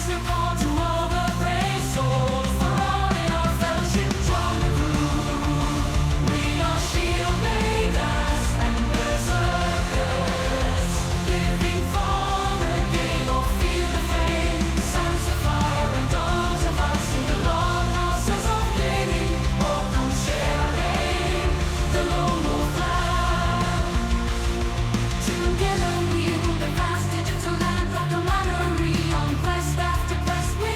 report to all the brave souls, for all in our fellowship join the crew. We are shield maidens and berserkers, living for the game or feel the flame. Sons of fire and daughters of us in the long houses of gaming. All come share our name, the lone wolf flag. Together we rule the vast digital land like a lottery. On quest after quest we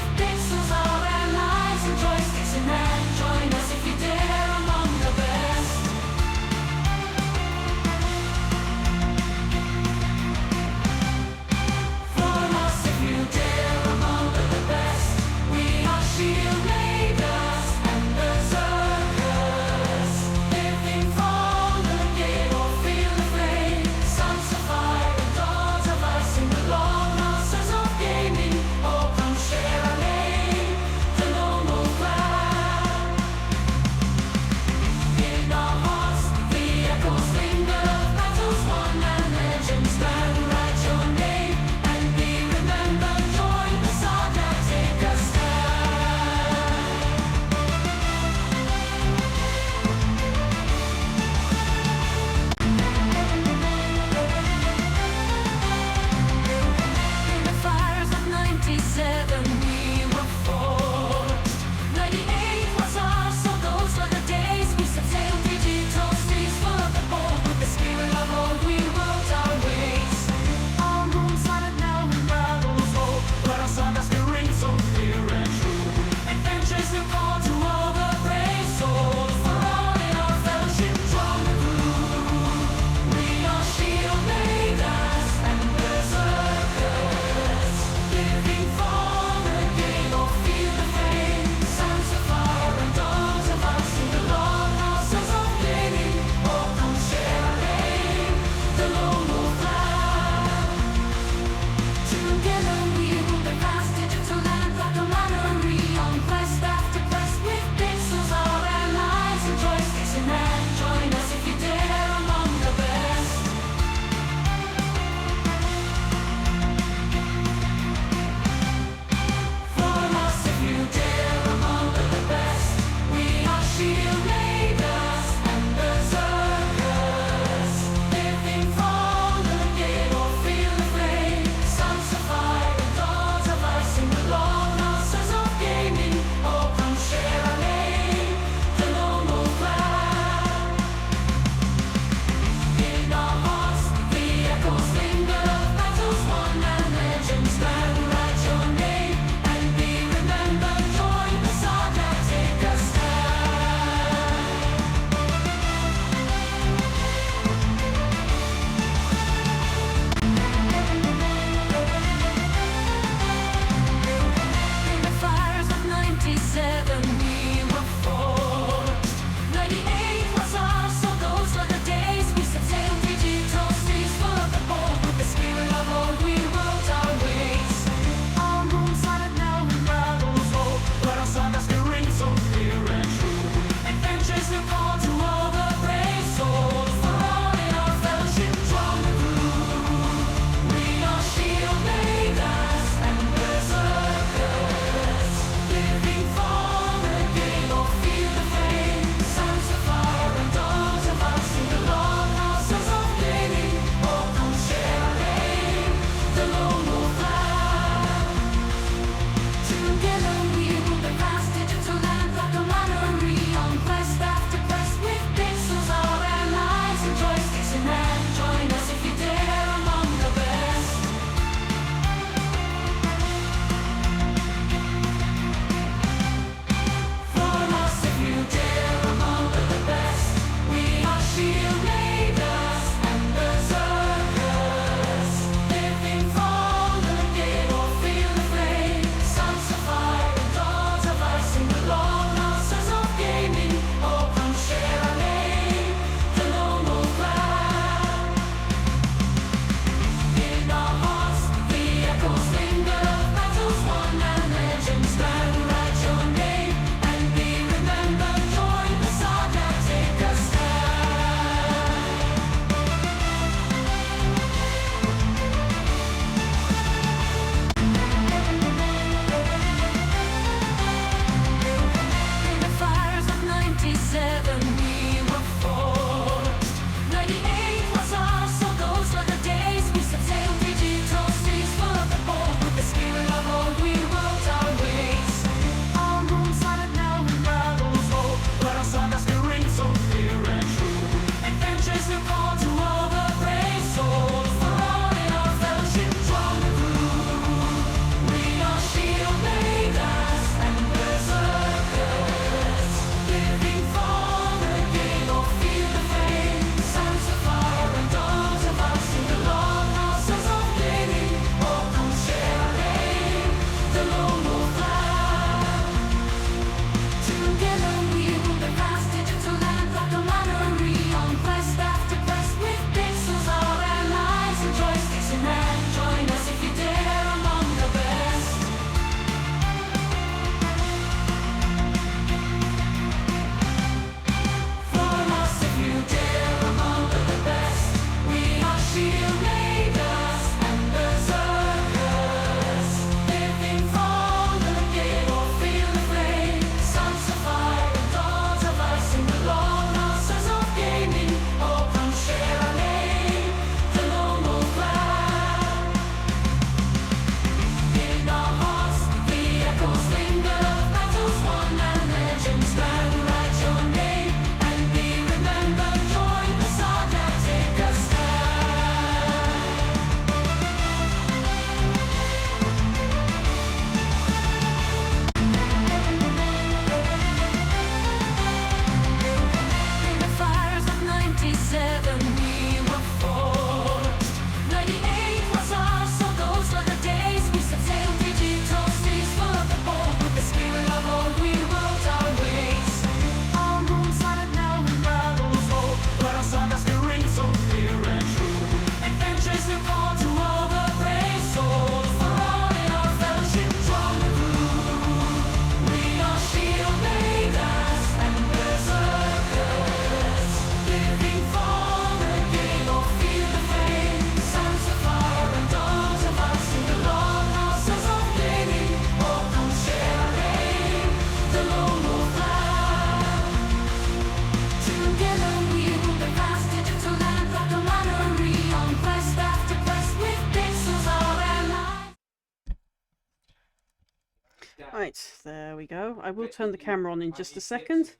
Right, there we go. I will turn the camera on in just a second.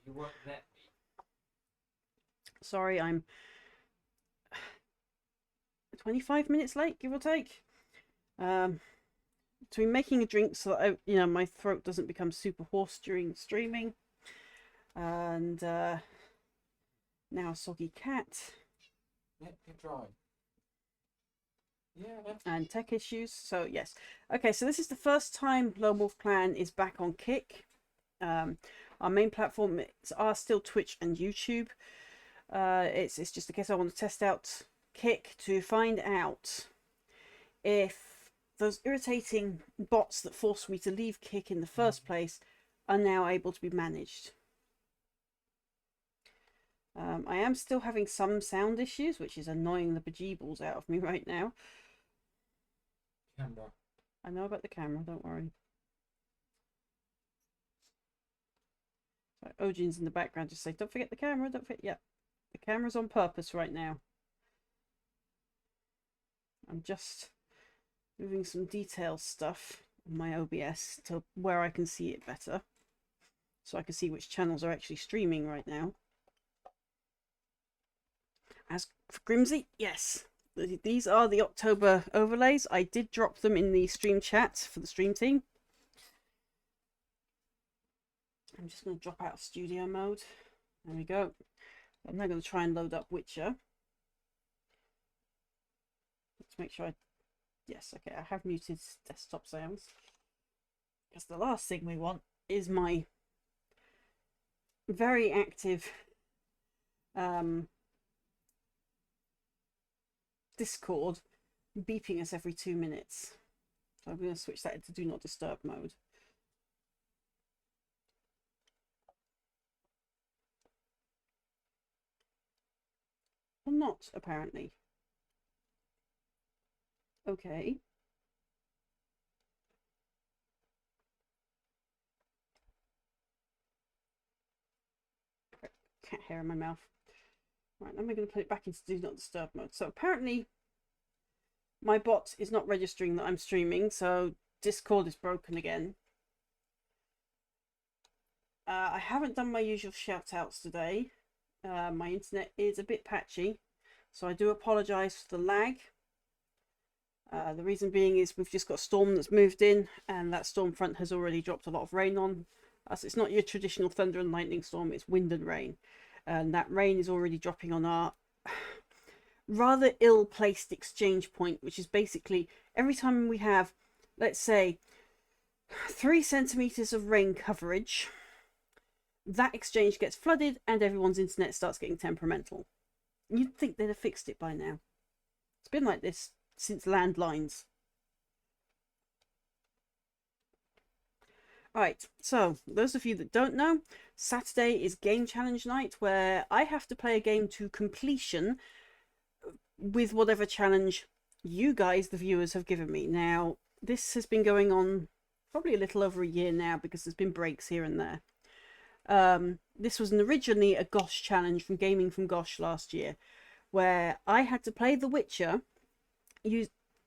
Sorry, I'm 25 minutes late, give or take. Between making a drink so that my throat doesn't become super hoarse during streaming, and now a soggy cat. Yeah, you're dry. Yeah. And tech issues. So yes, okay. So this is the first time Lone Wolf Clan is back on Kick. Our main platform are still Twitch and YouTube. It's just a case I want to test out Kick to find out if those irritating bots that forced me to leave Kick in the first place are now able to be managed. I am still having some sound issues, which is annoying the bejeebles out of me right now. Camera. I know about the camera, don't worry. So Ojin's in the background just say, don't forget the camera, don't forget. Yeah, the camera's on purpose right now. I'm just moving some detail stuff on my OBS to where I can see it better. So I can see which channels are actually streaming right now. As for Grimsy, yes. These are the October overlays. I did drop them in the stream chat for the stream team. I'm just going to drop out of studio mode. There we go. I'm now going to try and load up Witcher. Let's make sure yes, okay, I have muted desktop sounds. Because the last thing we want is my very active Discord beeping us every 2 minutes. So I'm going to switch that into do not disturb mode. Or not, apparently. Okay. Cat hair in my mouth. Right, now we're going to put it back into do not disturb mode. So apparently my bot is not registering that I'm streaming, so Discord is broken again. I haven't done my usual shout outs today. My internet is a bit patchy, so I do apologise for the lag. The reason being is we've just got a storm that's moved in, and that storm front has already dropped a lot of rain on us. It's not your traditional thunder and lightning storm, it's wind and rain. And that rain is already dropping on our rather ill-placed exchange point, which is basically every time we have, let's say, 3 centimeters of rain coverage, that exchange gets flooded and everyone's internet starts getting temperamental. You'd think they'd have fixed it by now. It's been like this since landlines. Right, so those of you that don't know, Saturday is game challenge night where I have to play a game to completion with whatever challenge you guys, the viewers, have given me. Now, this has been going on probably a little over a year now because there's been breaks here and there. This was originally a Gosh challenge from Gaming from Gosh last year, where I had to play The Witcher,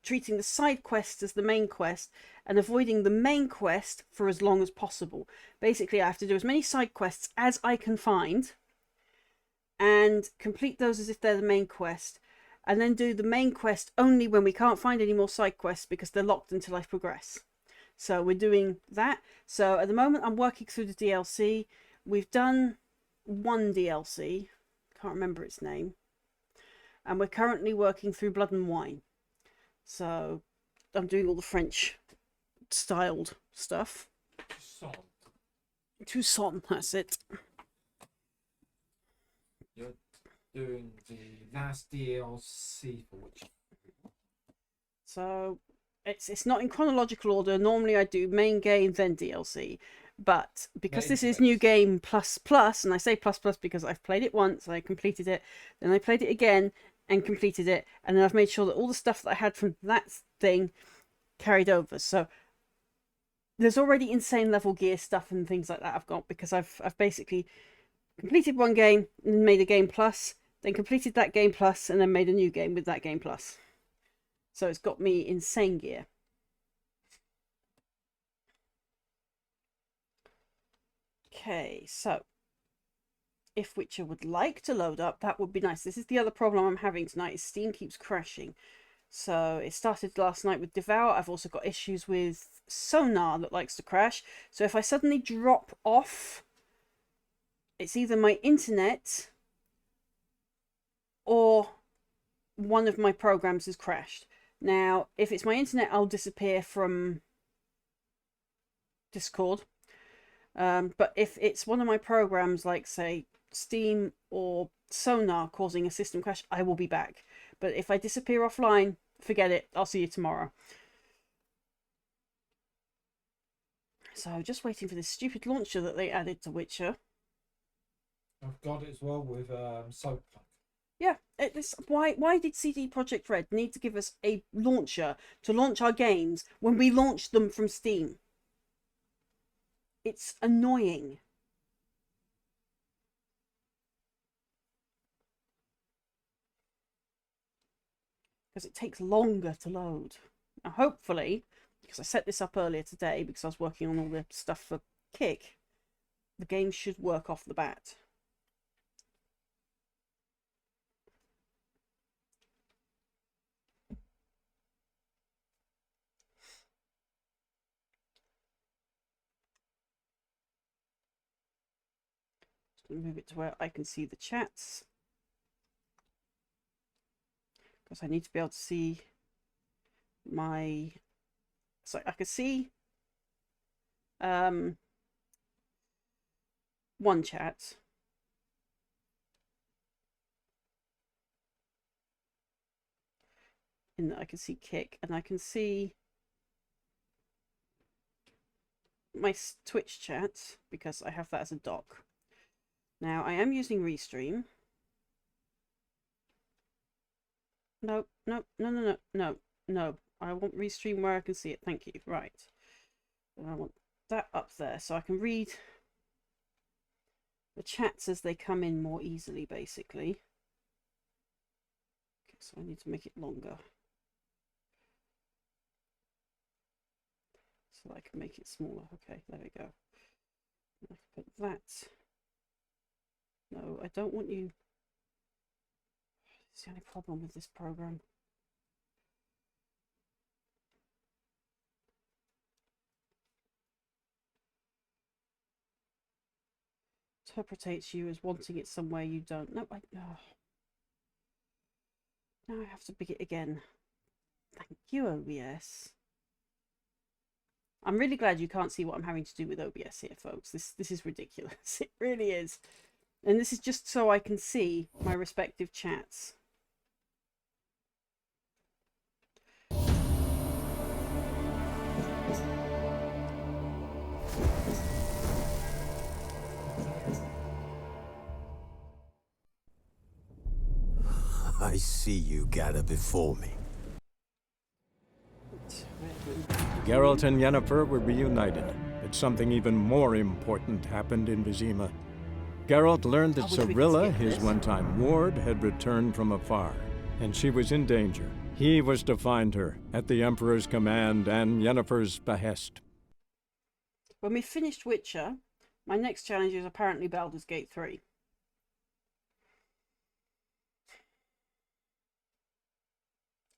treating the side quests as the main quest and avoiding the main quest for as long as possible. Basically, I have to do as many side quests as I can find and complete those as if they're the main quest, and then do the main quest only when we can't find any more side quests because they're locked until I progress. So we're doing that. So at the moment I'm working through the DLC. We've done one DLC, can't remember its name, and we're currently working through Blood and Wine. So I'm doing all the French styled stuff. Toussaint, that's it. You're doing the last DLC for Witcher. So it's not in chronological order. Normally I do main game then DLC, but because this is new game plus plus, and I say plus plus because I've played it once, I completed it, then I played it again and completed it, and then I've made sure that all the stuff that I had from that thing carried over. So there's already insane level gear stuff and things like that I've got because I've basically completed one game and made a game plus, then completed that game plus, and then made a new game with that game plus. So it's got me insane gear. Okay, so if Witcher would like to load up, that would be nice. This is the other problem I'm having tonight, is Steam keeps crashing. So it started last night with Devour. I've also got issues with Sonar that likes to crash. So if I suddenly drop off, it's either my internet or one of my programs has crashed. Now, if it's my internet, I'll disappear from Discord. But if it's one of my programs, like say Steam or Sonar causing a system crash, I will be back. But if I disappear offline, forget it. I'll see you tomorrow. So just waiting for this stupid launcher that they added to Witcher. I've got it as well with Soappunk. Yeah, why did CD Projekt Red need to give us a launcher to launch our games when we launched them from Steam? It's annoying. Because it takes longer to load. Now, hopefully, because I set this up earlier today because I was working on all the stuff for Kick, the game should work off the bat. Just going to move it to where I can see the chats. Because I need to be able to see my... So I can see one chat. In that I can see Kick, and I can see my Twitch chat because I have that as a doc. Now I am using Restream. No. I want Restream where I can see it. Thank you. Right. And I want that up there so I can read the chats as they come in more easily, basically. Okay, so I need to make it longer. So I can make it smaller. Okay, there we go. I can put that. No, I don't want you. It's the only problem with this program. Interpretates you as wanting it somewhere you don't. No, now I have to pick it again. Thank you, OBS. I'm really glad you can't see what I'm having to do with OBS here, folks. This is ridiculous. It really is. And this is just so I can see my respective chats. I see you gather before me. Geralt and Yennefer were reunited, but something even more important happened in Vizima. Geralt learned that Cirilla, his one-time ward, had returned from afar, and she was in danger. He was to find her, at the Emperor's command and Yennefer's behest. When we finished Witcher, my next challenge is apparently Baldur's Gate 3.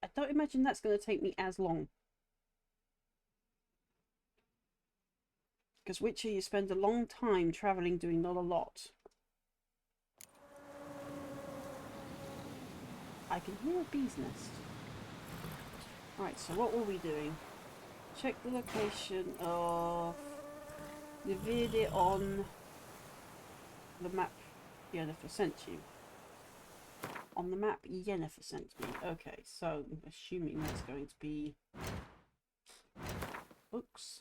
I don't imagine that's going to take me as long. Because Witcher, you spend a long time travelling, doing not a lot. I can hear a bee's nest. Right, so what were we doing? Check the location of the video on the map Yennefer sent you. On the map Yennefer sent me. Okay, so I'm assuming that's going to be books.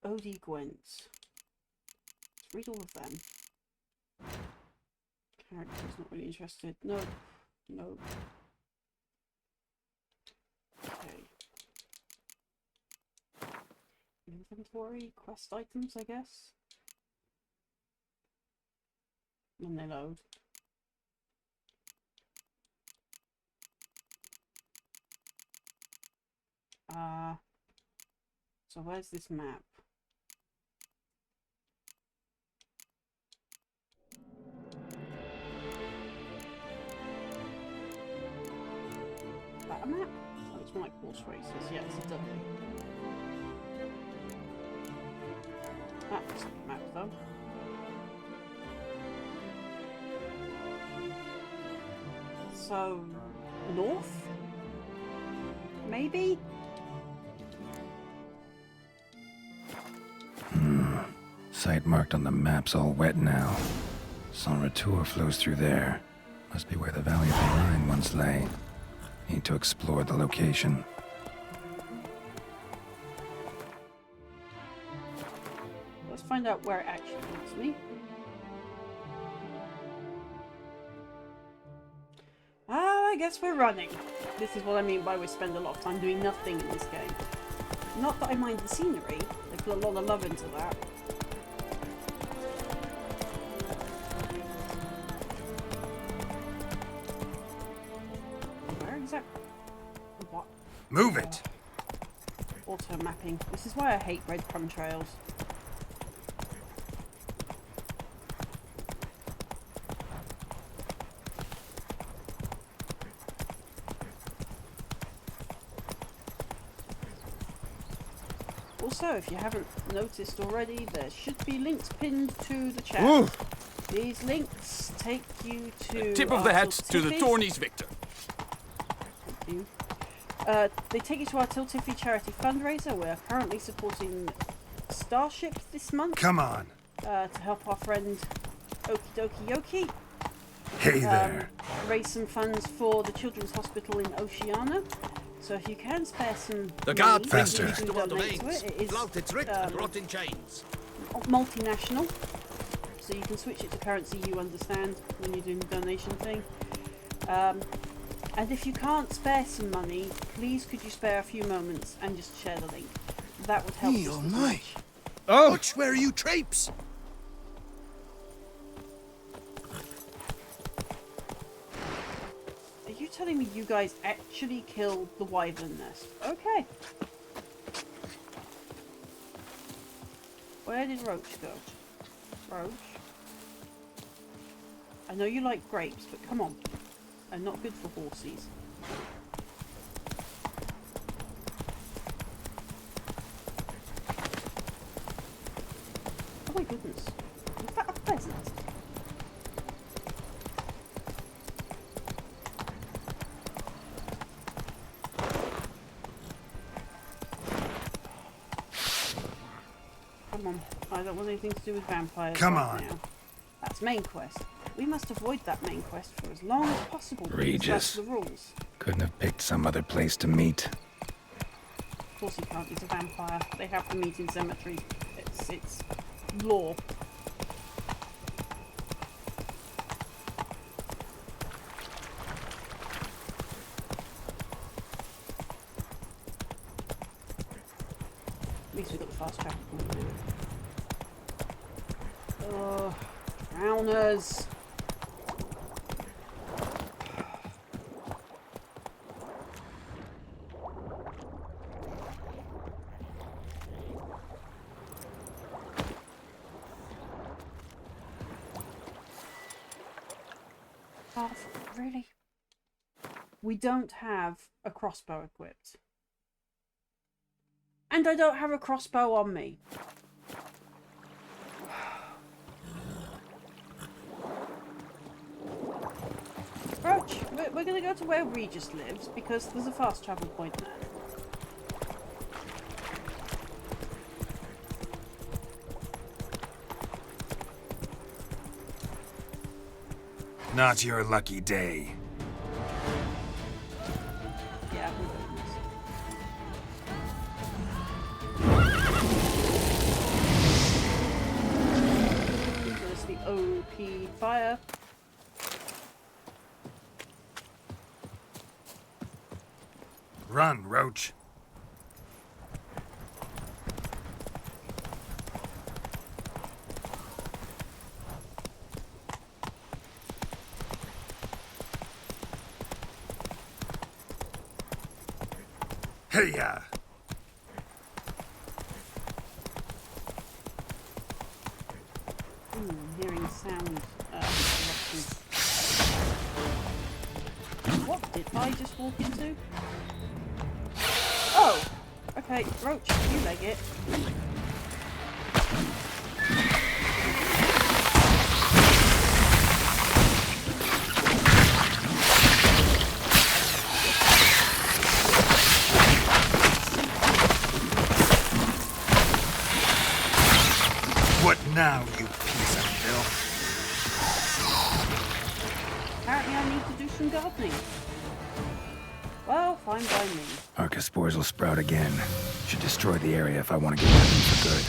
Odie Gwent. Let's read all of them. Characters not really interested. No. No. Okay. Inventory, quest items, I guess. When they load. So where's this map? smell like horse races. Yes, it does. That looks like a map, though. So, north? Maybe? Site marked on the map's all wet now. Sans Retour flows through there. Must be where the Valley of the Rhine once lay. Need to explore the location. Let's find out where it actually leads me. I guess we're running. This is what I mean by we spend a lot of time doing nothing in this game. Not that I mind the scenery, they put a lot of love into that. Where exactly? What? Move it! Auto mapping. This is why I hate breadcrumb trails. Also, if you haven't noticed already, there should be links pinned to the chat. Ooh. These links take you to Tip of the hat to the Tourneys victor. Thank you. They take you to our Tiltify charity fundraiser. We're currently supporting Starship this month. Come on! To help our friend Okie Dokie Yoki Hey there! raise some funds for the Children's Hospital in Oceania. So if you can spare some The guard money, Faster. you can donate to it. It is rotting chains. multinational, so you can switch it to currency you understand when you're doing the donation thing. And if you can't spare some money, please could you spare a few moments and just share the link. That would help just as much. Oh! Watch where you traipse! Are you telling me you guys actually killed the wyvern nest? Okay. Where did Roach go? Roach? I know you like grapes, but come on. They're not good for horses. Oh my goodness. Is that a pheasant? Come on. I don't want anything to do with vampires. Come right on. now. That's main quest. We must avoid that main quest for as long as possible. because Regis. That's the rules. Couldn't have picked some other place to meet. Of course he can't. He's a vampire. They have to meet in cemeteries. It's law. At least we got the fast track. Oh, drowners. Oh, really? We don't have a crossbow equipped. And I don't have a crossbow on me. Roach, we're going to go to where Regis lives because there's a fast travel point there. Not your lucky day. Yeah, we're doing this. There's the OP fire. Run, Roach. Hey-ya! I'm hearing sound. What did I just walk into? Okay, Roach, you leg it. What now, you piece of filth? Apparently I need to do some gardening. Well, fine by me. Archospores will sprout again. Should destroy the area if I want to get rid of them for good.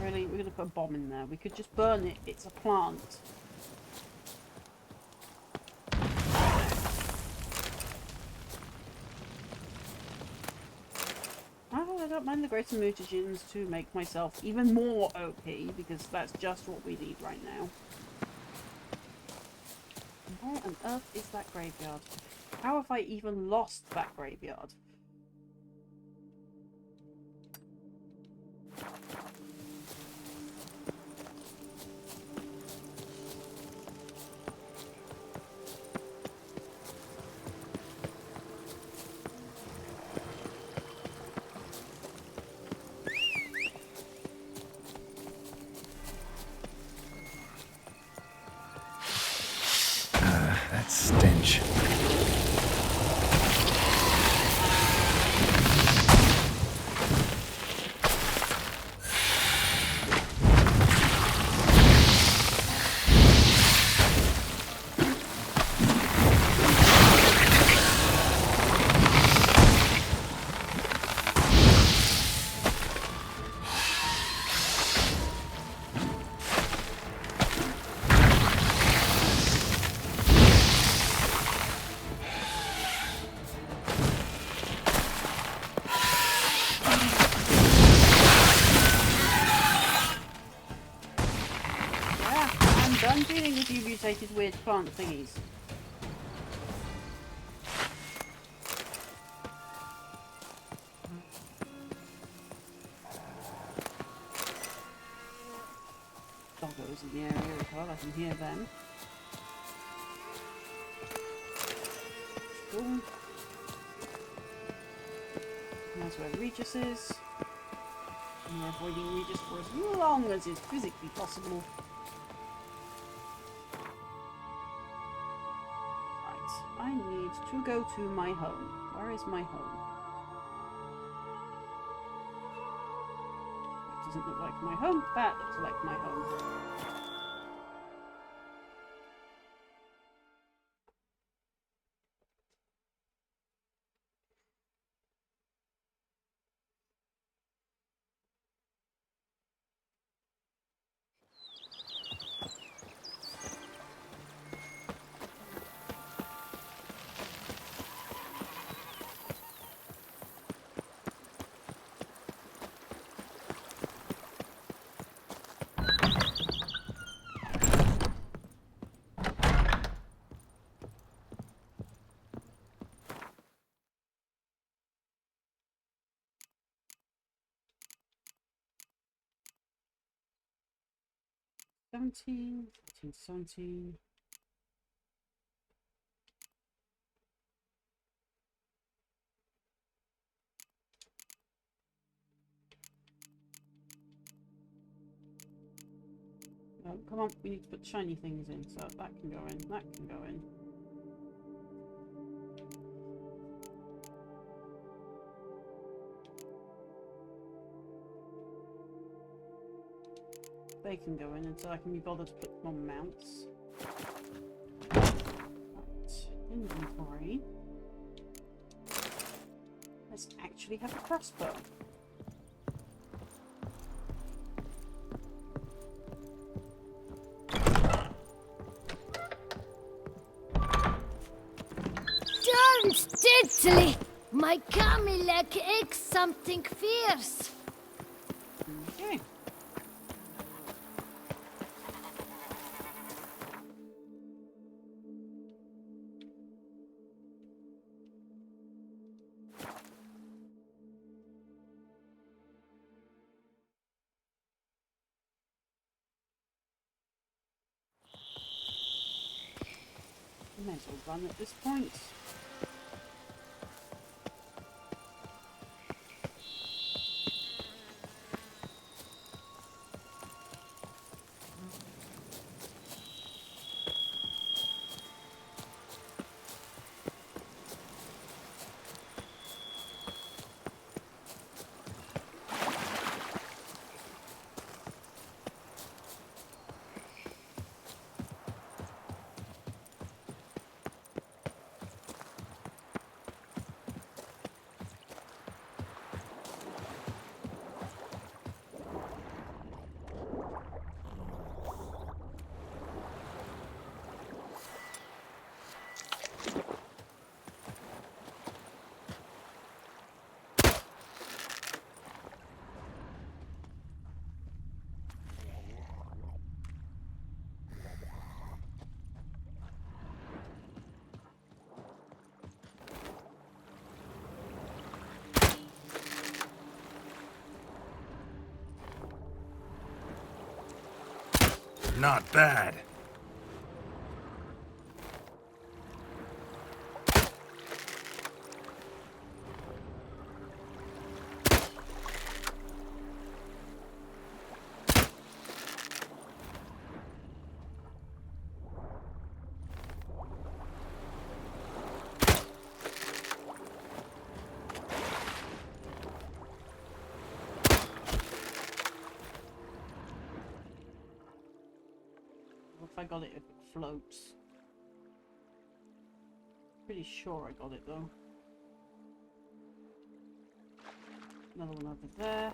Really, we're gonna put a bomb in there. We could just burn it. It's a plant. Oh, I don't mind the greater mutagens to make myself even more OP, because that's just what we need right now. Where on earth is that graveyard? How have I even lost that graveyard? That stench. Yeah, I'm done dealing with you mutated weird plant thingies. Doggos in the area as well, I can hear them. Cool. That's where Regis is. And we're avoiding Regis for as long as is physically possible. Right, I need to go to my home. Where is my home? That doesn't look like my home. That looks like my home. Seventeen, 17. No, come on, we need to put shiny things in, so that can go in, that can go in. They can go in until I can be bothered to put them on mounts. Right, inventory. Let's actually have a crossbow. Darn steadily! My Camilek aches something fierce. Okay. May as well run at this point. Not bad. If I got it, if it floats. Pretty sure I got it though. Another one over there.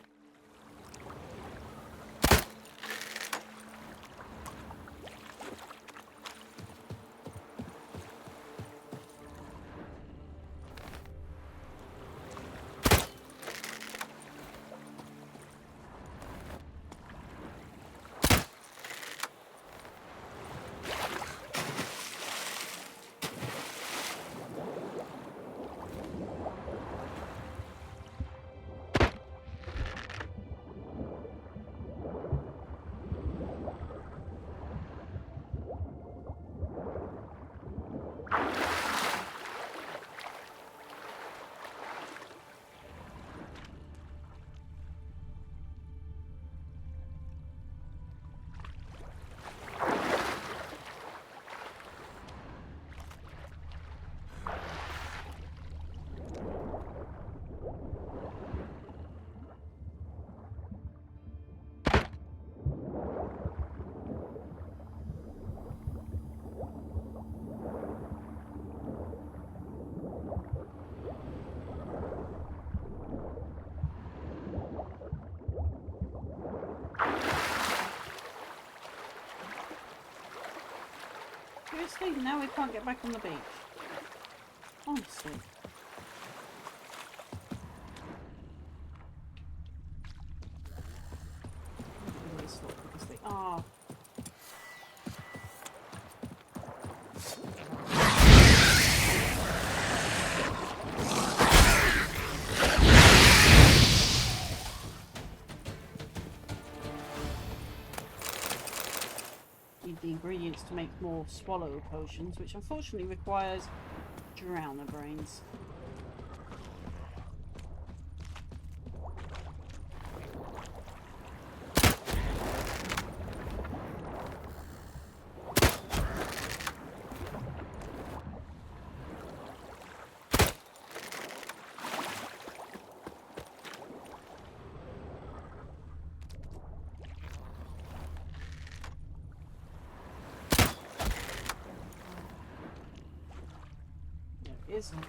Seriously? Now we can't get back on the beach. Honestly. Because they are. Need the ingredients to make more swallow potions, which unfortunately requires drowner brains. Isn't.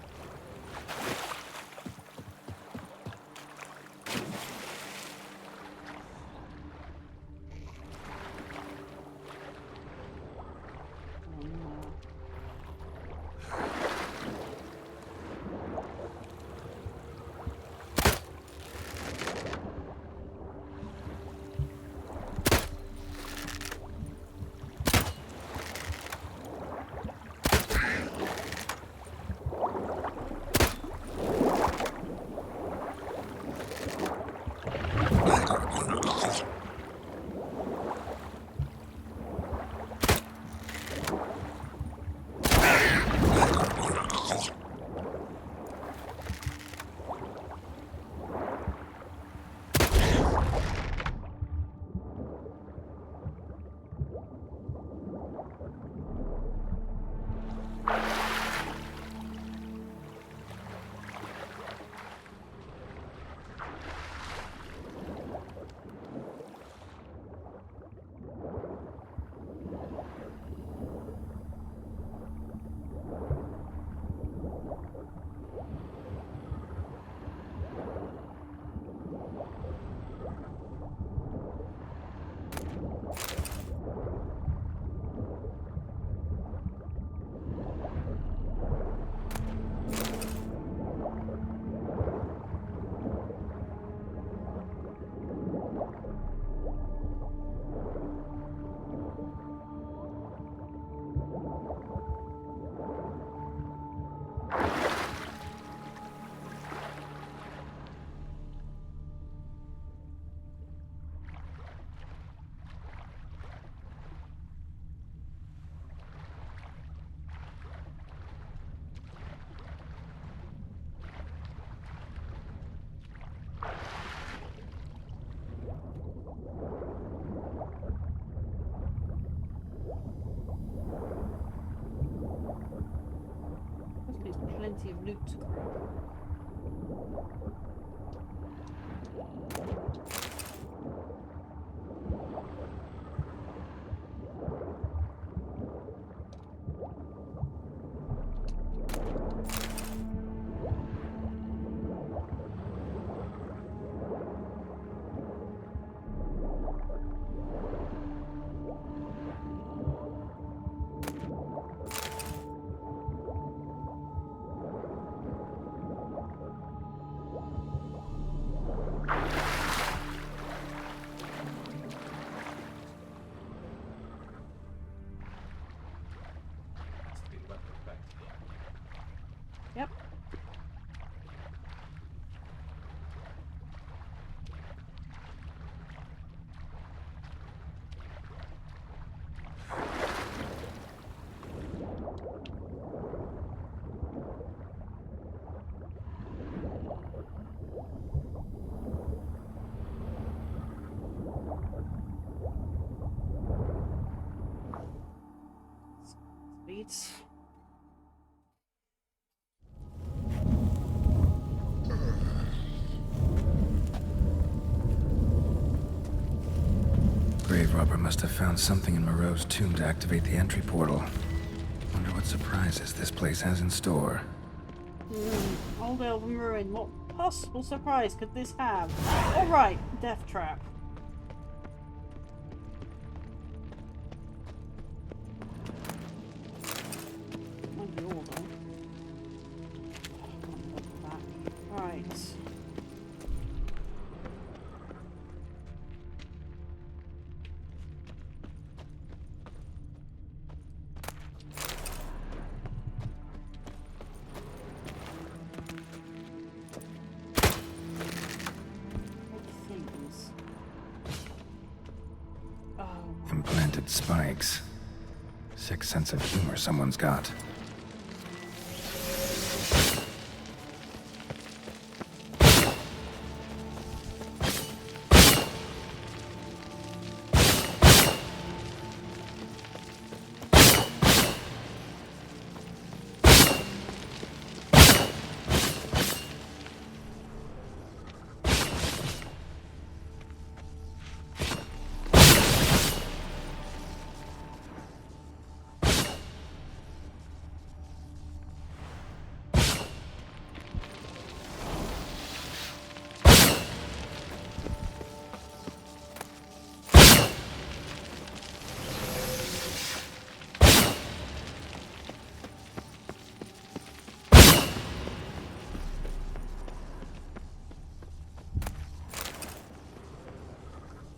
plenty of loot. Has to be the weapon back here. Yep. Speeds. Grave robber must have found something in Moreau's tomb to activate the entry portal. Wonder what surprises this place has in store. Old Elven Ruin. What possible surprise could this have? Alright, Death Trap. Might be all though. Right. Things. Oh, Implanted spikes. Sick sense of humor someone's got.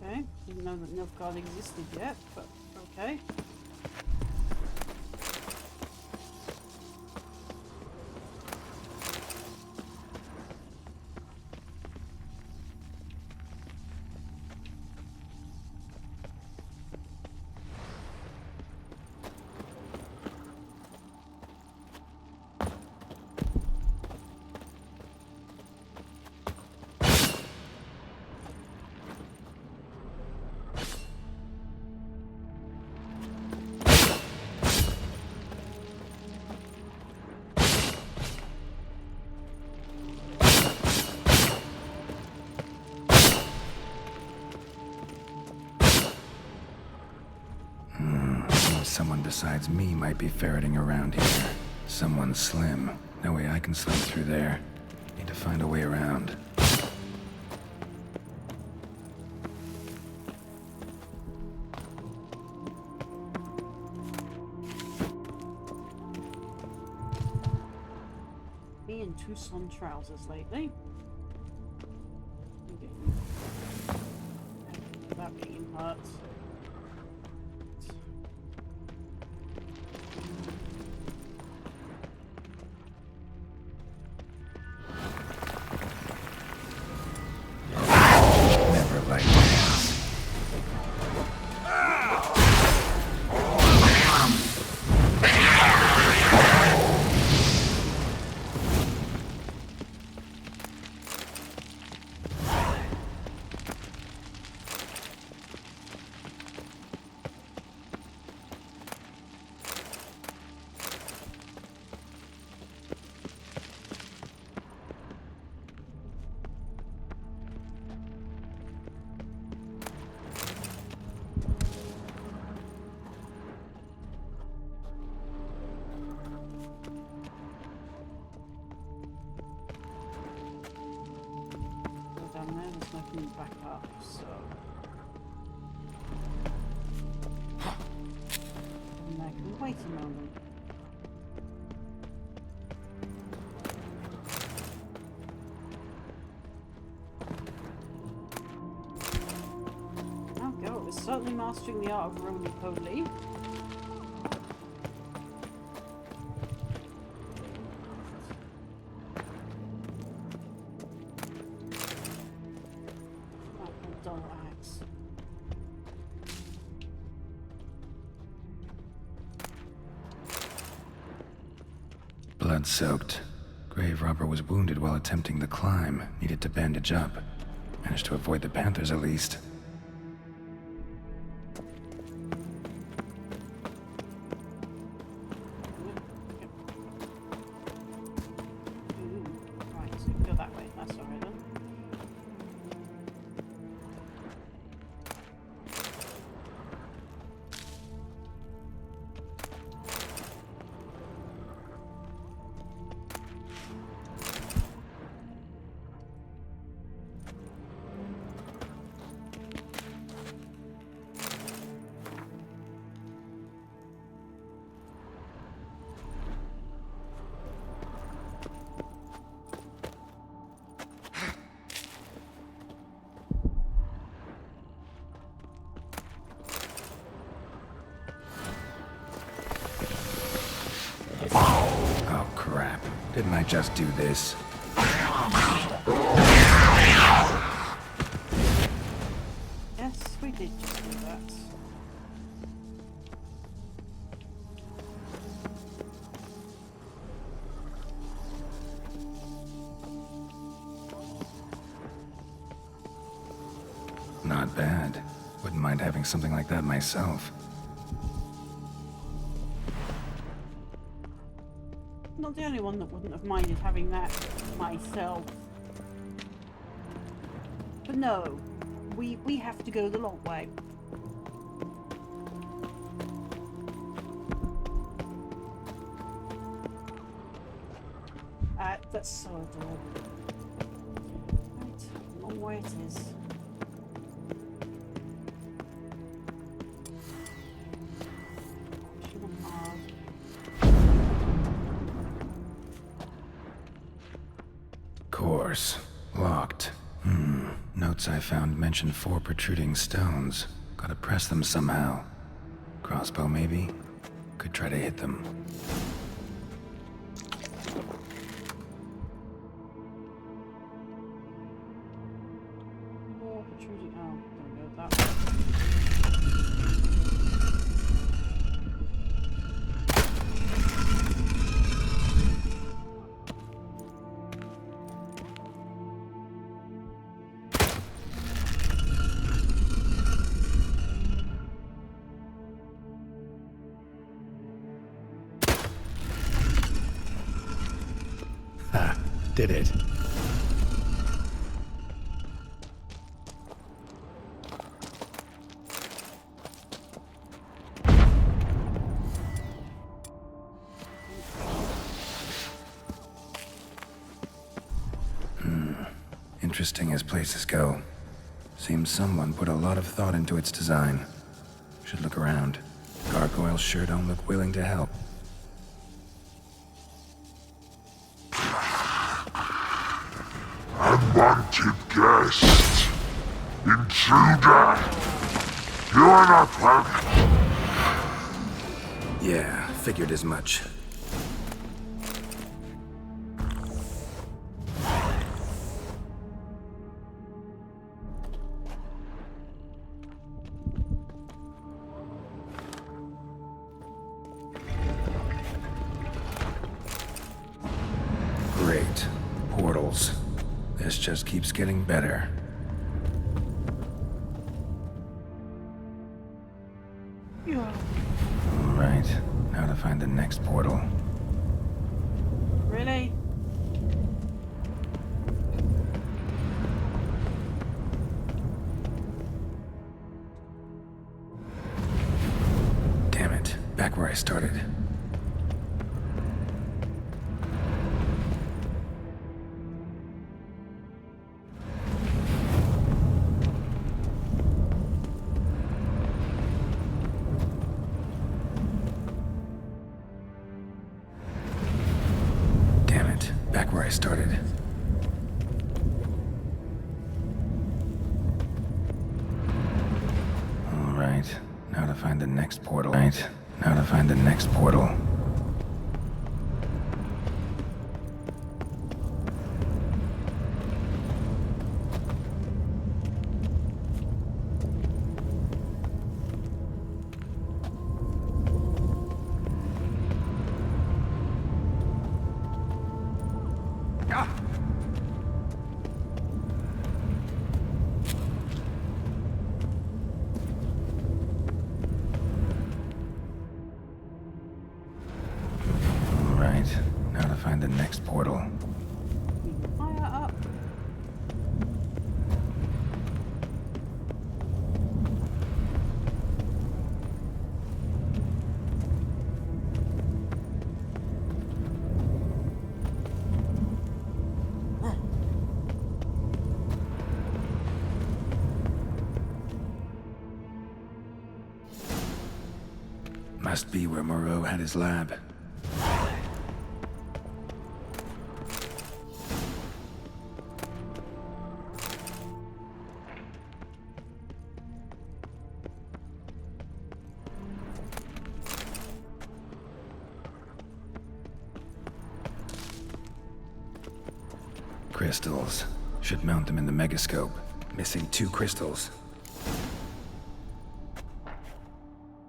okay. Didn't know that Nilfgaard existed yet, but okay. Someone besides me might be ferreting around here. Someone slim. No way I can slip through there. Need to find a way around. Me in Tucson trousers lately. Okay. That being hurt. Never liked hands. I can back up, so... And I can wait a moment. Oh, Geralt is certainly mastering the art of roly-poly. Blood-soaked. Grave robber was wounded while attempting the climb. Needed to bandage up. Managed to avoid the panthers at least. Right, so go that way. That's alright then. Oh crap. Didn't I just do this? Yes, we did just do that. Not bad. Wouldn't mind having something like that myself. Not the only one that wouldn't have minded having that myself. But no, we have to go the long way. That's so adorable. Right, long way it is. Course. Locked. Notes I found mention 4 protruding stones. Gotta press them somehow. Crossbow, maybe? Could try to hit them. More protruding. Oh, don't go that way. Ha! Did it. Interesting as places go. Seems someone put a lot of thought into its design. Should look around. Gargoyles sure don't look willing to help. Unwanted guest. Intruder. You are not welcome. Yeah, figured as much. Great. Portals. This just keeps getting better. Yeah. Alright, now to find the next portal. Really? Damn it, back where I started. Right, back where I started. Alright, now to find the next portal. Alright, now to find the next portal. Fire up. Must be where Moreau had his lab. Crystals. Should mount them in the megascope. Missing 2 crystals.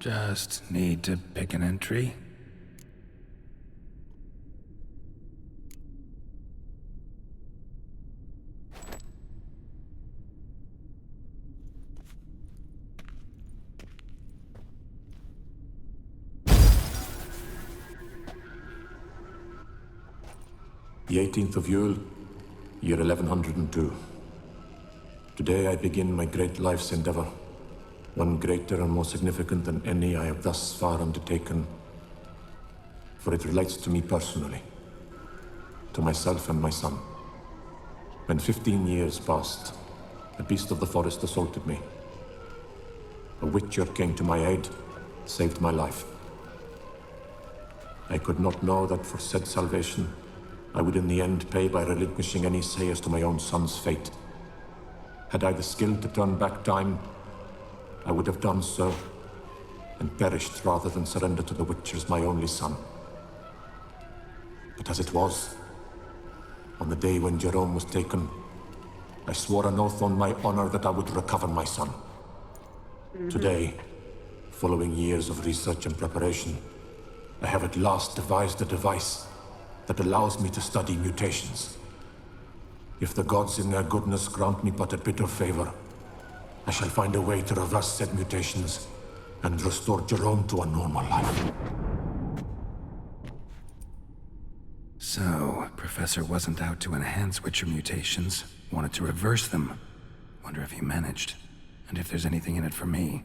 Just need to pick an entry. The 18th of Yule, year 1102. Today I begin my great life's endeavor. One greater and more significant than any I have thus far undertaken. For it relates to me personally. To myself and my son. When 15 years passed, a beast of the forest assaulted me. A witcher came to my aid, saved my life. I could not know that for said salvation, I would in the end pay by relinquishing any say as to my own son's fate. Had I the skill to turn back time, I would have done so, and perished rather than surrender to the Witchers my only son. But as it was, on the day when Jerome was taken, I swore an oath on my honor that I would recover my son. Today, following years of research and preparation, I have at last devised a device that allows me to study mutations. If the gods in their goodness grant me but a bit of favor, I shall find a way to reverse said mutations and restore Jerome to a normal life. So, Professor wasn't out to enhance Witcher mutations, wanted to reverse them. Wonder if he managed, and if there's anything in it for me.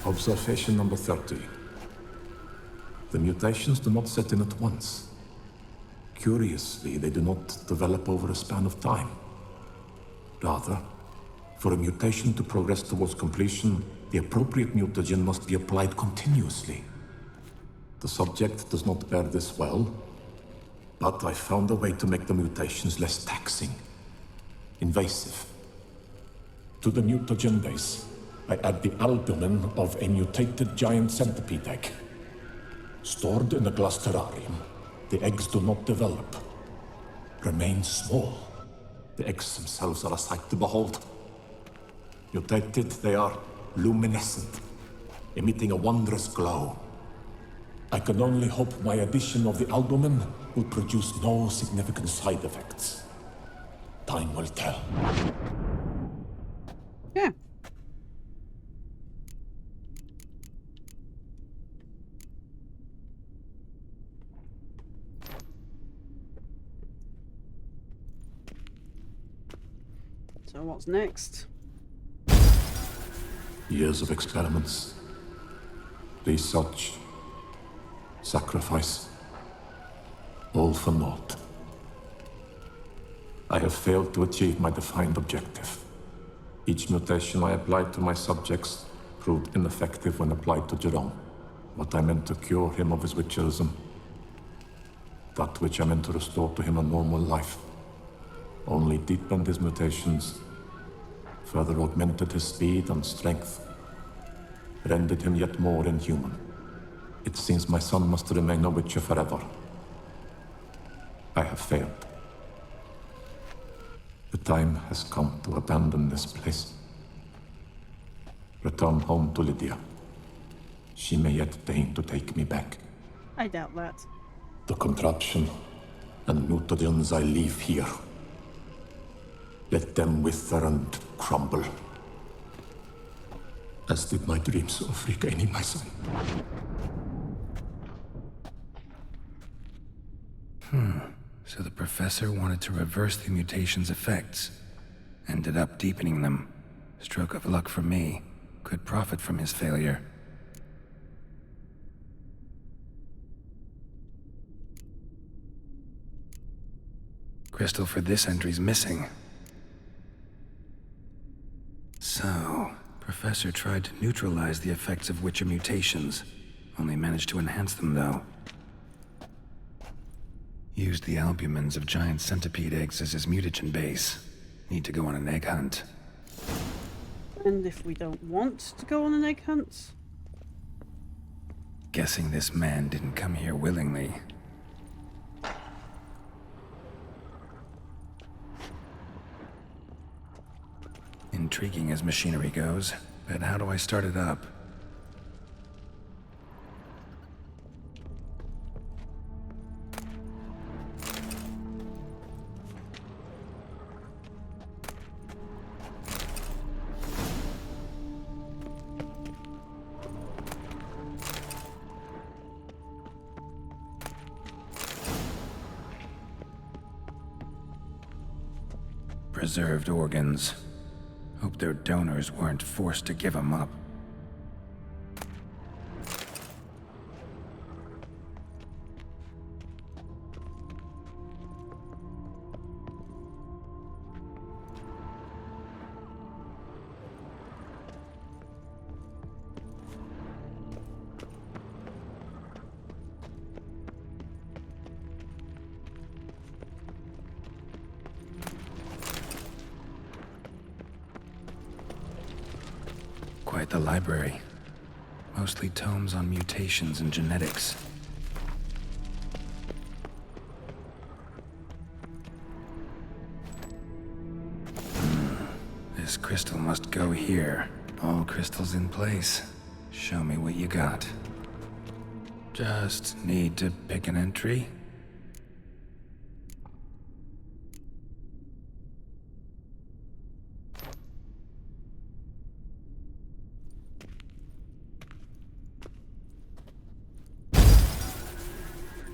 Observation number 30. The mutations do not set in at once. Curiously, they do not develop over a span of time. Rather, for a mutation to progress towards completion, the appropriate mutagen must be applied continuously. The subject does not bear this well, but I found a way to make the mutations less taxing, invasive. To the mutagen base, I add the albumin of a mutated giant centipede egg. Stored in a glass terrarium, the eggs do not develop, remain small. The eggs themselves are a sight to behold. Mutated, they are luminescent, emitting a wondrous glow. I can only hope my addition of the albumin will produce no significant side effects. Time will tell. Yeah. So what's next? Years of experiments, research, sacrifice, all for naught. have failed to achieve my defined objective. Each mutation I applied to my subjects proved ineffective when applied to Jerome. What I meant to cure him of his witcherism, that which I meant to restore to him a normal life, only deepened his mutations, further augmented his speed and strength, rendered him yet more inhuman. It seems my son must remain a witcher forever. I have failed. The time has come to abandon this place. Return home to Lydia. She may yet deign to take me back. I doubt that. The contraption and mutagens I leave here. Let them wither and crumble. As did my dreams of regaining my son. So the professor wanted to reverse the mutation's effects. Ended up deepening them. Stroke of luck for me. Could profit from his failure. Crystal for this entry's missing. So, Professor tried to neutralize the effects of Witcher mutations. Only managed to enhance them, though. Used the albumins of giant centipede eggs as his mutagen base. Need to go on an egg hunt. And if we don't want to go on an egg hunt? Guessing this man didn't come here willingly. Intriguing as machinery goes, but how do I start it up? Preserved organs. Hope their donors weren't forced to give them up. Quite the library. Mostly tomes on mutations and genetics. This crystal must go here. All crystals in place. Show me what you got. Just need to pick an entry.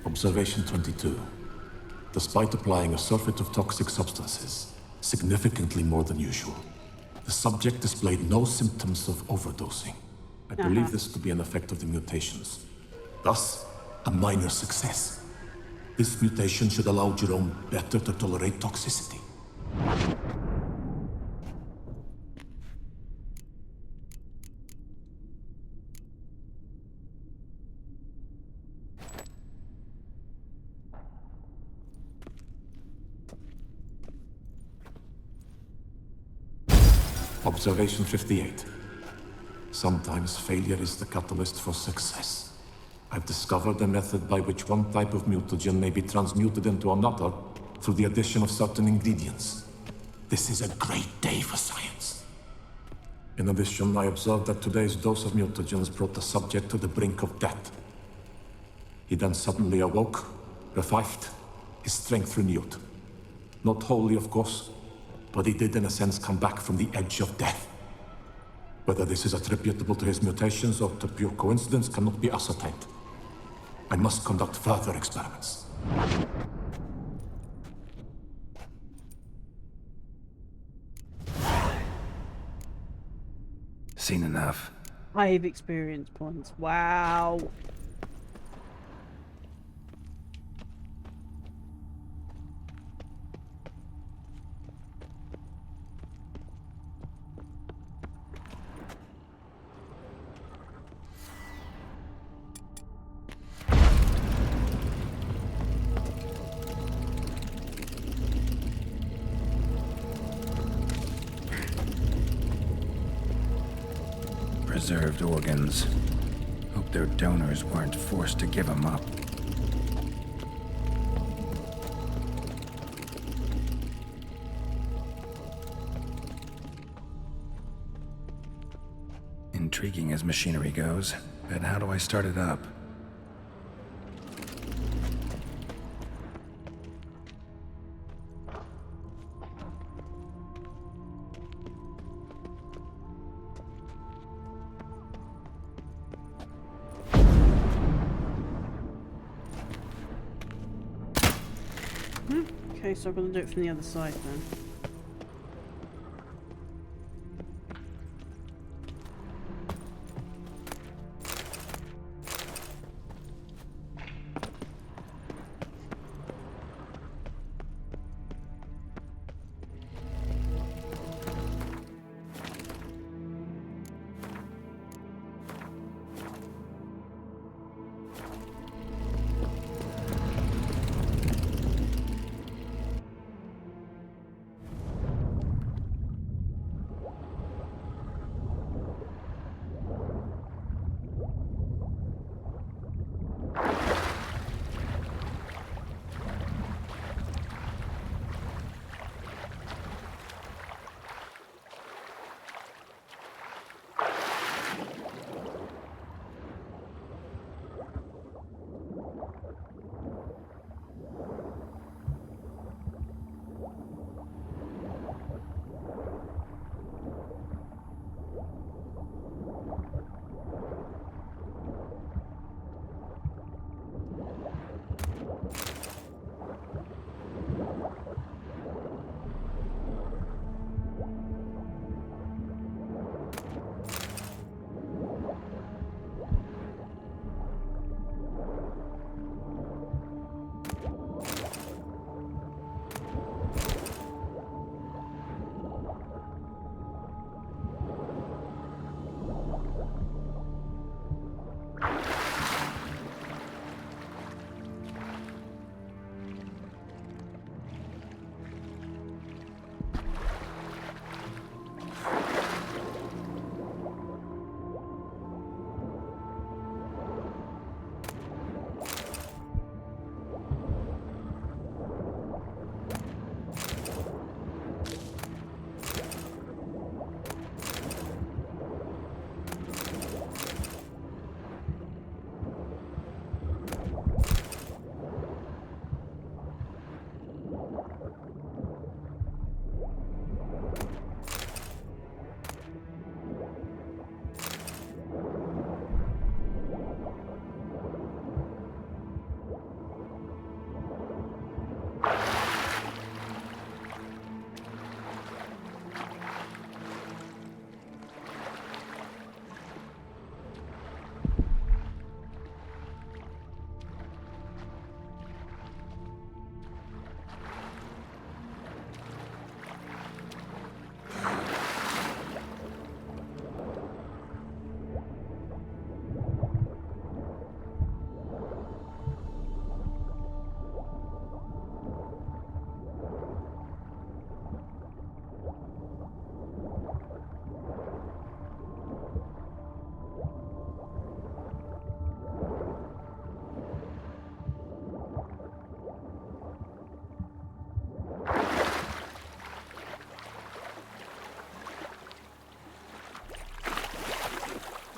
Observation 22. Despite applying a surfeit of toxic substances, significantly more than usual, the subject displayed no symptoms of overdosing. I believe this to be an effect of the mutations. Thus, a minor success. This mutation should allow Jerome better to tolerate toxicity. Observation 58. Sometimes failure is the catalyst for success. I've discovered a method by which one type of mutagen may be transmuted into another through the addition of certain ingredients. This is a great day for science. In addition, I observed that today's dose of mutagens brought the subject to the brink of death. He then suddenly awoke, revived, his strength renewed. Not wholly, of course, but he did in a sense come back from the edge of death. Whether this is attributable to his mutations or to pure coincidence cannot be ascertained. I must conduct further experiments. Seen enough. 5 experience points. Wow. preserved organs. Hope their donors weren't forced to give them up. Intriguing as machinery goes, but how do I start it up? Okay, so I'm going to do it from the other side then.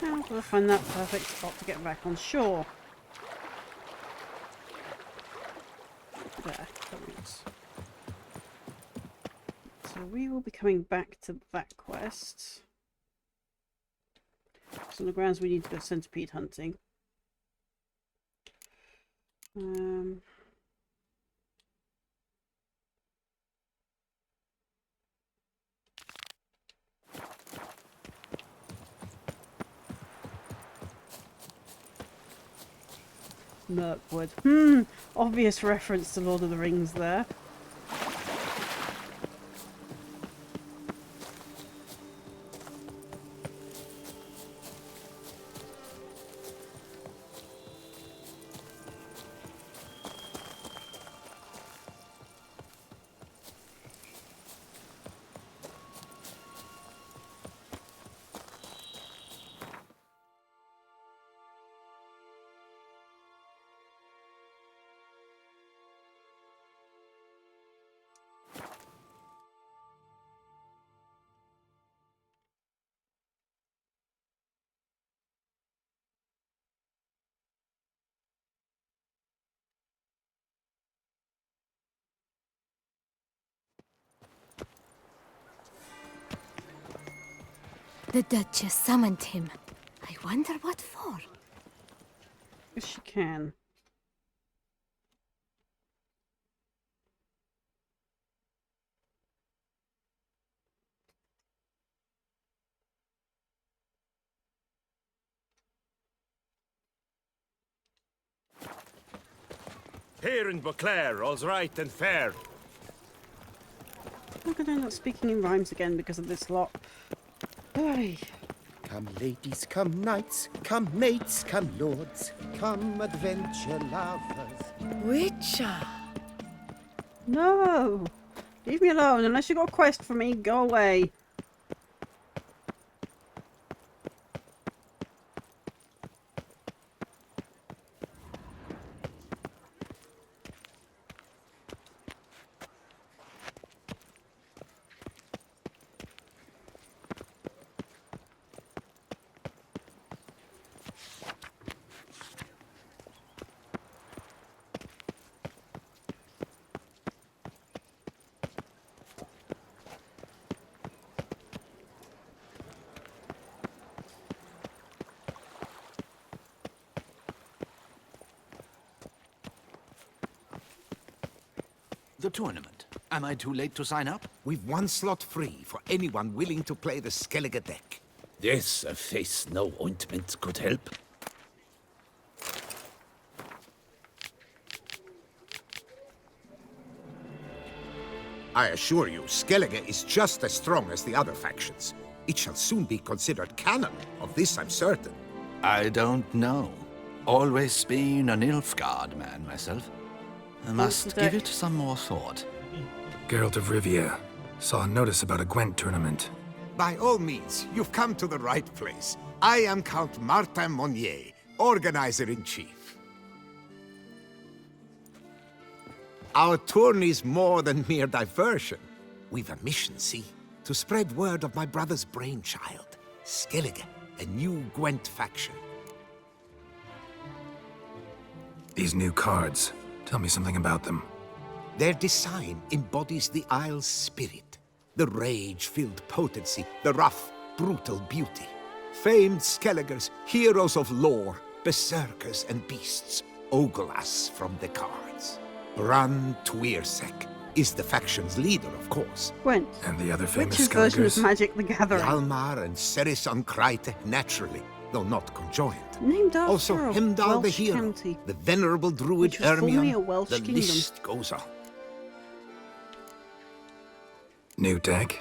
Now we'll find that perfect spot to get back on shore. There, thanks. So we will be coming back to that quest. So on the grounds we need to go centipede hunting. Mirkwood. Obvious reference to Lord of the Rings there. The Duchess summoned him. I wonder what for. Yes, she can. Here in Beauclair, all's right and fair. I'm going to end up speaking in rhymes again because of this lot. Ay. Come ladies, come knights, come mates, come lords, come adventure lovers. Witcher! No! Leave me alone. Unless you got a quest for me, go away. The tournament. Am I too late to sign up? We've one slot free for anyone willing to play the Skellige deck. Yes, a face no ointment could help. I assure you, Skellige is just as strong as the other factions. It shall soon be considered canon. Of this I'm certain. I don't know. Always been a Nilfgaard man myself. I must give it some more thought. Geralt of Rivia. Saw a notice about a Gwent tournament. By all means, you've come to the right place. I am Count Martin Monnier, Organizer-in-Chief. Our tourney's more than mere diversion. We've a mission, see? To spread word of my brother's brainchild, Skellige, a new Gwent faction. These new cards. Tell me something about them. Their design embodies the Isle's spirit. The rage-filled potency, the rough, brutal beauty. Famed Skelligers, heroes of lore, berserkers and beasts, ogle us from the cards. Bran Tuirsek is the faction's leader, of course. Gwent. And the other famous Which version of Skelligers? Magic the Gathering? Hjalmar and Serisan Kreite, naturally, though not conjoined. Named after Also a Heimdall the Welsh hero, county, the venerable druid which was formerly a Ermion. Welsh The kingdom. list goes on. New deck?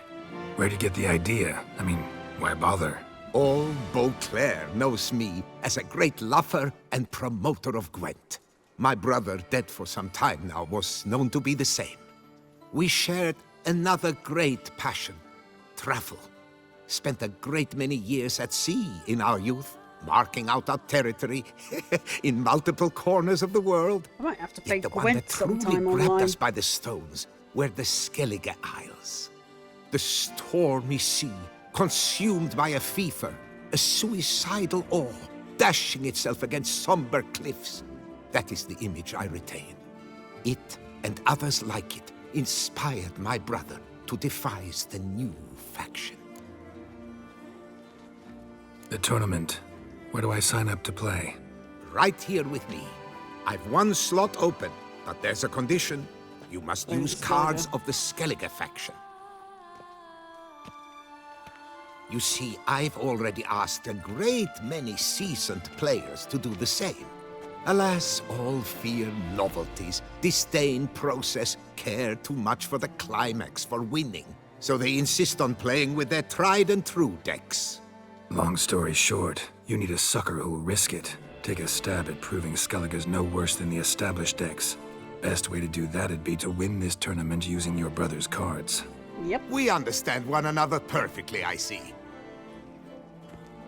Where'd you get the idea? I mean, why bother? All Beauclair knows me as a great lover and promoter of Gwent. My brother, dead for some time now, was known to be the same. We shared another great passion, travel. Spent a great many years at sea in our youth, marking out our territory in multiple corners of the world. I might have to play Yet the one that Gwent truly sometime grabbed online. us by the stones were the Skellige Isles. The stormy sea, consumed by a fever, a suicidal awe, dashing itself against somber cliffs. That is the image I retain. It, and others like it, inspired my brother to devise the new faction. The tournament. Where do I sign up to play? Right here with me. I've one slot open, but there's a condition. You must use cards of the Skellige faction. You see, I've already asked a great many seasoned players to do the same. Alas, all fear novelties, disdain process, care too much for the climax, for winning. So they insist on playing with their tried and true decks. Long story short, you need a sucker who'll risk it. Take a stab at proving Skellige's no worse than the established decks. Best way to do that'd be to win this tournament using your brother's cards. Yep. We understand one another perfectly, I see.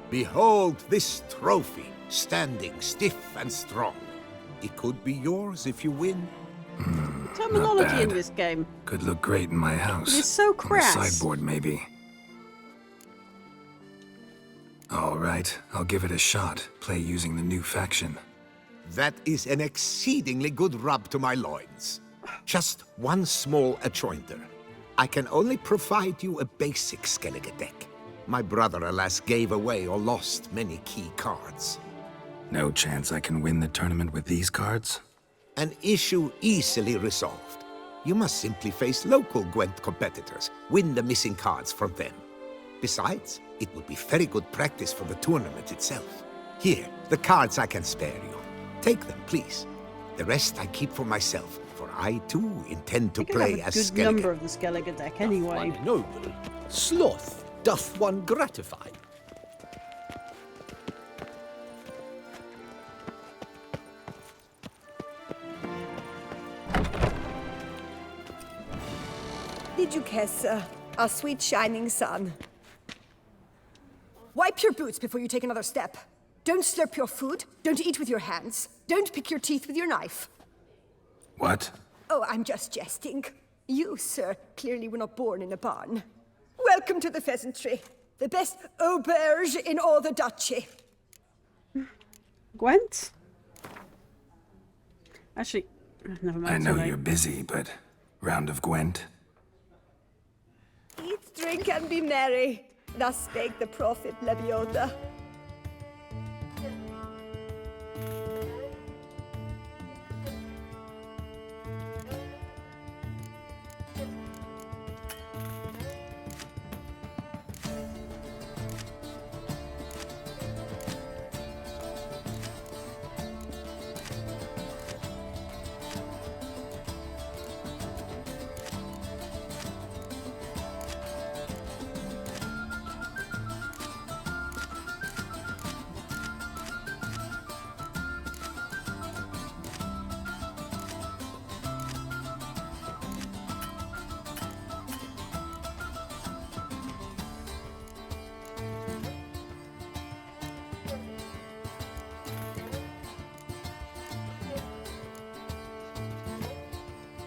Behold this trophy, standing stiff and strong. It could be yours if you win. Terminology bad. in this game. Could look great in my house. It is so On the crass. sideboard, maybe. All right, I'll give it a shot. Play using the new faction. That is an exceedingly good rub to my loins. Just one small adjoinder. I can only provide you a basic Skellige deck. My brother, alas, gave away or lost many key cards. No chance I can win the tournament with these cards? An issue easily resolved. You must simply face local Gwent competitors, win the missing cards from them. Besides, it would be very good practice for the tournament itself. Here, the cards I can spare you. Take them, please. The rest I keep for myself, for I too intend to play as a good Skellige. number of the Skellige deck anyway. Doth one noble, sloth doth one gratify. Did you kiss our sweet shining sun? Wipe your boots before you take another step. Don't slurp your food. Don't eat with your hands. Don't pick your teeth with your knife. What? Oh, I'm just jesting. You, sir, clearly were not born in a barn. Welcome to the pheasantry. The best auberge in all the duchy. Gwent? Actually, never mind. I know too late. you're busy, but round of Gwent? Eat, drink, and be merry. Thus spake the prophet Lebioda.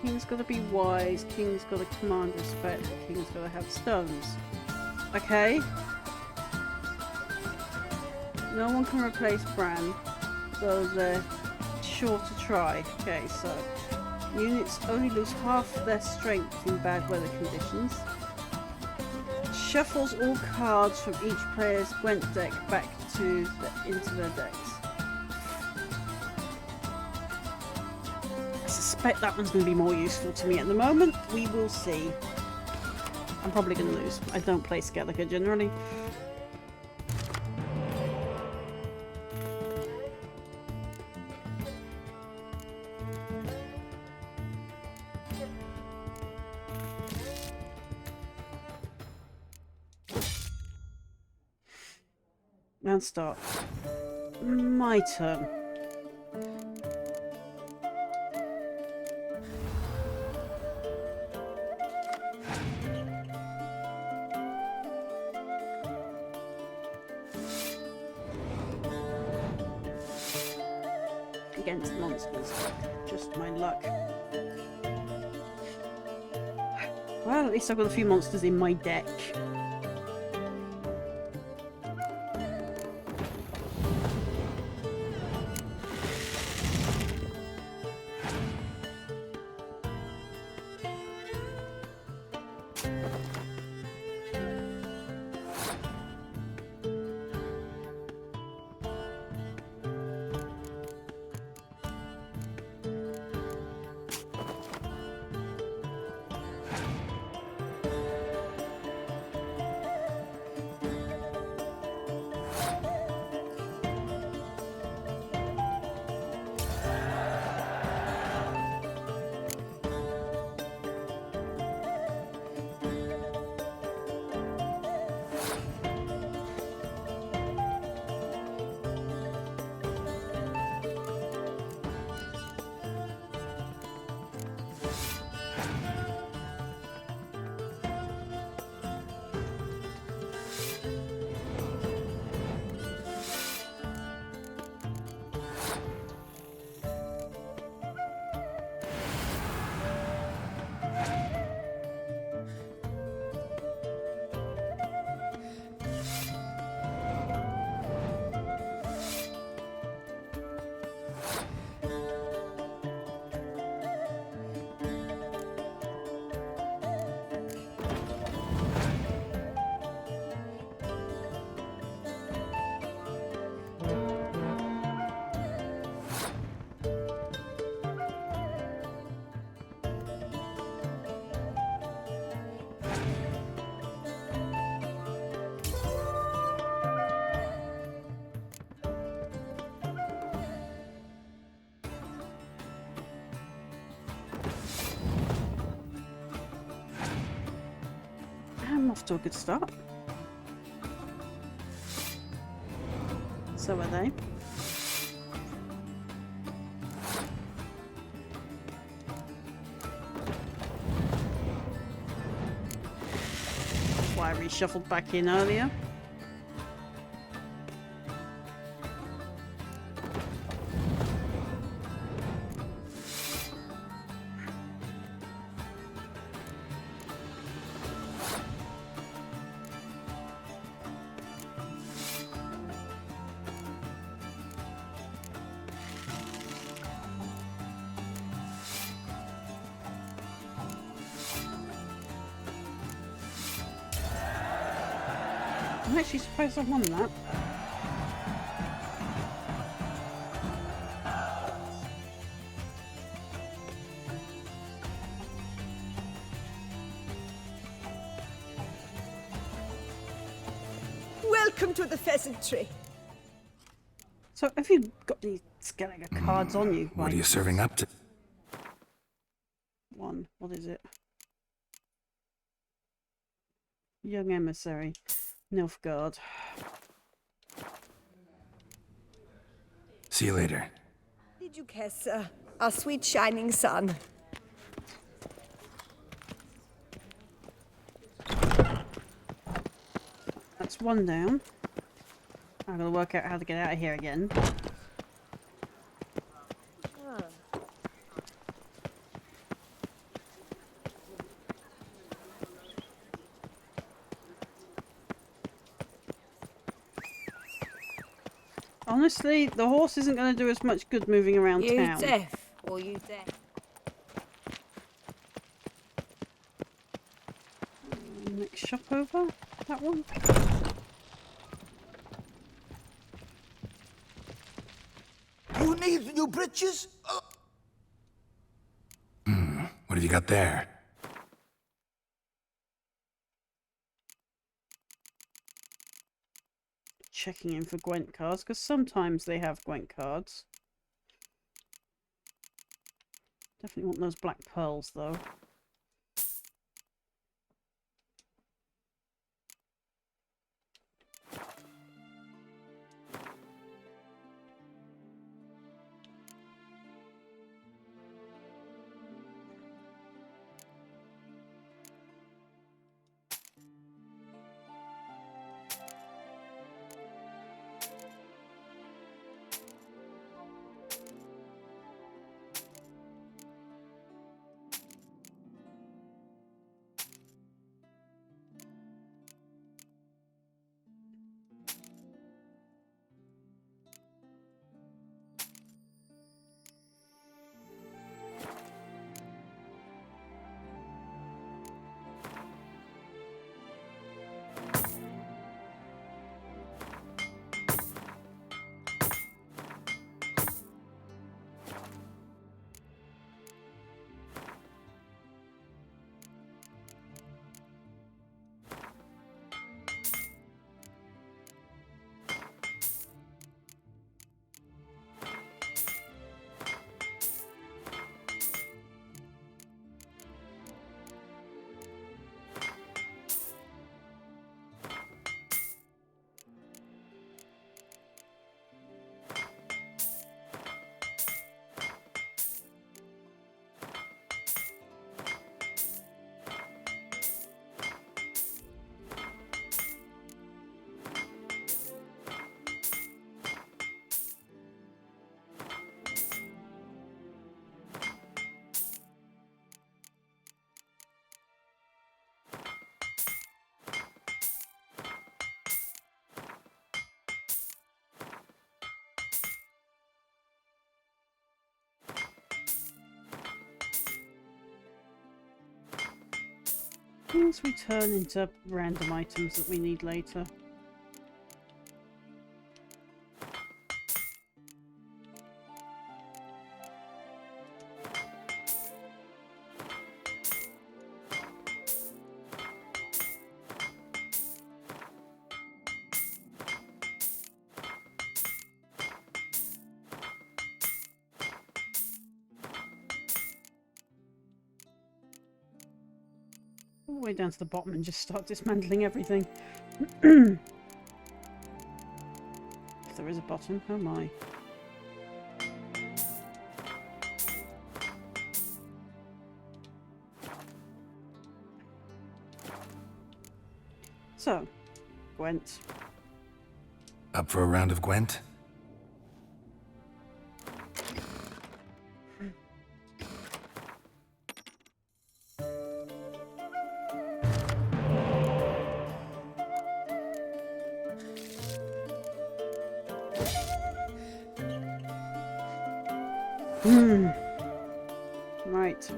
King's gotta be wise, King's gotta command respect, King's gotta have stones. Okay. No one can replace Bran, though they're sure to try. Okay, so units only lose half their strength in bad weather conditions. Shuffles all cards from each player's Gwent deck back into their decks. I suspect that one's going to be more useful to me at the moment. We will see. I'm probably going to lose. I don't play Skellige generally. Round start. My turn. Against monsters. Just my luck. Well, at least I've got a few monsters in my deck. Off to a good start. So are they. That's why I reshuffled back in earlier. I'm actually surprised I've won that. Welcome to the pheasantry. So, have you got any Skellige cards on you? What are you serving up to? One. What is it? Young Emissary. Nilfgaard. See you later. Did you kiss our sweet shining sun? That's one down. I'm gonna work out how to get out of here again. Honestly, the horse isn't going to do as much good moving around You town. deaf, or you deaf? Next shop over? That one? You need new britches? What have you got there? Checking in for Gwent cards, because sometimes they have Gwent cards. Definitely want those black pearls, though. Things we turn into random items that we need later. all the way down to the bottom and just start dismantling everything. If there is a bottom, oh my. So, Gwent. Up for a round of Gwent? Right.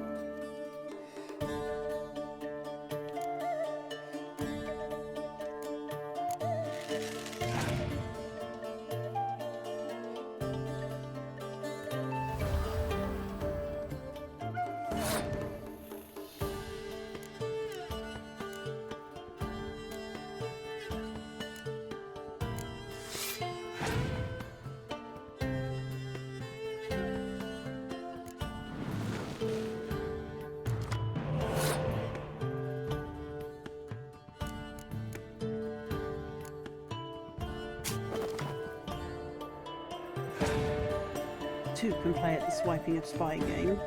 Two can play at the swiping of spy game.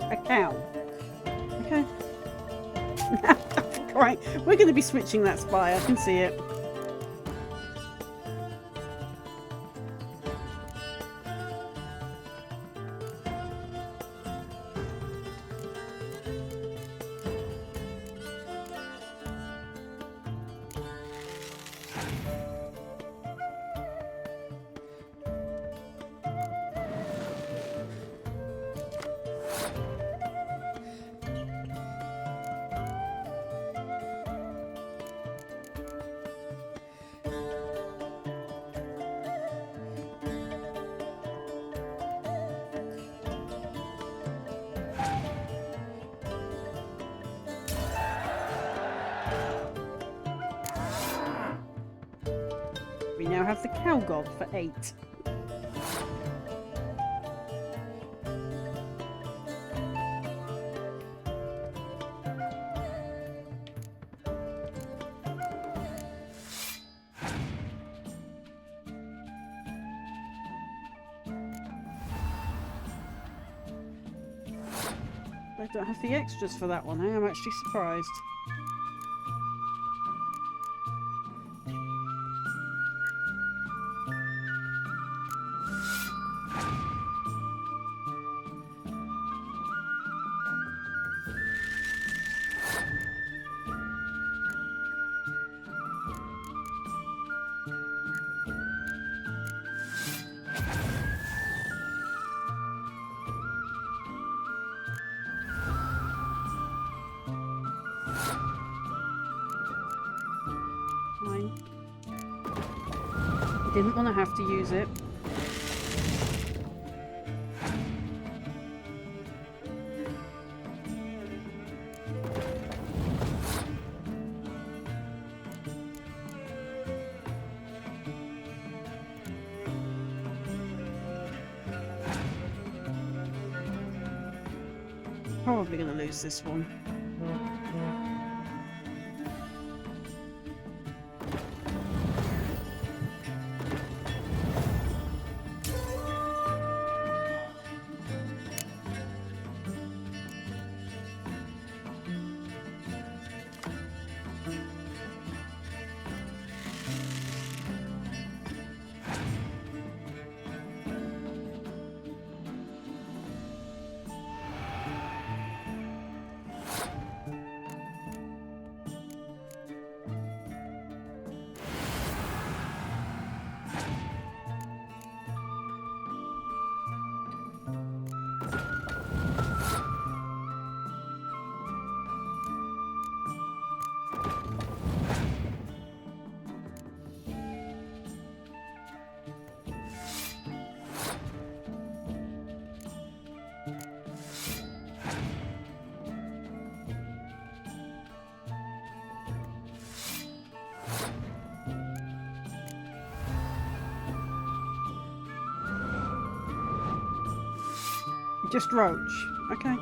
A cow. Okay. Right, we're going to be switching that spy, I can see it. We now have the cow god for 8. I don't have the extras for that one, eh? I'm actually surprised. Fine. Didn't want to have to use it. Probably going to lose this one. Just Roach. Okay.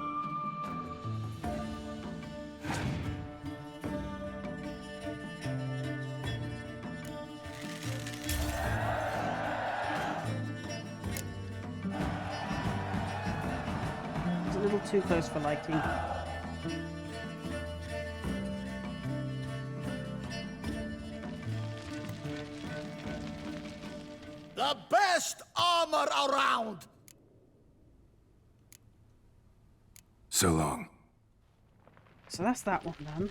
It's a little too close for liking. The best armor around! So long. So that's that one done.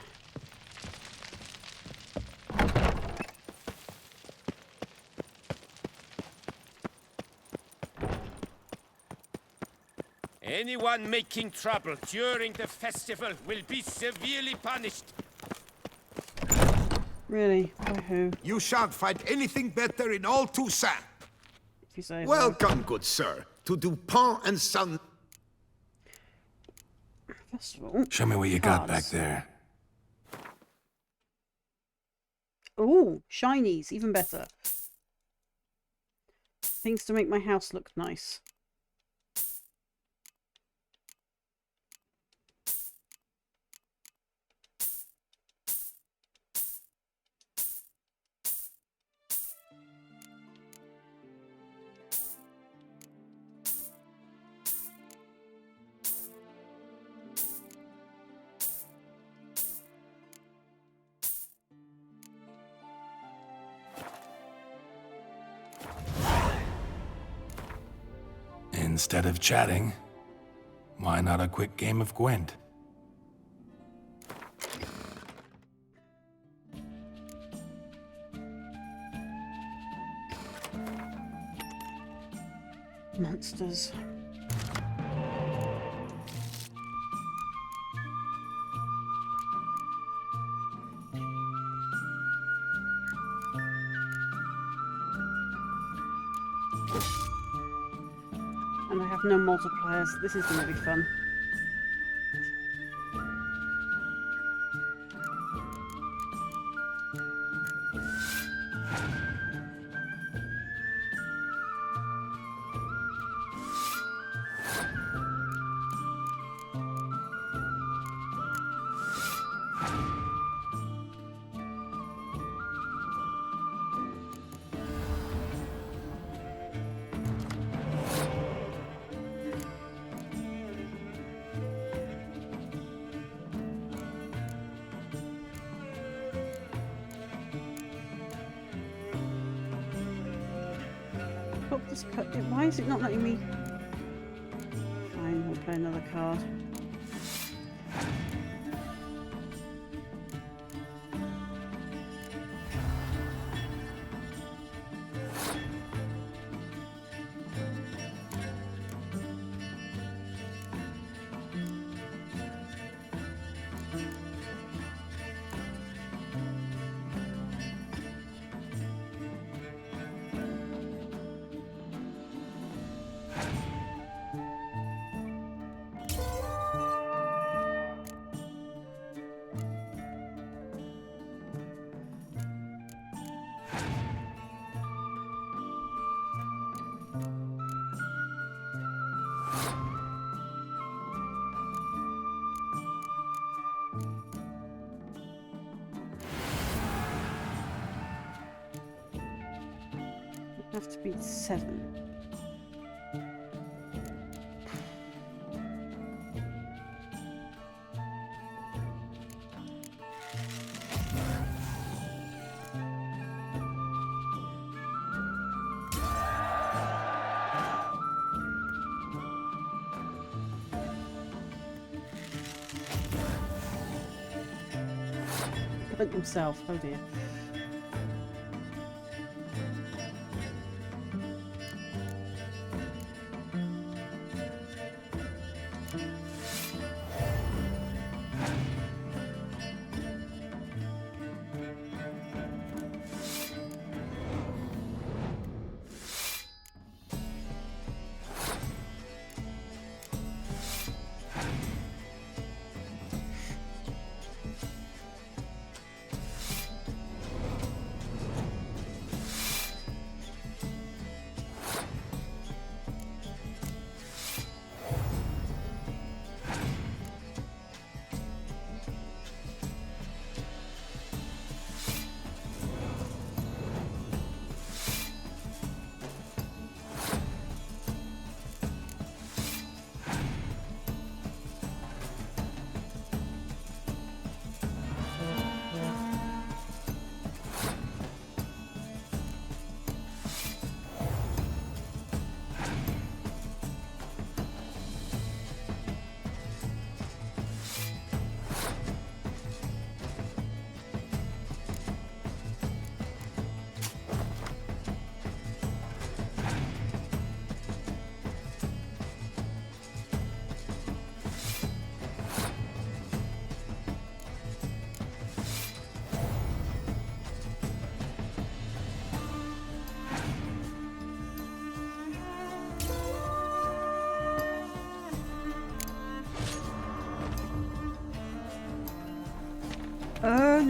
Anyone making trouble during the festival will be severely punished. Really? By who? You shan't find anything better in all Toussaint. If you say so. Welcome, good sir, to Dupont and Son. Festival. Show me what you got back Cards. there. Ooh, shinies, even better. Things to make my house look nice. Instead of chatting, why not a quick game of Gwent? Monsters. And I have no multipliers. This is going to be fun. Oh, this why is it not letting me? Fine, we'll play another card. Have to be 7. But himself, oh dear.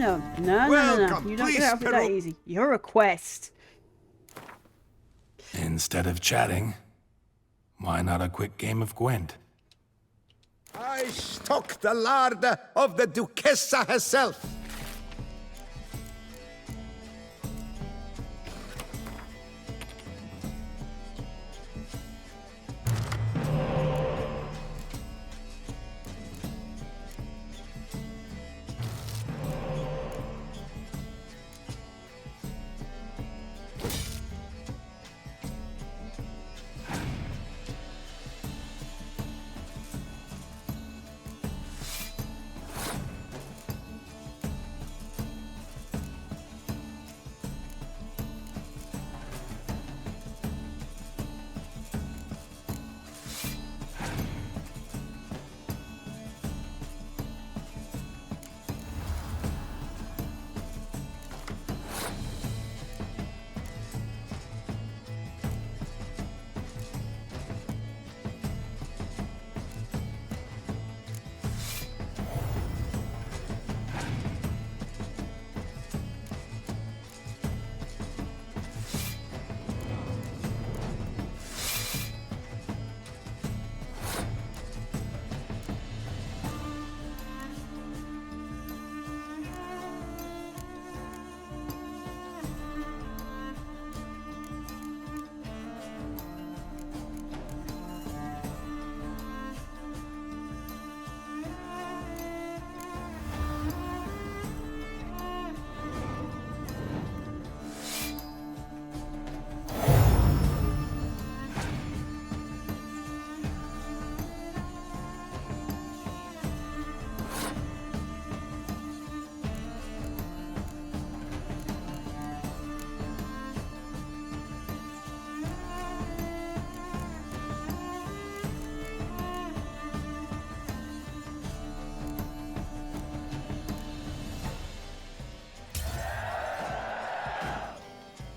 No. Welcome. You don't Please, get out of it that Perrault. easy. You're a quest. Instead of chatting, why not a quick game of Gwent? I stock the larder of the Duchessa herself.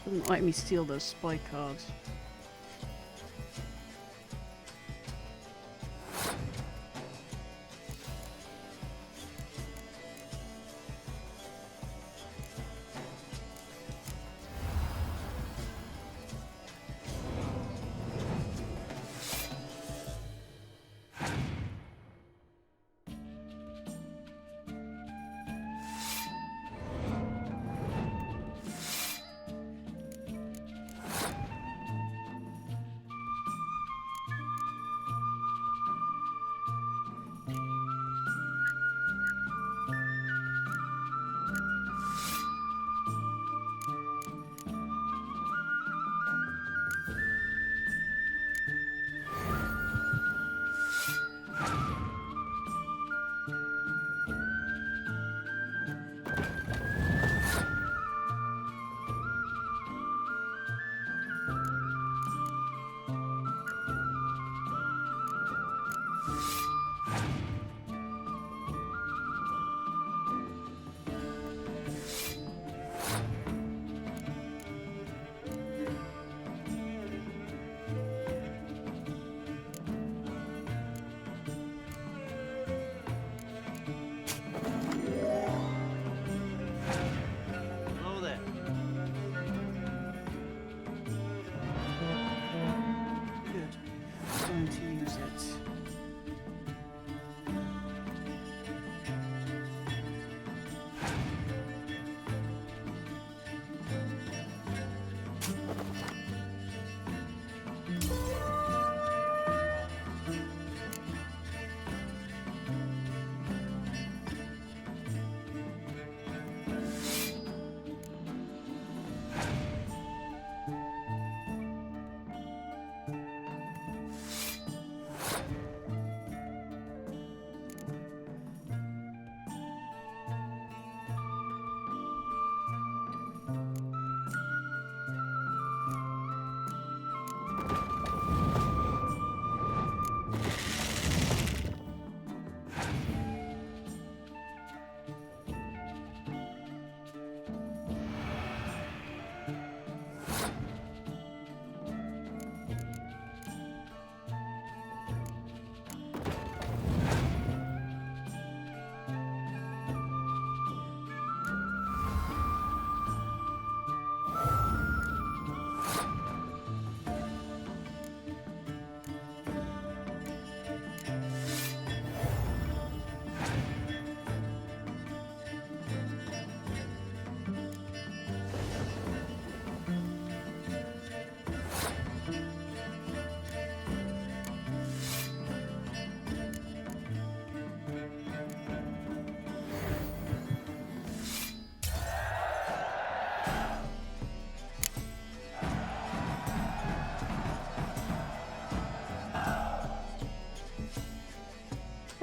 Doesn't like me steal those spy cards.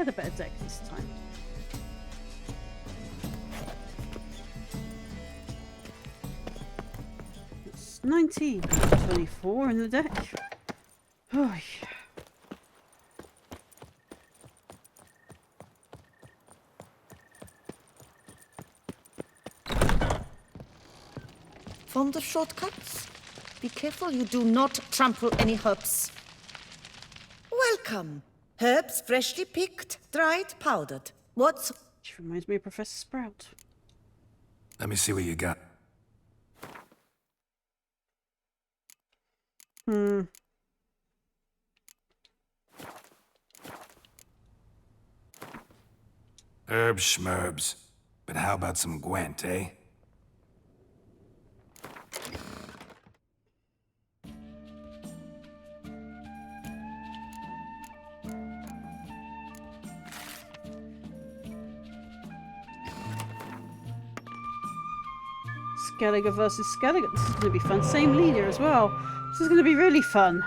had a better deck this time. It's 19, 24 in the deck. Oh, yeah. Fond of shortcuts? Be careful you do not trample any herbs. Welcome. Herbs freshly picked, dried, powdered. What's... She reminds me of Professor Sprout. Let me see what you got. Herbs schmerbs. But how about some Gwent, eh? Skellige versus Skellige. This is going to be fun. Same leader as well. This is going to be really fun.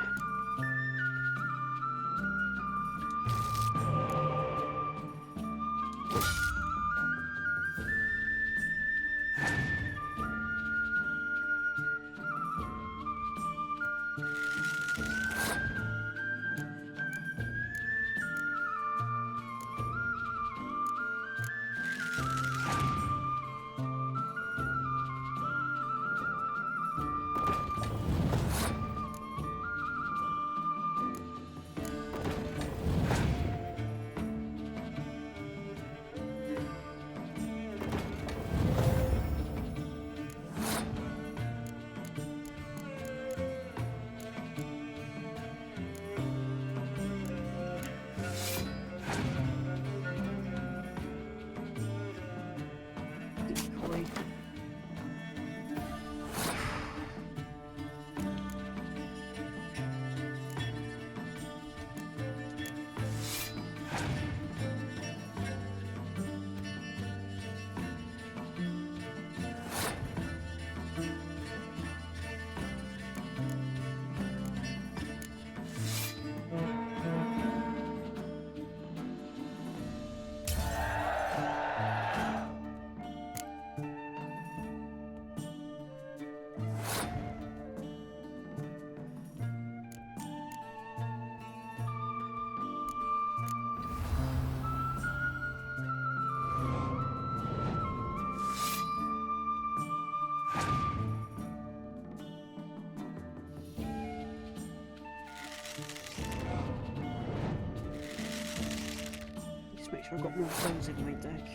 Make sure I've got more of those in my deck.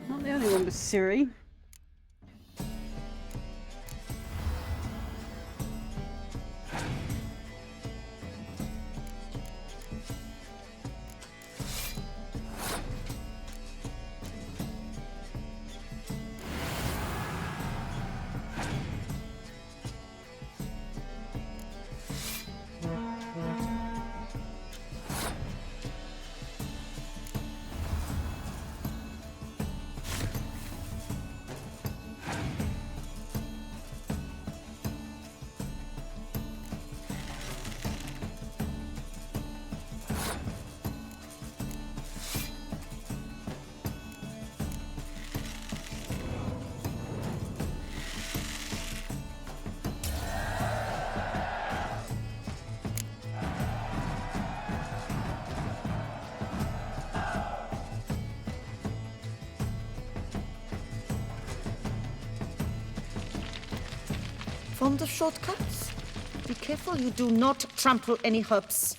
Not the only one with Ciri. Fond of shortcuts? Be careful you do not trample any herbs.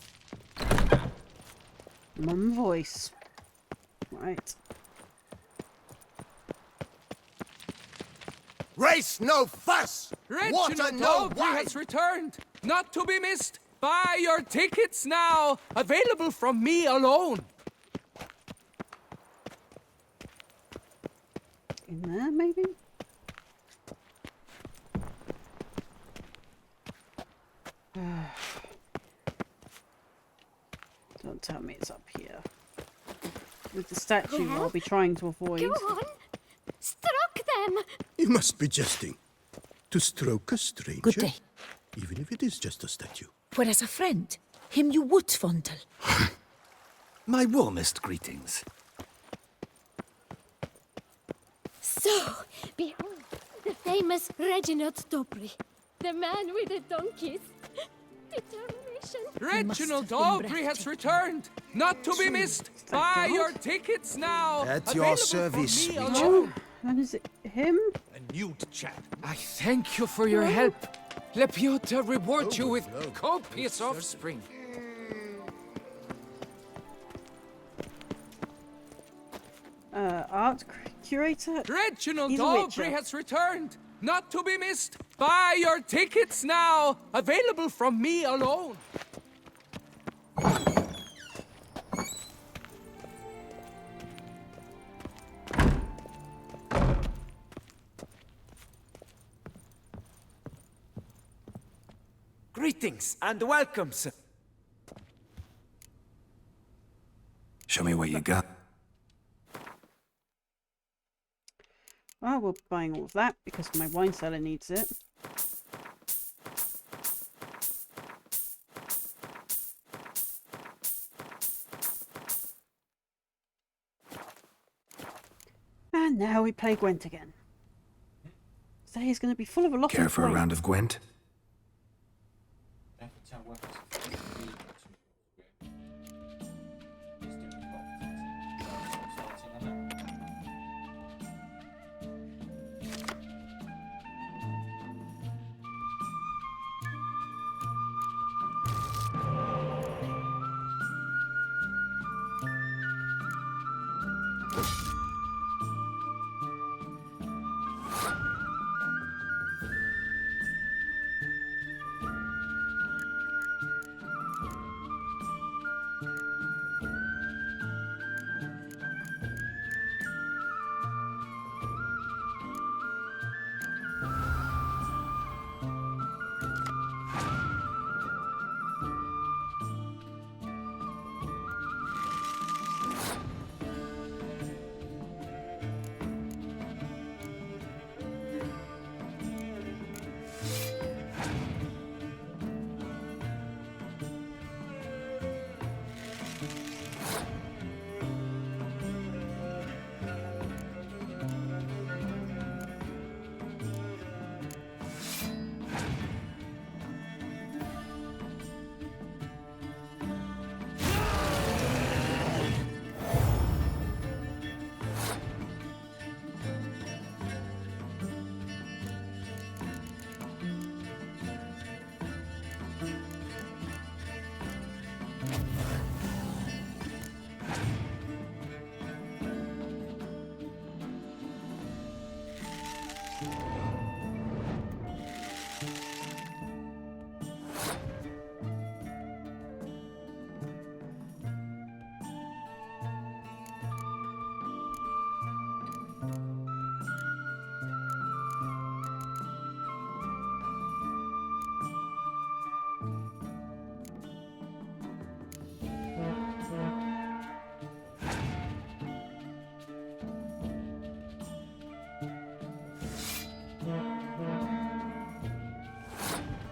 Mum voice. Right. Race no fuss! Water Reginald no Aubrey wine! has returned, not to be missed. Buy your tickets now, available from me alone. In there, maybe? Don't tell me it's up here. With the statue, I'll be trying to avoid. Go on. Stroke them. You must be jesting. To stroke a stranger? Good day. Even if it is just a statue. Whereas a friend, him you would fondle. My warmest greetings. So, behold, the famous Reginald Aubrey, the man with the donkeys. Determination. Reginald Aubrey has returned, not to be missed. Buy your tickets now. At your service, from me Witcher. alone. And is it him? A nude chap. I thank you for your help. Lepiota reward you with copious offspring. Art curator? Reginald He's a Aubrey witcher. has returned, not to be missed. Buy your tickets now, available from me alone. Greetings and welcome, sir. Show me what you got. Well, we're buying all of that because my wine cellar needs it. And now we play Gwent again. So he's going to be full of a lot Care of for a Gwent. round of Gwent?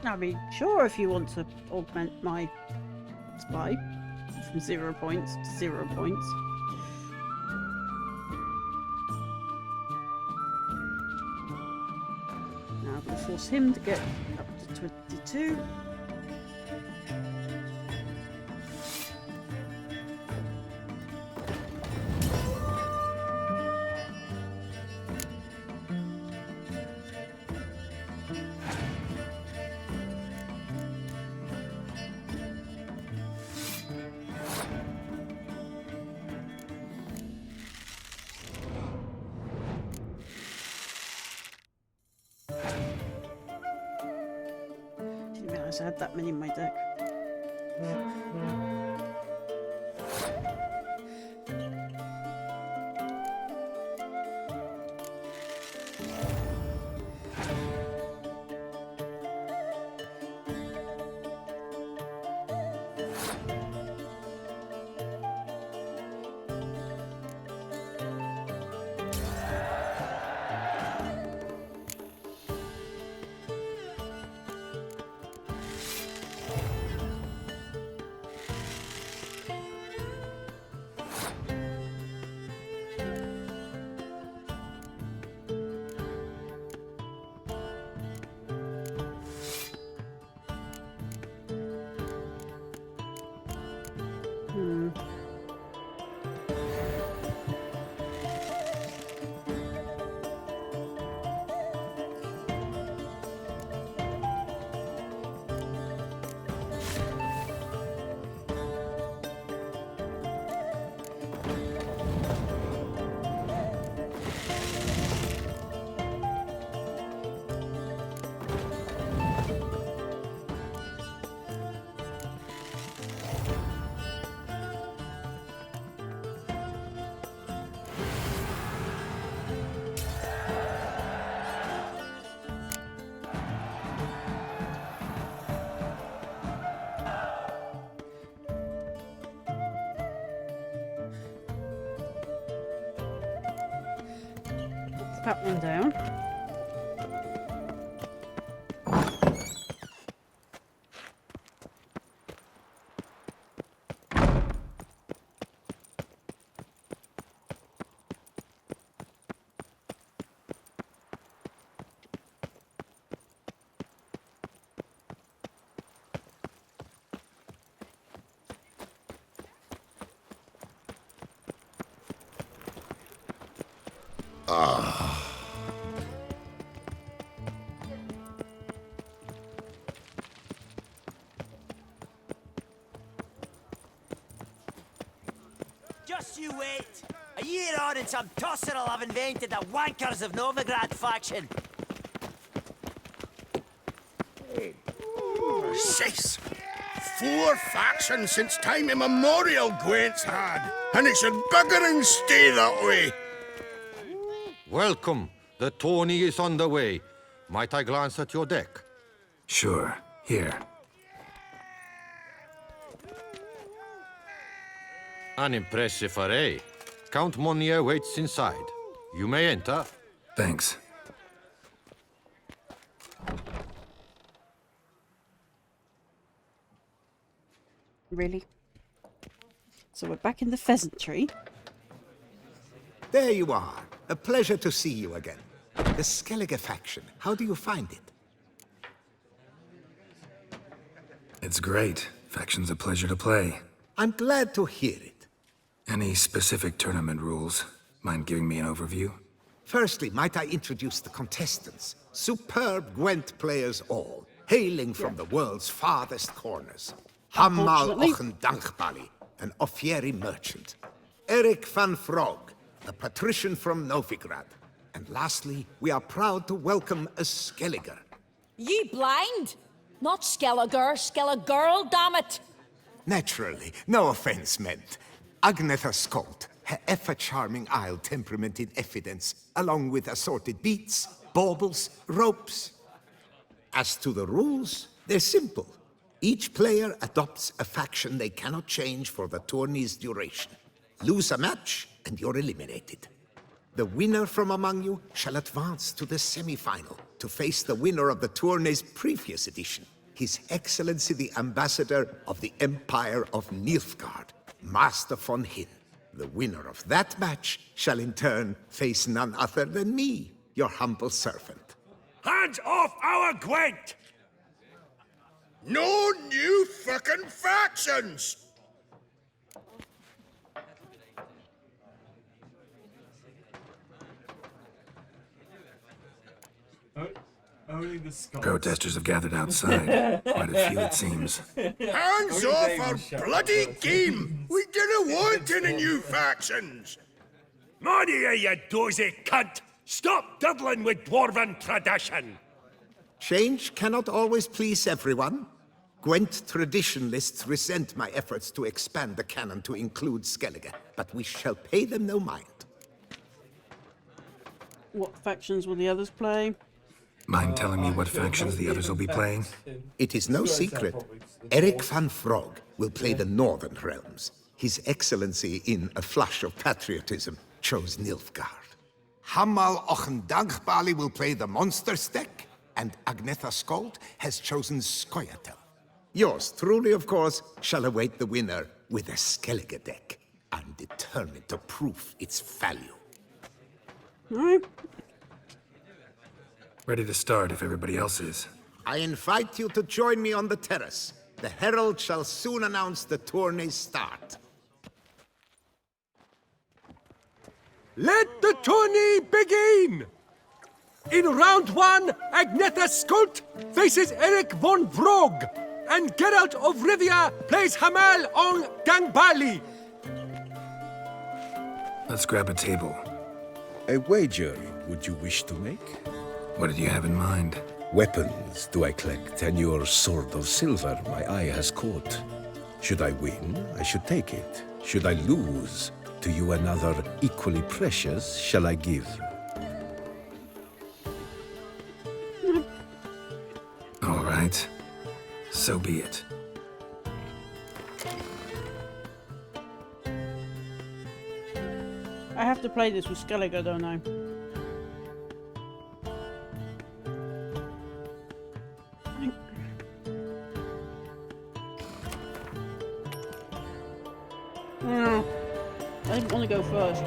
I mean, sure, if you want to augment my spy from 0 points to 0 points. Now I'm going to force him to get up to 22. realised I had that many in my deck. That one down. Just you wait. A year on and some tosser will have invented the wankers of Novigrad faction. Six! 4 factions since time immemorial Gwent's had, and it should bugger and stay that way. Welcome. The tourney is on the way. Might I glance at your deck? Sure. Here. An impressive array. Count Monnier waits inside. You may enter. Thanks. Really? So we're back in the Pheasantry. There you are. A pleasure to see you again. The Skellige faction, how do you find it? It's great. Faction's a pleasure to play. I'm glad to hear it. Any specific tournament rules? Mind giving me an overview? Firstly, might I introduce the contestants? Superb Gwent players all, hailing from the world's farthest corners. Hammal Ochen Dankbali, an Offieri merchant. Eric van Frog, a patrician from Novigrad. And lastly, we are proud to welcome a Skelliger. Ye blind? Not Skelliger, Skelligirl, damn it! Naturally, no offense meant. Agnetha Skolt, her ever-charming Isle temperament in evidence, along with assorted beats, baubles, ropes. As to the rules, they're simple. Each player adopts a faction they cannot change for the tourney's duration. Lose a match, and you're eliminated. The winner from among you shall advance to the semi-final to face the winner of the tourney's previous edition, His Excellency the Ambassador of the Empire of Nilfgaard, Master von Hin. The winner of that match shall in turn face none other than me, your humble servant. Hands off our Gwent! No new fucking factions! Only the Scots. Protesters have gathered outside. Quite a few, it seems. Hands off our bloody game! We didn't want any new factions! Money, you dozy cunt! Stop diddling with dwarven tradition! Change cannot always please everyone. Gwent traditionalists resent my efforts to expand the canon to include Skellige, but we shall pay them no mind. What factions will the others play? Mind telling me what factions the others will be playing? It is no secret. Eric van Frog will play the Northern Realms. His Excellency, in a flush of patriotism, chose Nilfgaard. Hamal Ochendankbali will play the Monsters deck, and Agnetha Skald has chosen Scoia'tael. Yours truly, of course, shall await the winner with a Skellige deck. I'm determined to prove its value. Alright. Ready to start if everybody else is. I invite you to join me on the terrace. The Herald shall soon announce the tourney's start. Let the tourney begin! In round 1, Agnetha Skuld faces Eric von Vrog, and Geralt of Rivia plays Hamal on Gangbali. Let's grab a table. A wager would you wish to make? What did you have in mind? Weapons do I collect, and your sword of silver my eye has caught. Should I win, I should take it. Should I lose, to you another equally precious shall I give. All right. So be it. I have to play this with Skellige, don't I? I didn't want to go first.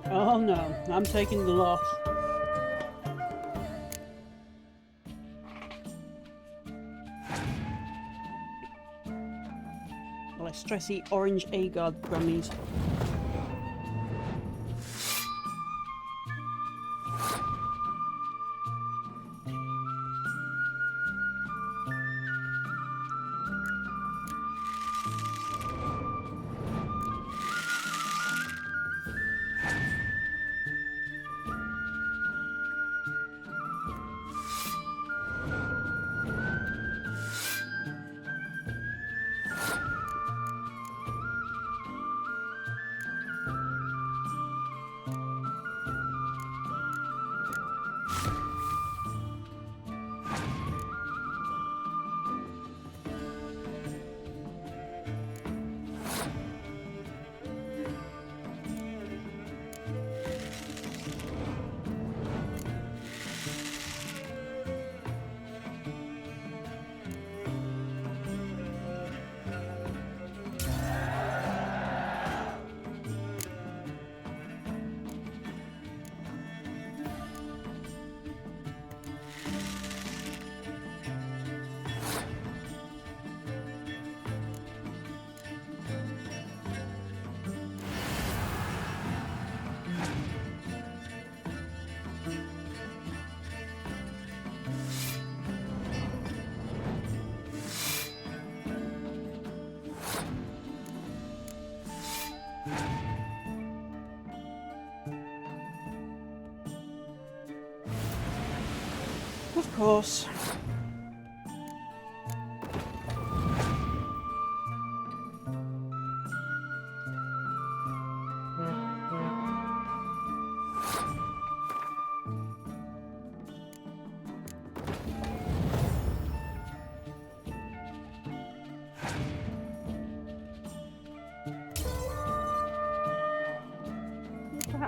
Oh no, I'm taking the loss. Well, I stressy orange A-guard brummies. Of course.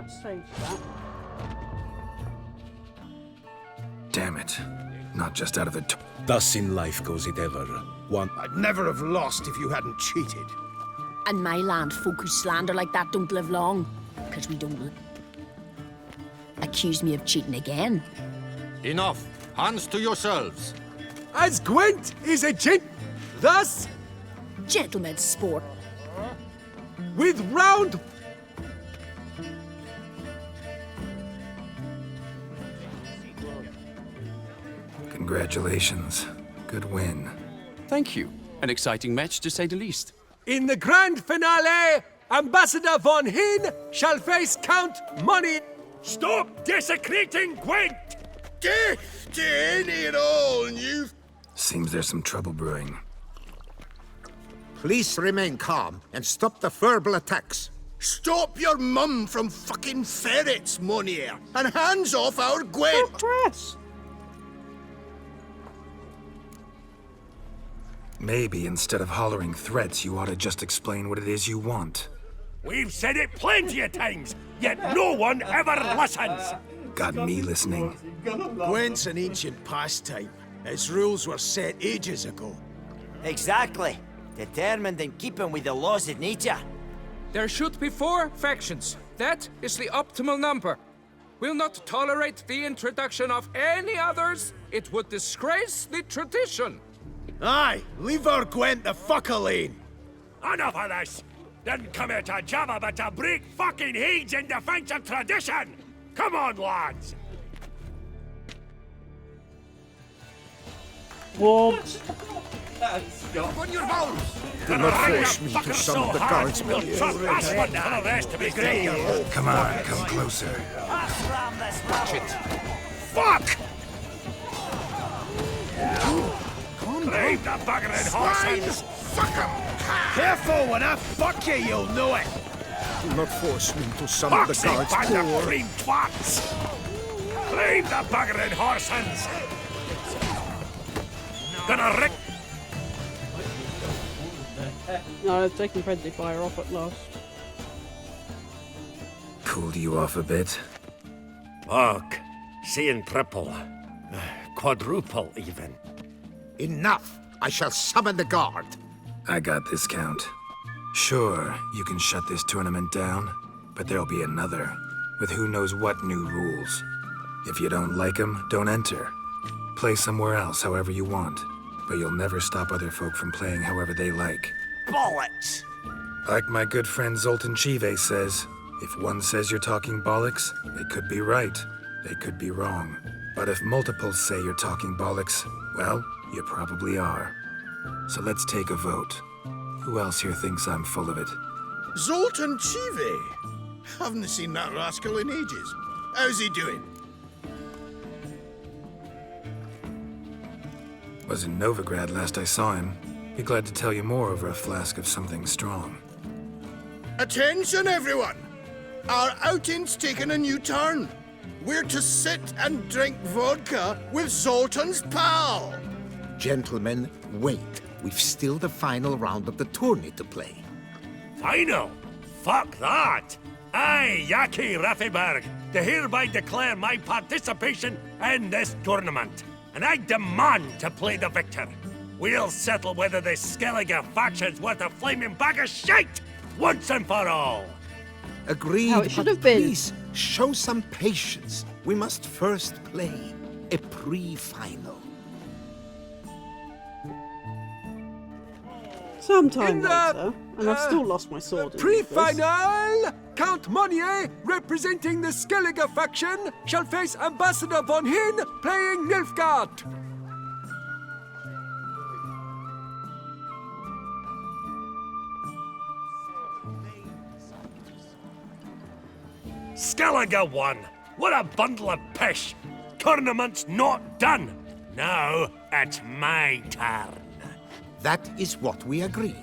save that. Damn it. Not just out of the... Thus in life goes it ever. One... I'd never have lost if you hadn't cheated. And my land, folk who slander like that don't live long. Because we don't... Accuse me of cheating again. Enough. Hands to yourselves. As Gwent is a thus... Gentlemen's sport. With round... Congratulations. Good win. Thank you. An exciting match, to say the least. In the grand finale, Ambassador von Hinn shall face Count Money. Stop desecrating Gwent! Death to any and all new... Seems there's some trouble brewing. Please remain calm and stop the verbal attacks. Stop your mum from fucking ferrets, Monier, and hands off our Gwent! Press! Maybe instead of hollering threats, you ought to just explain what it is you want. We've said it plenty of times, yet no one ever listens! Got me listening. Gwent's an ancient pastime. Its rules were set ages ago. Exactly. Determined in keeping with the laws of nature. There should be 4 factions. That is the optimal number. We'll not tolerate the introduction of any others. It would disgrace the tradition. Aye, leave our Gwent the fuck alone. Enough of this! Didn't come here to jabber, but to break fucking heads in defense of tradition! Come on, lads! What? On your bones! Do not force me to summon the guards, We'll trust us one for the rest to be great! Come on, come closer. Watch it! Fuck! Leave the buggering horses! Fuck 'em! Careful, when I fuck you, you'll know it! Do not force me to summon the Foxy guards, band of poor. cream twats! Leave the buggering horses! Gonna wreck... No, they've taken friendly fire off at last. Cooled you off a bit? Fuck. Seeing triple. Quadruple, even. Enough! I shall summon the guard. I got this, Count. Sure, you can shut this tournament down, but there'll be another, with who knows what new rules. If you don't like them, don't enter. Play somewhere else however you want, but you'll never stop other folk from playing however they like. Bollocks! Like my good friend Zoltan Chive says, if one says you're talking bollocks, they could be right, they could be wrong. But if multiples say you're talking bollocks, well, you probably are. So let's take a vote. Who else here thinks I'm full of it? Zoltan Chive! Haven't seen that rascal in ages. How's he doing? Was in Novigrad last I saw him. Be glad to tell you more over a flask of something strong. Attention, everyone! Our outing's taken a new turn. We're to sit and drink vodka with Zoltan's pal. Gentlemen, wait. We've still the final round of the tourney to play. Final? Fuck that! I, Yaki Rafiberg, do hereby declare my participation in this tournament. And I demand to play the victor. We'll settle whether this Skellige faction's worth a flaming bag of shite once and for all. Agreed, How it should but have been. please, show some patience. We must first play a pre-final. Sometime later, and I've still lost my sword. in this. Pre-final! Count Monnier, representing the Skellige faction, shall face Ambassador von Hinn, playing Nilfgaard. Skellige won. What a bundle of pish. Tournament's not done. Now it's my turn. That is what we agreed.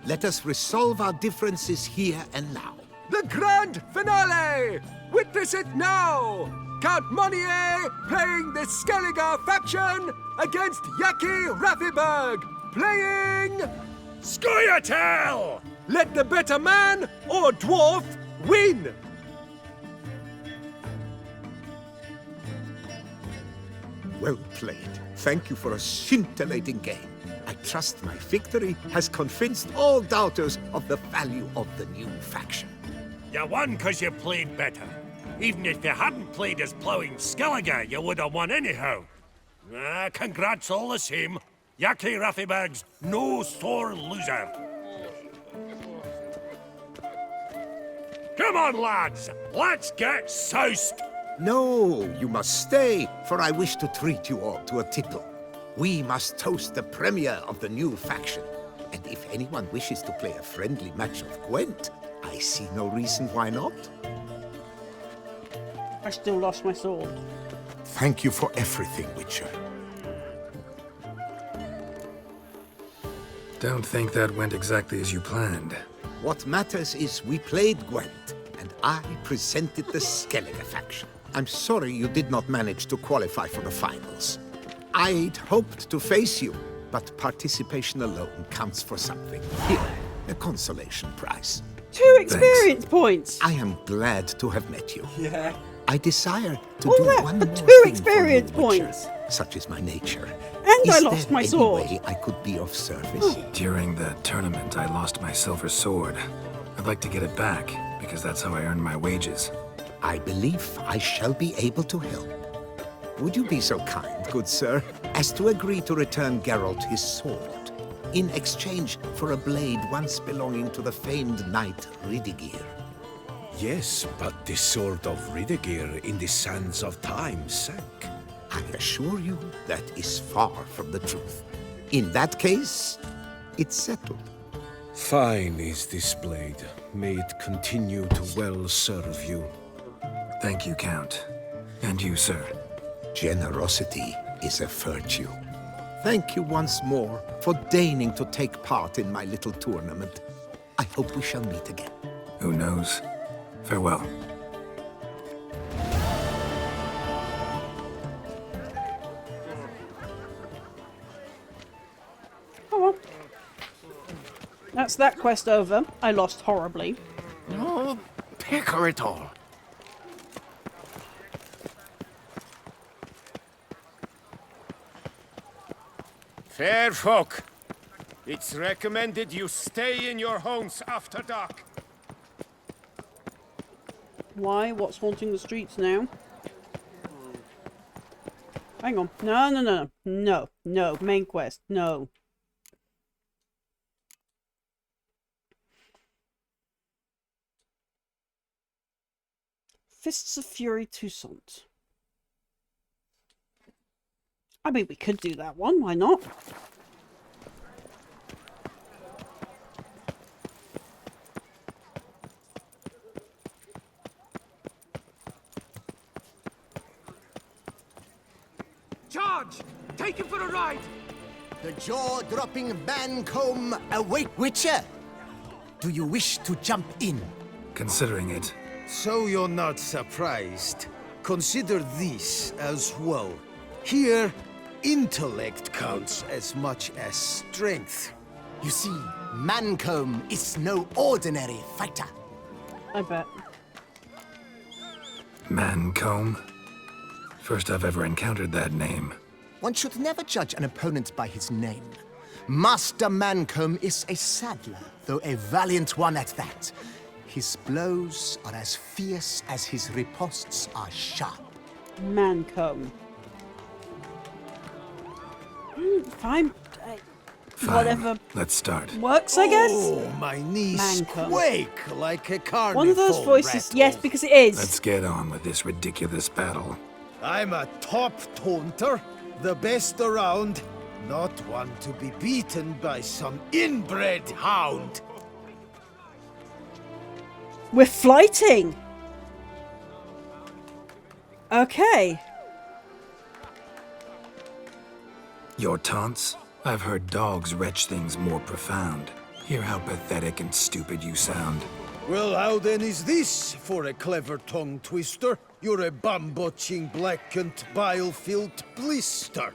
Let us resolve our differences here and now. The grand finale! Witness it now! Count Monnier playing the Skellige faction against Yaki Rafiberg, playing... Scoia'tael! Let the better man or dwarf win! Well played. Thank you for a scintillating game. I trust my victory has convinced all doubters of the value of the new faction. You won because you played better. Even if you hadn't played as Plowing Skellige, you would have won anyhow. Congrats all the same. Yaki Raffiberg's no sore loser. Come on, lads! Let's get soused! No, you must stay, for I wish to treat you all to a tipple. We must toast the premiere of the new faction. And if anyone wishes to play a friendly match of Gwent, I see no reason why not. I still lost my sword. Thank you for everything, Witcher. Don't think that went exactly as you planned. What matters is we played Gwent, and I presented the Skellige faction. I'm sorry you did not manage to qualify for the finals. I'd hoped to face you, but participation alone counts for something. Here, a consolation prize. 2 experience points! I am glad to have met you. Yeah. I desire to All do that one for more 2 thing experience for you, Witcher. points! Such is my nature. And I Is lost there my any sword. way I could be of service? During the tournament, I lost my silver sword. I'd like to get it back, because that's how I earn my wages. I believe I shall be able to help. Would you be so kind, good sir, as to agree to return Geralt his sword, in exchange for a blade once belonging to the famed knight Ridegir? Yes, but the sword of Ridegir in the sands of time sank. I assure you that is far from the truth. In that case, it's settled. Fine is this blade. May it continue to well serve you. Thank you, Count. And you, sir. Generosity is a virtue. Thank you once more for deigning to take part in my little tournament. I hope we shall meet again. Who knows? Farewell. Oh well. That's that quest over. I lost horribly. No, pecker it all. Fair folk, it's recommended you stay in your homes after dark. Why? What's haunting the streets now? Hang on. No, no, no, no. No, main quest. No. Fists of Fury Toussaint. I mean, we could do that one. Why not? Charge! Take him for a ride! The jaw-dropping Mancomb await Witcher. Do you wish to jump in? Considering it. So you're not surprised. Consider this as well. Here, intellect counts as much as strength. You see, Mancomb is no ordinary fighter. I bet. Mancomb? First I've ever encountered that name. One should never judge an opponent by his name. Master Mancomb is a saddler, though a valiant one at that. His blows are as fierce as his riposts are sharp. Mancomb. Fine. Fine. Whatever Let's start. works, I guess. Oh, my knees Mancomb. quake like a carnival. One of those voices, yes, because it is. Let's get on with this ridiculous battle. I'm a top taunter, the best around, not one to be beaten by some inbred hound. We're flighting. Okay. Your taunts? I've heard dogs retch things more profound. Hear how pathetic and stupid you sound. Well, how then is this for a clever tongue twister? You're a bum-botching, blackened, bile-filled blister.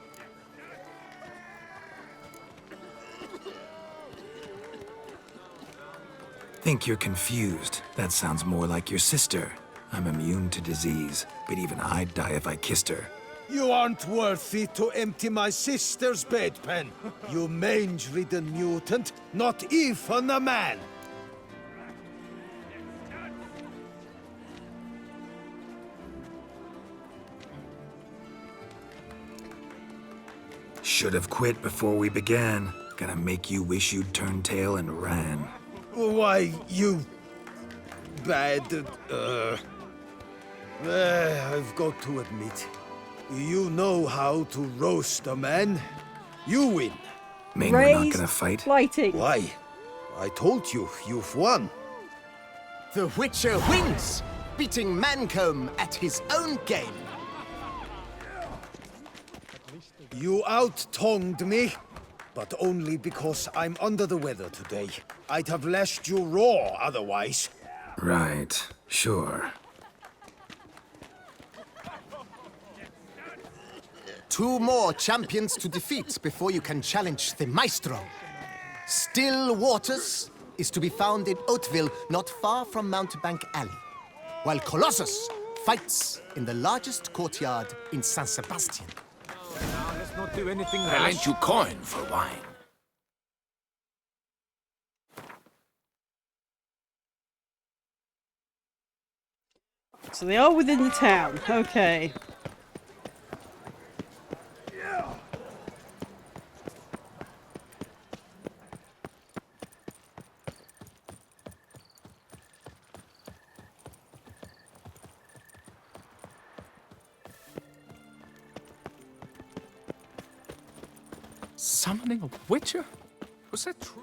Think you're confused. That sounds more like your sister. I'm immune to disease, but even I'd die if I kissed her. You aren't worthy to empty my sister's bedpan. You mange-ridden mutant, not even a man. Should have quit before we began. Gonna make you wish you'd turned tail and ran. Why, you... bad... I've got to admit, you know how to roast a man. You win. Mean we're not gonna fight? Fighting. Why? I told you, you've won. The Witcher wins, beating Mancomb at his own game. You out-tongued me, but only because I'm under the weather today. I'd have lashed you raw otherwise. Right, sure. 2 more champions to defeat before you can challenge the Maestro. Still Waters is to be found in Oatville, not far from Mountebank Alley, while Colossus fights in the largest courtyard in San Sebastian. Now, let's not do anything I lent you coin for wine. So they are within the town. Okay. Summoning a witcher? Was that true?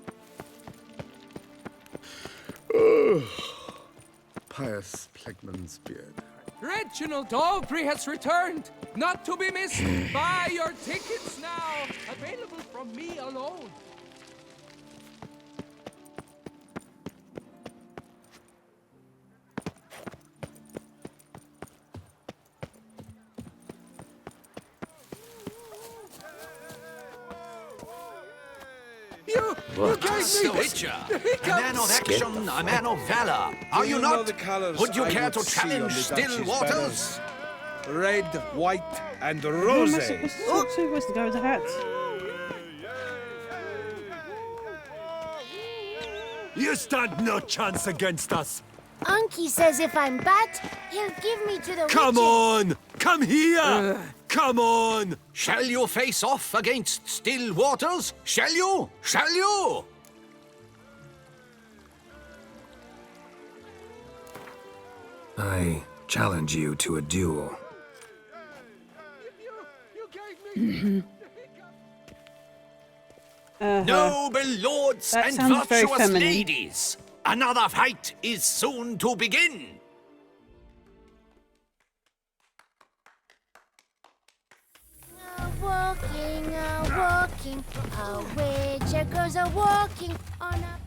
Pious Plegman's beard. Reginald Dalbury has returned! Not to be missed! Buy your tickets now! Available from me alone! You gave me Witcher, a man of action, a man of valor. Are you not? Would you care to challenge Still Waters? Red, white, and Who rose. was the guy with the hat? You stand no chance against us. Unky says if I'm bad, he'll give me to the Come witches. on! Come here! Come on! Shall you face off against Still Waters? Shall you? Shall you? I challenge you to a duel. Noble lords That and sounds very virtuous feminine. ladies, another fight is soon to begin. Walking, a witcher goes a walking on a...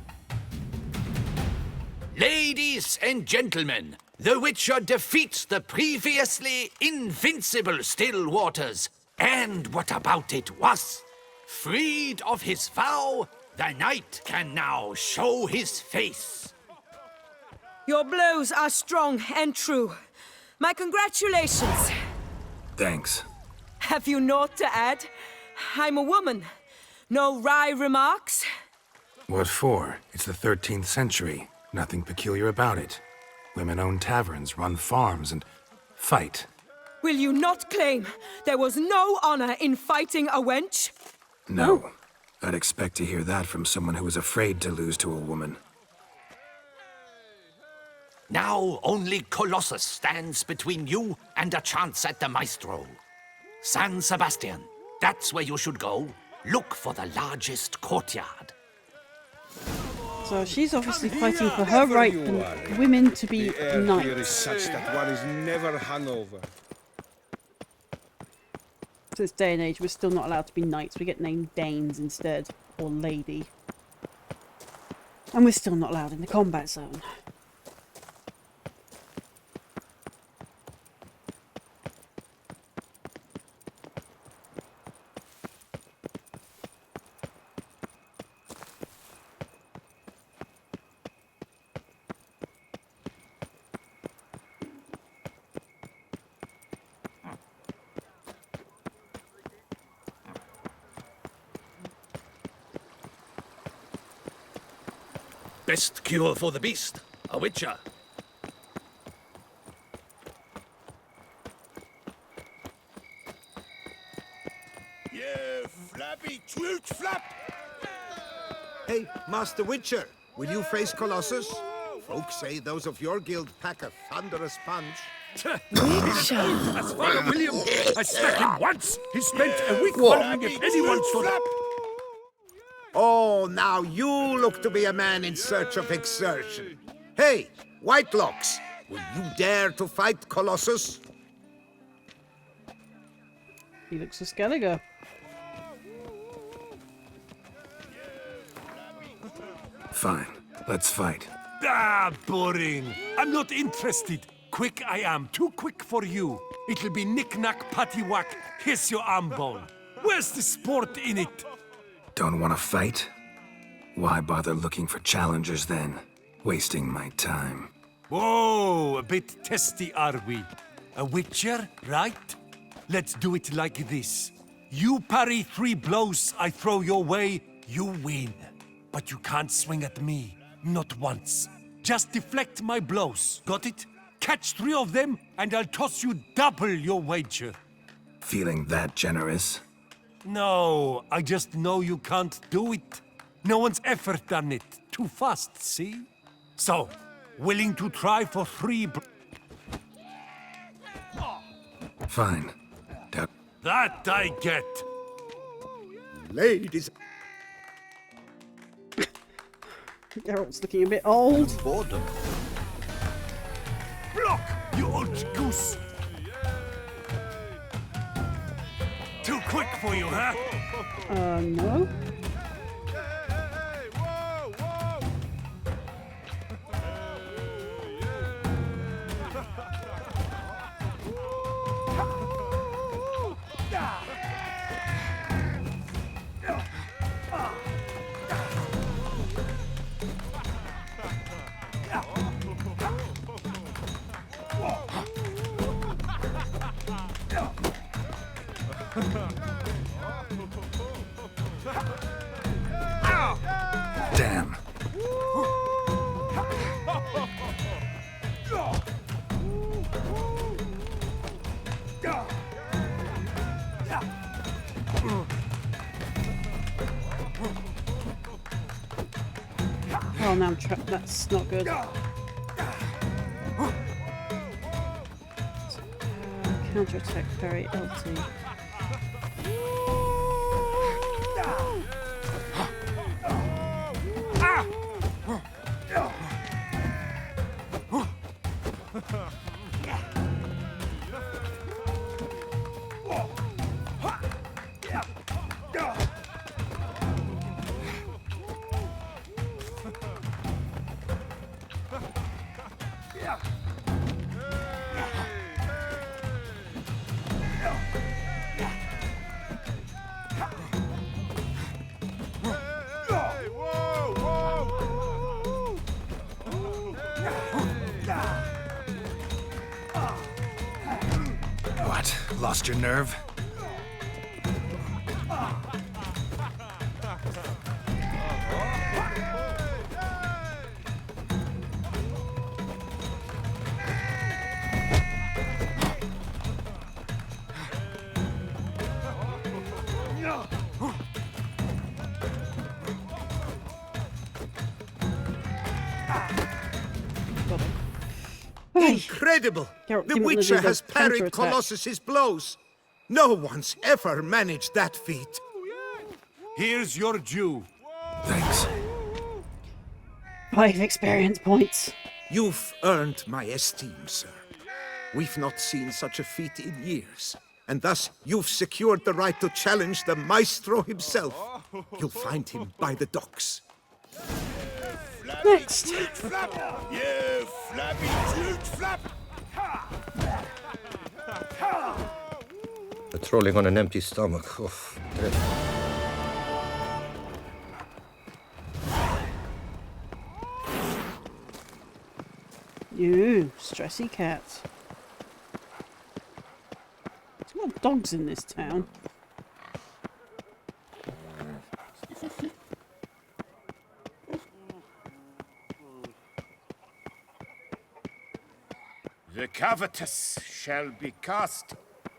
Ladies and gentlemen, the Witcher defeats the previously invincible Still Waters. And what about it was? Freed of his vow, the knight can now show his face. Your blows are strong and true. My congratulations. Thanks. Have you naught to add? I'm a woman. No wry remarks? What for? It's the 13th century. Nothing peculiar about it. Women own taverns, run farms, and fight. Will you not claim there was no honor in fighting a wench? No. I'd expect to hear that from someone who was afraid to lose to a woman. Now only Colossus stands between you and a chance at the Maestro. San Sebastian, that's where you should go. Look for the largest courtyard. So she's obviously fighting for her right for women to be Here is knights. such that one is never hungover. To this day and age, we're still not allowed to be knights. We get named Danes instead, or lady. And we're still not allowed in the combat zone. Best cure for the beast, a witcher. You flappy toot flap! Hey, Master Witcher, will you face Colossus? Folks say those of your guild pack a thunderous punch. As Father William, I struck him once. He spent a week wondering if anyone should. Oh, now you look to be a man in search of exertion. Hey, Whitelocks, will you dare to fight Colossus? He looks a Skelliger. Fine, let's fight. Ah, boring. I'm not interested. Quick I am, too quick for you. It'll be knick-knack, patty-whack, here's your arm bone. Where's the sport in it? Don't want to fight? Why bother looking for challengers then? Wasting my time. Whoa, a bit testy are we? A witcher, right? Let's do it like this. You parry 3 blows I throw your way, you win. But you can't swing at me, not once. Just deflect my blows, got it? Catch 3 of them, and I'll toss you double your wager. Feeling that generous? No, I just know you can't do it. No one's ever done it. Too fast, see? So, willing to try for 3 Fine. That I get. Ladies. Geralt's looking a bit old. Boredom. Block, you old goose! Too quick for you, huh? No. Damn. Oh, now I'm trapped. That's not good. Counter-attack, parry, LT. What? Lost your nerve? Incredible! Geralt, The keep on Witcher using has those parried counterattacks. Colossus's blows. No one's ever managed that feat. Here's your due. Thanks. 5 experience points. You've earned my esteem, sir. We've not seen such a feat in years. And thus, you've secured the right to challenge the Maestro himself. You'll find him by the docks. Next. You flappy toot flap! Patrolling on an empty stomach. Oof, dreadful. You stressy cat. There's a lot of dogs in this town. The covetous shall be cast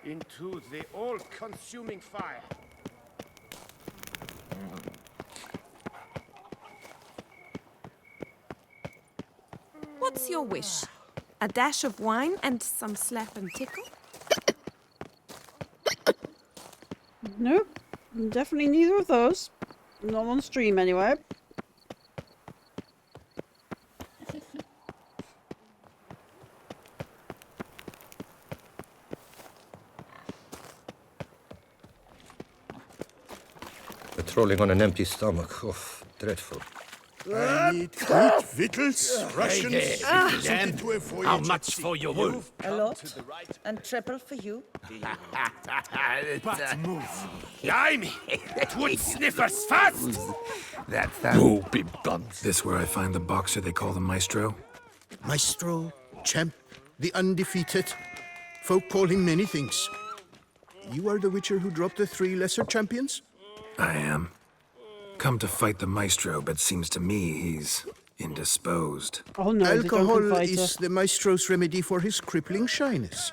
into the all-consuming fire. What's your wish? A dash of wine and some slap and tickle? Nope, definitely neither of those. Not on stream anyway. Patrolling on an empty stomach. Oh, dreadful. I need food, victuals, rations, Damn. How much for your wolf? A lot. And triple for you. But move. Blimey! Wood sniffers fast! Whoopie bums. This where I find the boxer they call the Maestro? Maestro, champ, the undefeated. Folk call him many things. You are the Witcher who dropped the 3 lesser champions? I am. Come to fight the Maestro, but seems to me he's indisposed. Oh no, Alcohol is the Maestro's remedy for his crippling shyness.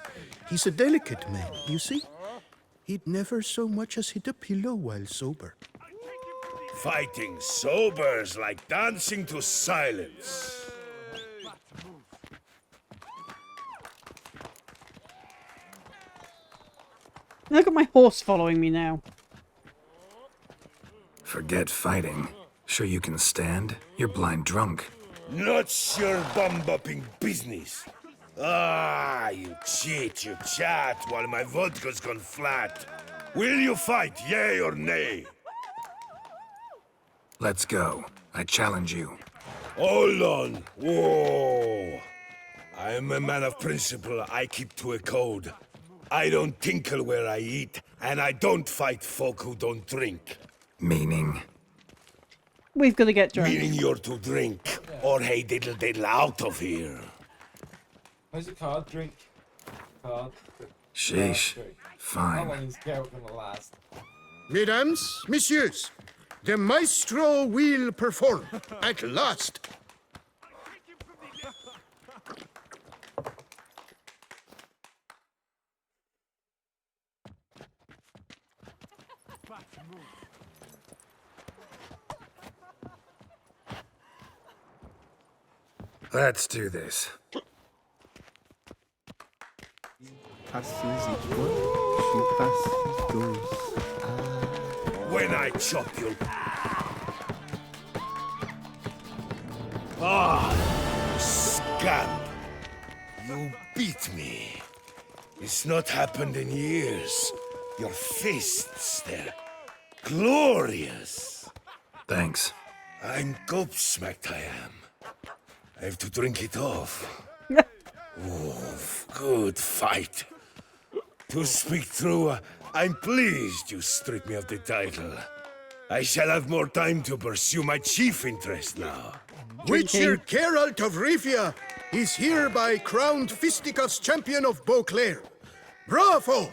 He's a delicate man, you see? He'd never so much as hit a pillow while sober. Fighting sober's like dancing to silence. Look at my horse following me now. Forget fighting. Sure you can stand? You're blind drunk. Not your bum-bopping business. Ah, you cheat, you chat, while my vodka's gone flat. Will you fight, yay or nay? Let's go. I challenge you. Hold on. Whoa. I am a man of principle. I keep to a code. I don't tinkle where I eat, and I don't fight folk who don't drink. Meaning? We've got to get drunk. Meaning you're to drink, or hey diddle diddle out of here. Where's the card? Drink. Card. Sheesh. How Fine. long is Geralt gonna last? Mesdames, messieurs, the Maestro will perform at last. Let's do this. When I chop you. Ah, scamp. You beat me. It's not happened in years. Your fists, they're glorious. Thanks. I'm gobsmacked, I am. I have to drink it off. Good fight. To speak true, I'm pleased you stripped me of the title. I shall have more time to pursue my chief interest now. Witcher Geralt of Rivia is hereby crowned Fisticuffs champion of Beauclair. Bravo!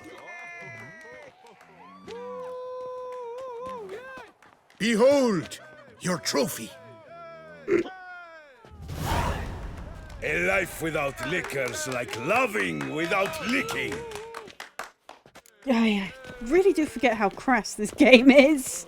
Behold your trophy. A life without liquor's like loving without licking. I really do forget how crass this game is.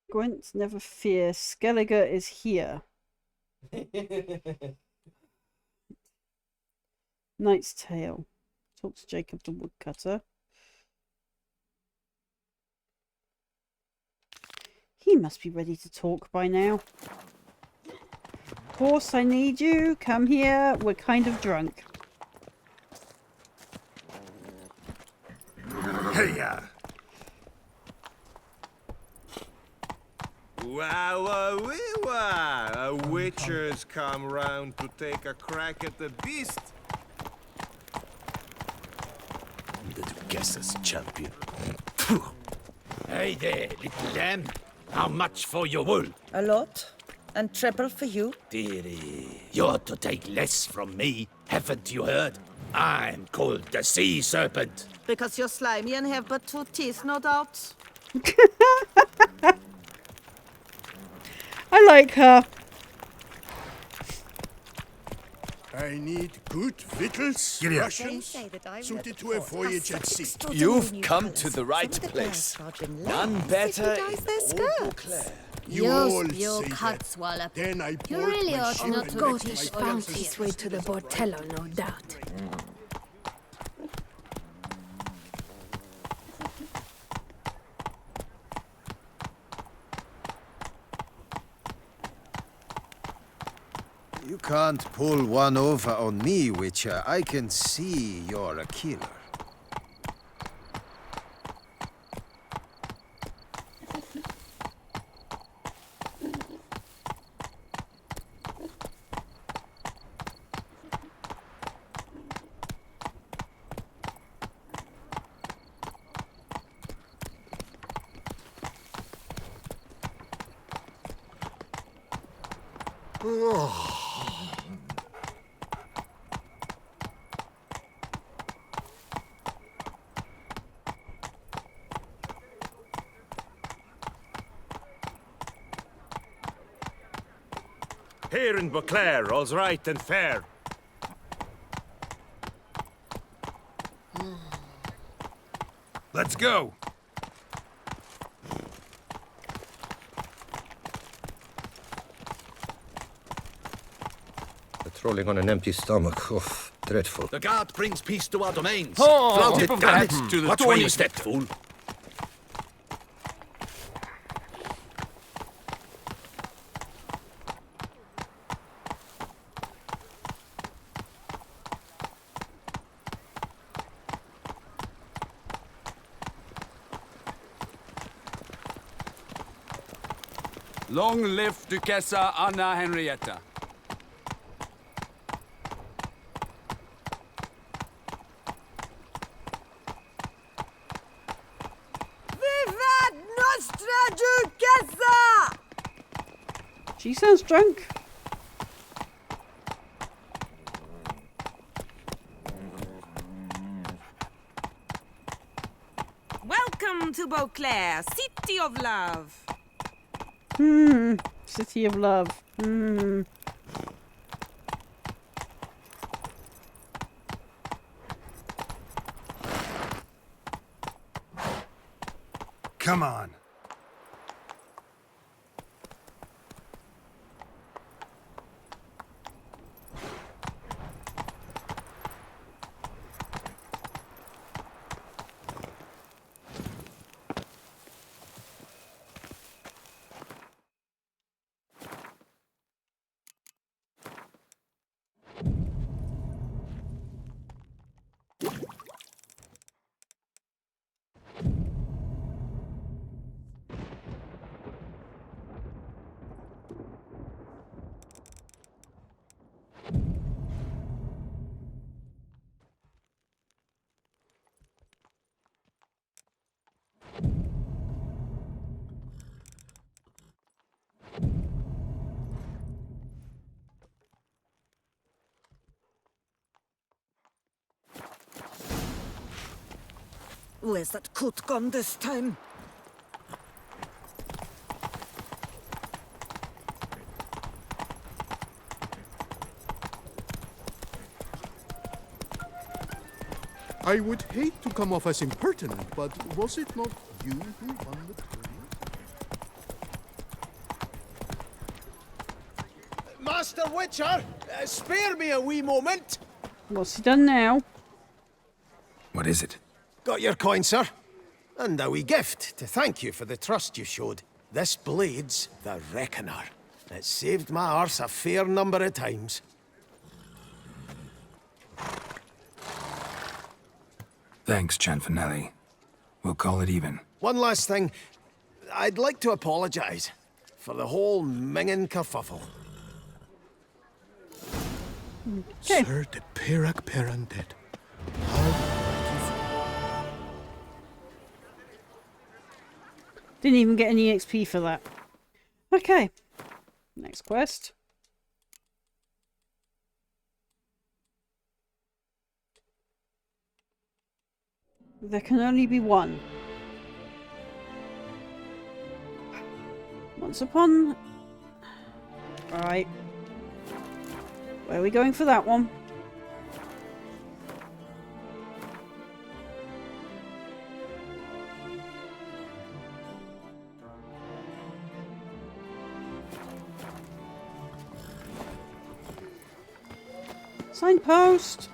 Gwent, never fear. Skellige is here. Knight's Tale. Talk to Jacob the Woodcutter. He must be ready to talk by now. Horse, I need you. Come here. We're kind of drunk. Hey-ya! Wow, a witcher's come round to take a crack at the beast. the Duchess's champion. Hey there, little lamb. How much for your wool? A lot. And treble for you. Dearie, you're to take less from me. Haven't you heard? I'm called the Sea Serpent. Because you're slimy and have but 2 teeth, no doubt. I like her. I need good victuals, Giddy up. rations, suited to a voyage at sea. You've come to the right place. None better in all Beauclair. You all Your say cuts, that. Wallop. Then I You board really my ought ship not and to make Scottish my found exit. his way to the Bordello, no doubt. You can't pull one over on me, Witcher. I can see you're a killer. Here in Beauclair, all's right and fair. Let's go. Patrolling on an empty stomach. Oh, dreadful. The guard brings peace to our domains. Oh, Flout tip it, of the damn hat it. to the Watch where you Tony. step, fool. Long live Duchessa Anna Henrietta. Vivat Nostra Duchessa! She sounds drunk. Welcome to Beauclair, city of love. City of Love. Come on. Where's that coot gone this time? I would hate to come off as impertinent, but was it not you who won the tourney? Master Witcher, spare me a wee moment. What's he done now? What is it? Got your coin, sir. And a wee gift to thank you for the trust you showed. This blade's the Reckoner. It saved my arse a fair number of times. Thanks, Chanfinelli. We'll call it even. One last thing. I'd like to apologize for the whole mingin' kerfuffle. Sir de Pirac Perandet. Didn't even get any XP for that. Okay. Next quest. There can only be one. Once upon... Alright. Where are we going for that one? Signpost!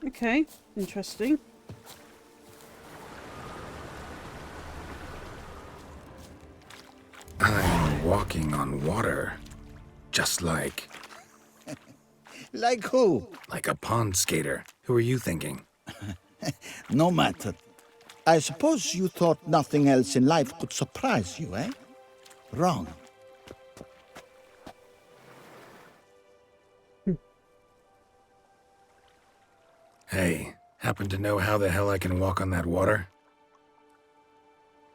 Okay, interesting. I'm walking on water. Just like... Like who? Like a pond skater. Who are you thinking? No matter. I suppose you thought nothing else in life could surprise you, eh? Wrong. Hey, happen to know how the hell I can walk on that water?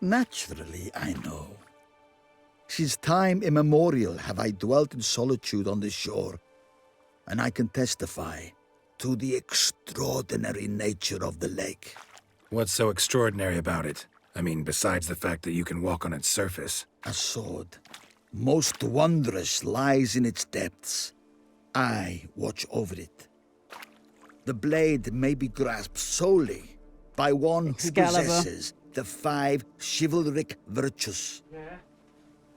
Naturally, I know. Since time immemorial have I dwelt in solitude on this shore, and I can testify to the extraordinary nature of the lake. What's so extraordinary about it? I mean, besides the fact that you can walk on its surface. A sword, most wondrous, lies in its depths. I watch over it. The blade may be grasped solely by one who possesses the 5 chivalric virtues.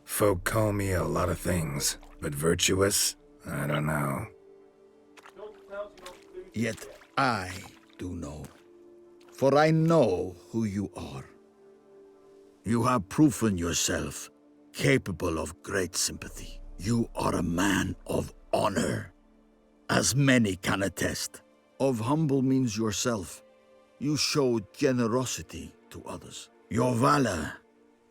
Folk call me a lot of things, but virtuous? I don't know. Yet I do know. For I know who you are. You have proven yourself capable of great sympathy. You are a man of honor, as many can attest. Of humble means yourself. You show generosity to others. Your valor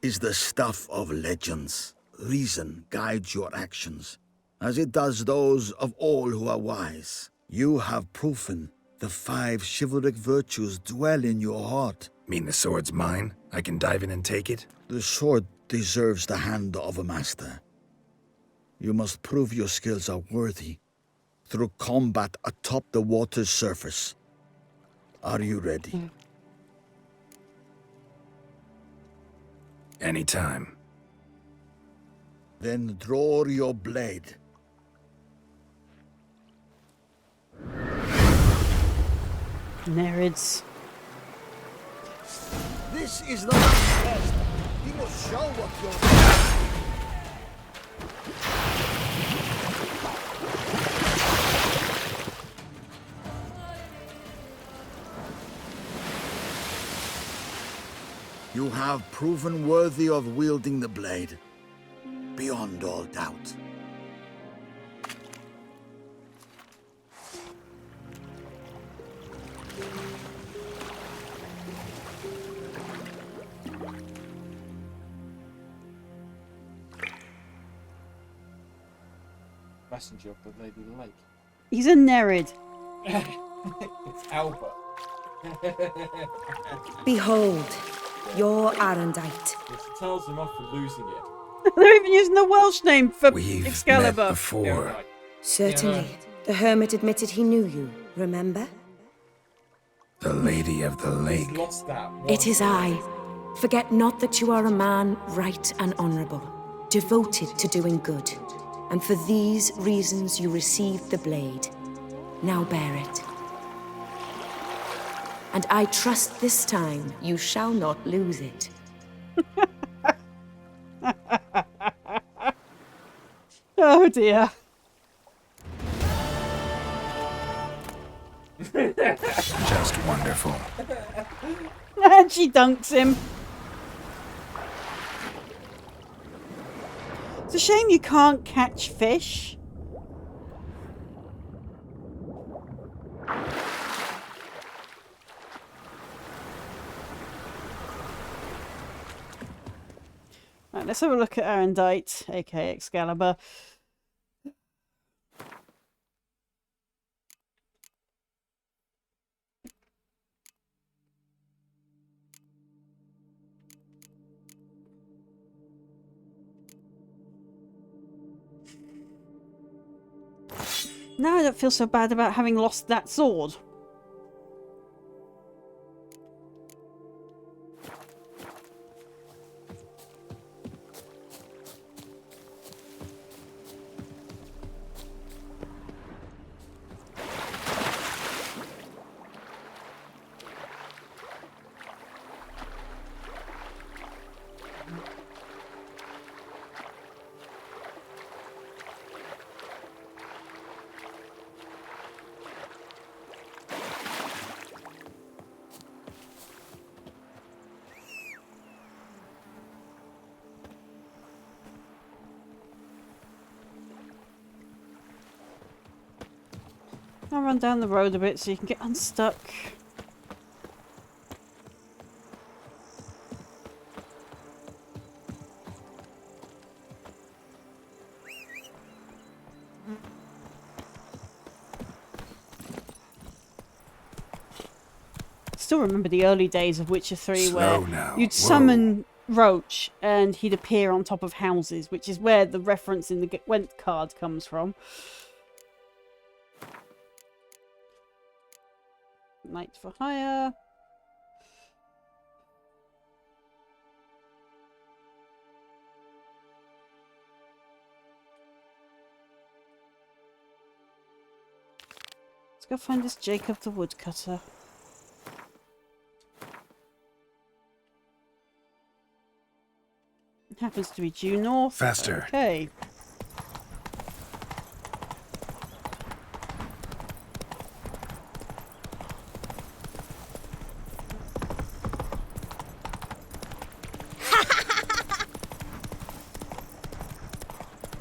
is the stuff of legends. Reason guides your actions, as it does those of all who are wise. You have proven the 5 chivalric virtues dwell in your heart. Mean the sword's mine? I can dive in and take it? The sword deserves the hand of a master. You must prove your skills are worthy through combat atop the water's surface. Are you ready? Anytime. Then draw your blade. Nerds. This is the last test. You must show what you're... You have proven worthy of wielding the blade, beyond all doubt. Messenger of the Lady of the Lake. He's a Nerid. It's Albert. Behold, your Arendite. It tells them off for losing it. They're even using the Welsh name for We've Excalibur. met before. Certainly. The hermit admitted he knew you, remember? The Lady of the Lake. He's lost that. It is I. Forget not that you are a man right and honorable, devoted to doing good. And for these reasons you received the blade. Now bear it. And I trust this time you shall not lose it. Oh dear. Just wonderful. And she dunks him. It's a shame you can't catch fish. Right, let's have a look at Arendite, aka Excalibur. Now I don't feel so bad about having lost that sword. I'll run down the road a bit so you can get unstuck. Still remember the early days of Witcher 3 where you'd summon Roach and he'd appear on top of houses, which is where the reference in the Gwent card comes from. Knight for hire. Let's go find this Jacob the Woodcutter. It happens to be due north. Faster. Okay.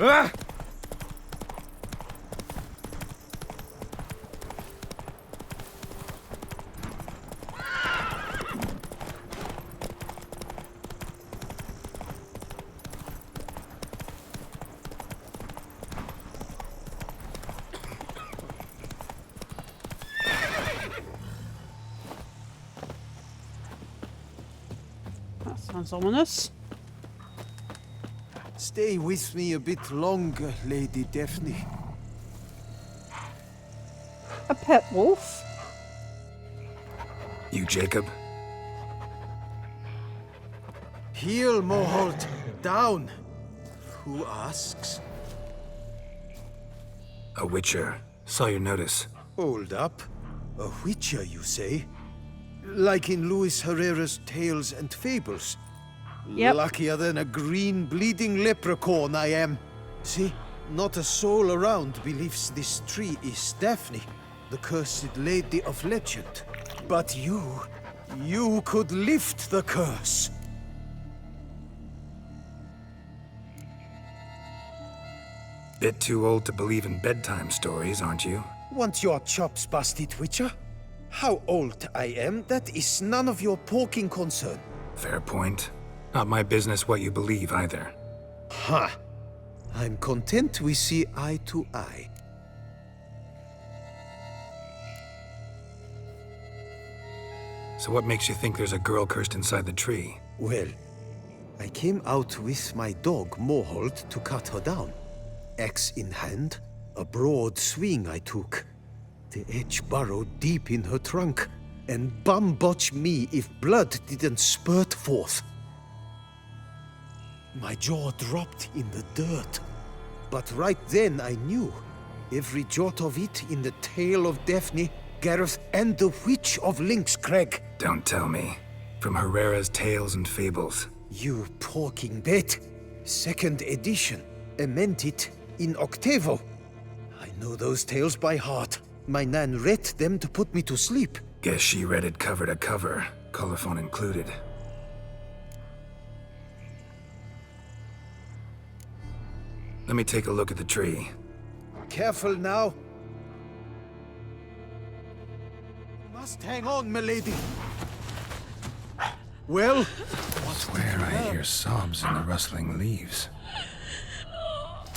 Ah! That sounds ominous. Stay with me a bit longer, Lady Daphne. A pet wolf? You, Jacob? Heel, Moholt. Down. Who asks? A witcher. Saw your notice. Hold up. A witcher, you say? Like in Luis Herrera's Tales and Fables? Yep. Luckier than a green bleeding leprechaun I am. See? Not a soul around believes this tree is Daphne, the cursed lady of legend. But you could lift the curse. Bit too old to believe in bedtime stories, aren't you? Want your chops busted, Witcher? How old I am, that is none of your poking concern. Fair point. Not my business what you believe, either. Ha! I'm content we see eye to eye. So what makes you think there's a girl cursed inside the tree? Well, I came out with my dog, Moholt, to cut her down. Axe in hand, a broad swing I took. The edge burrowed deep in her trunk, and bum botch me if blood didn't spurt forth. My jaw dropped in the dirt. But right then I knew. Every jot of it in the tale of Daphne, Gareth, and the Witch of Lynx Crag. Don't tell me. From Herrera's Tales and Fables. You porking bet. 2nd edition. Amended in octavo. I know those tales by heart. My nan read them to put me to sleep. Guess she read it cover to cover, colophon included. Let me take a look at the tree. Careful now. Must hang on, milady. Well? Swear I hear sobs in the rustling leaves.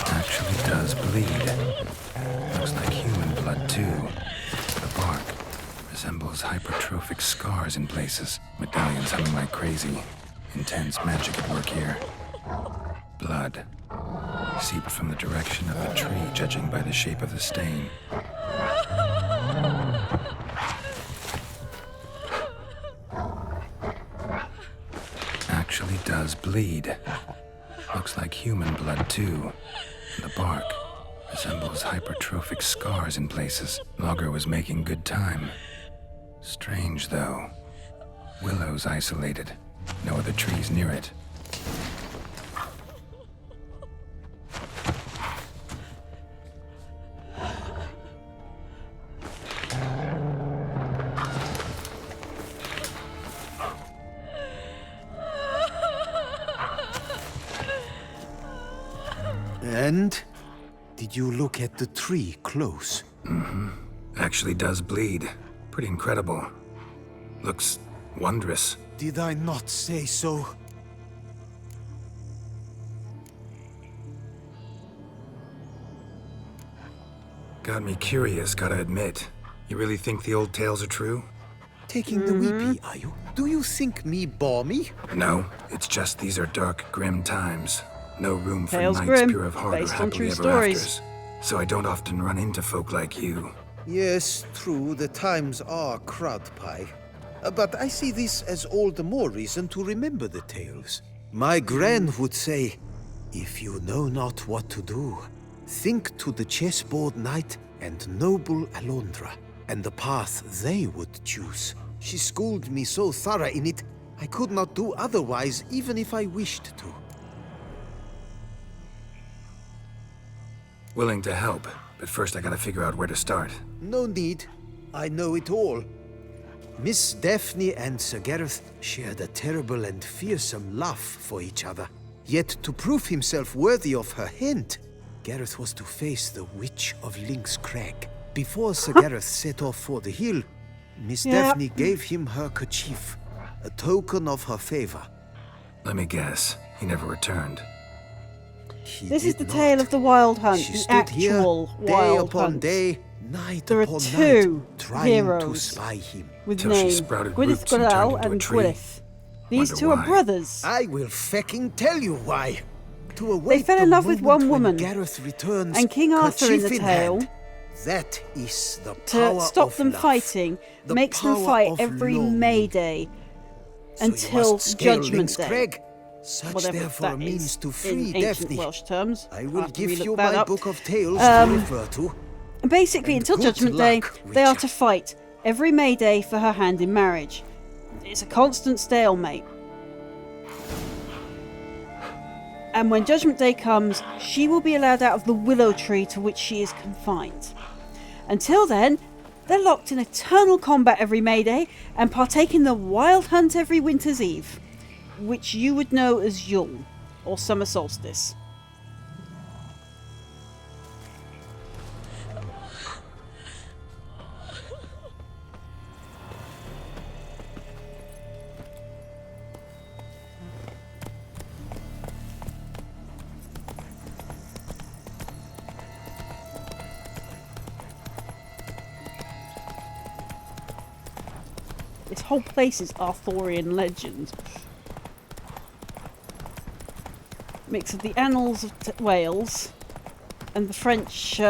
Actually does bleed. Looks like human blood, too. The bark resembles hypertrophic scars in places. Medallions humming like crazy. Intense magic at work here. Blood seeped from the direction of the tree, judging by the shape of the stain. Actually does bleed. Looks like human blood, too. And the bark resembles hypertrophic scars in places. Logger was making good time. Strange, though. Willow's isolated. No other trees near it. And? Did you look at the tree close? Mm-hmm. Actually does bleed. Pretty incredible. Looks wondrous. Did I not say so? Got me curious, gotta admit. You really think the old tales are true? Taking the weepy, are you? Do you think me balmy? No, it's just these are dark, grim times. No room for Tales knights grim, pure of heart or based on happily true ever stories. afters. So I don't often run into folk like you. Yes, true, the times are crud pie. But I see this as all the more reason to remember the tales. My gran would say, if you know not what to do, think to the chessboard knight and noble Alondra, and the path they would choose. She schooled me so thorough in it, I could not do otherwise even if I wished to. Willing to help, but first I gotta figure out where to start. No need. I know it all. Miss Daphne and Sir Gareth shared a terrible and fearsome love for each other. Yet to prove himself worthy of her hand, Gareth was to face the Witch of Lynx Crag. Before Sir Gareth set off for the hill, Miss Daphne gave him her kerchief, a token of her favor. Let me guess, he never returned. This is the tale of the Wild Hunt, She the stood here actual day Wild upon Hunt. day, night There are upon two night, trying to heroes spy him. with Till she names sprouted Gwyneth roots and turned Gorell into a and tree. Gwyneth. These Wonder two are why. brothers. I will fecking tell you why. To They await fell in the love with moment one when woman, Gareth returns, and King Arthur in the kerchief tale, hand. That is the to power stop of them love. fighting, The makes them power fight of every love. May Day So you until must scale Judgment Lynx Day. Crag. Such Whatever therefore that a means is to free in ancient Daphne. Welsh terms. I will After give we look you that my up. book of tales Um, to refer to. And basically, until good Judgment Day, luck, they are Witcher. to fight every May Day for her hand in marriage. It's a constant stalemate. And when Judgment Day comes, she will be allowed out of the willow tree to which she is confined. Until then, they're locked in eternal combat every May Day and partake in the wild hunt every winter's eve, which you would know as Yule, or summer solstice. This whole place is Arthurian legend. Mix of the annals of Wales and the French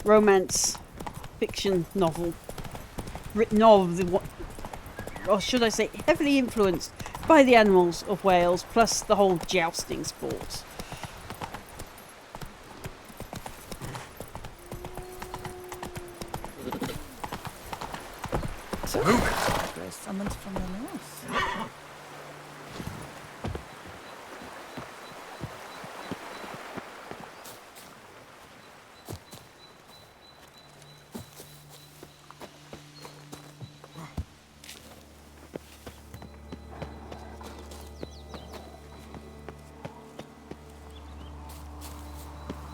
romance fiction novel written of the, or should I say, heavily influenced by the annals of Wales, plus the whole jousting sport. Summoned from the north.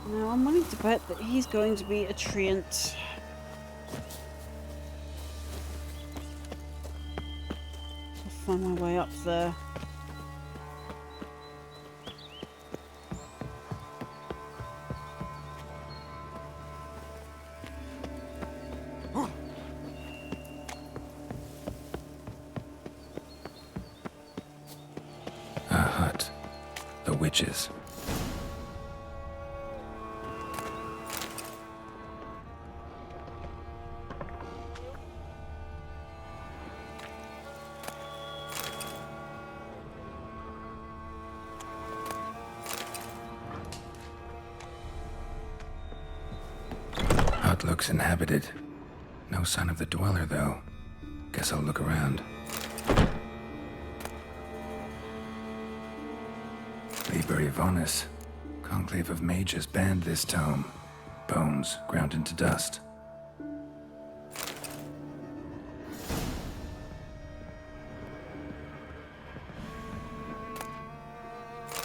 Now I'm willing to bet that he's going to be a treant. Find my way up there. A hut. The witches. Looks inhabited. No sign of the dweller, though. Guess I'll look around. Liber Yvonis. Conclave of mages banned this tome. Bones ground into dust.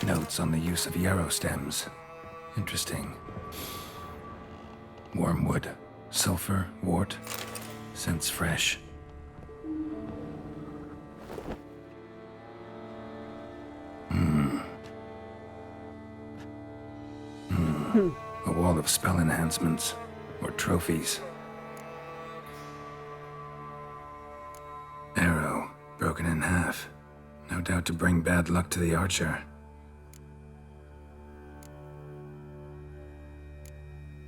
Notes on the use of yarrow stems. Interesting. Wormwood, sulfur, wort, scents fresh. A wall of spell enhancements, or trophies. Arrow, broken in half. No doubt to bring bad luck to the archer.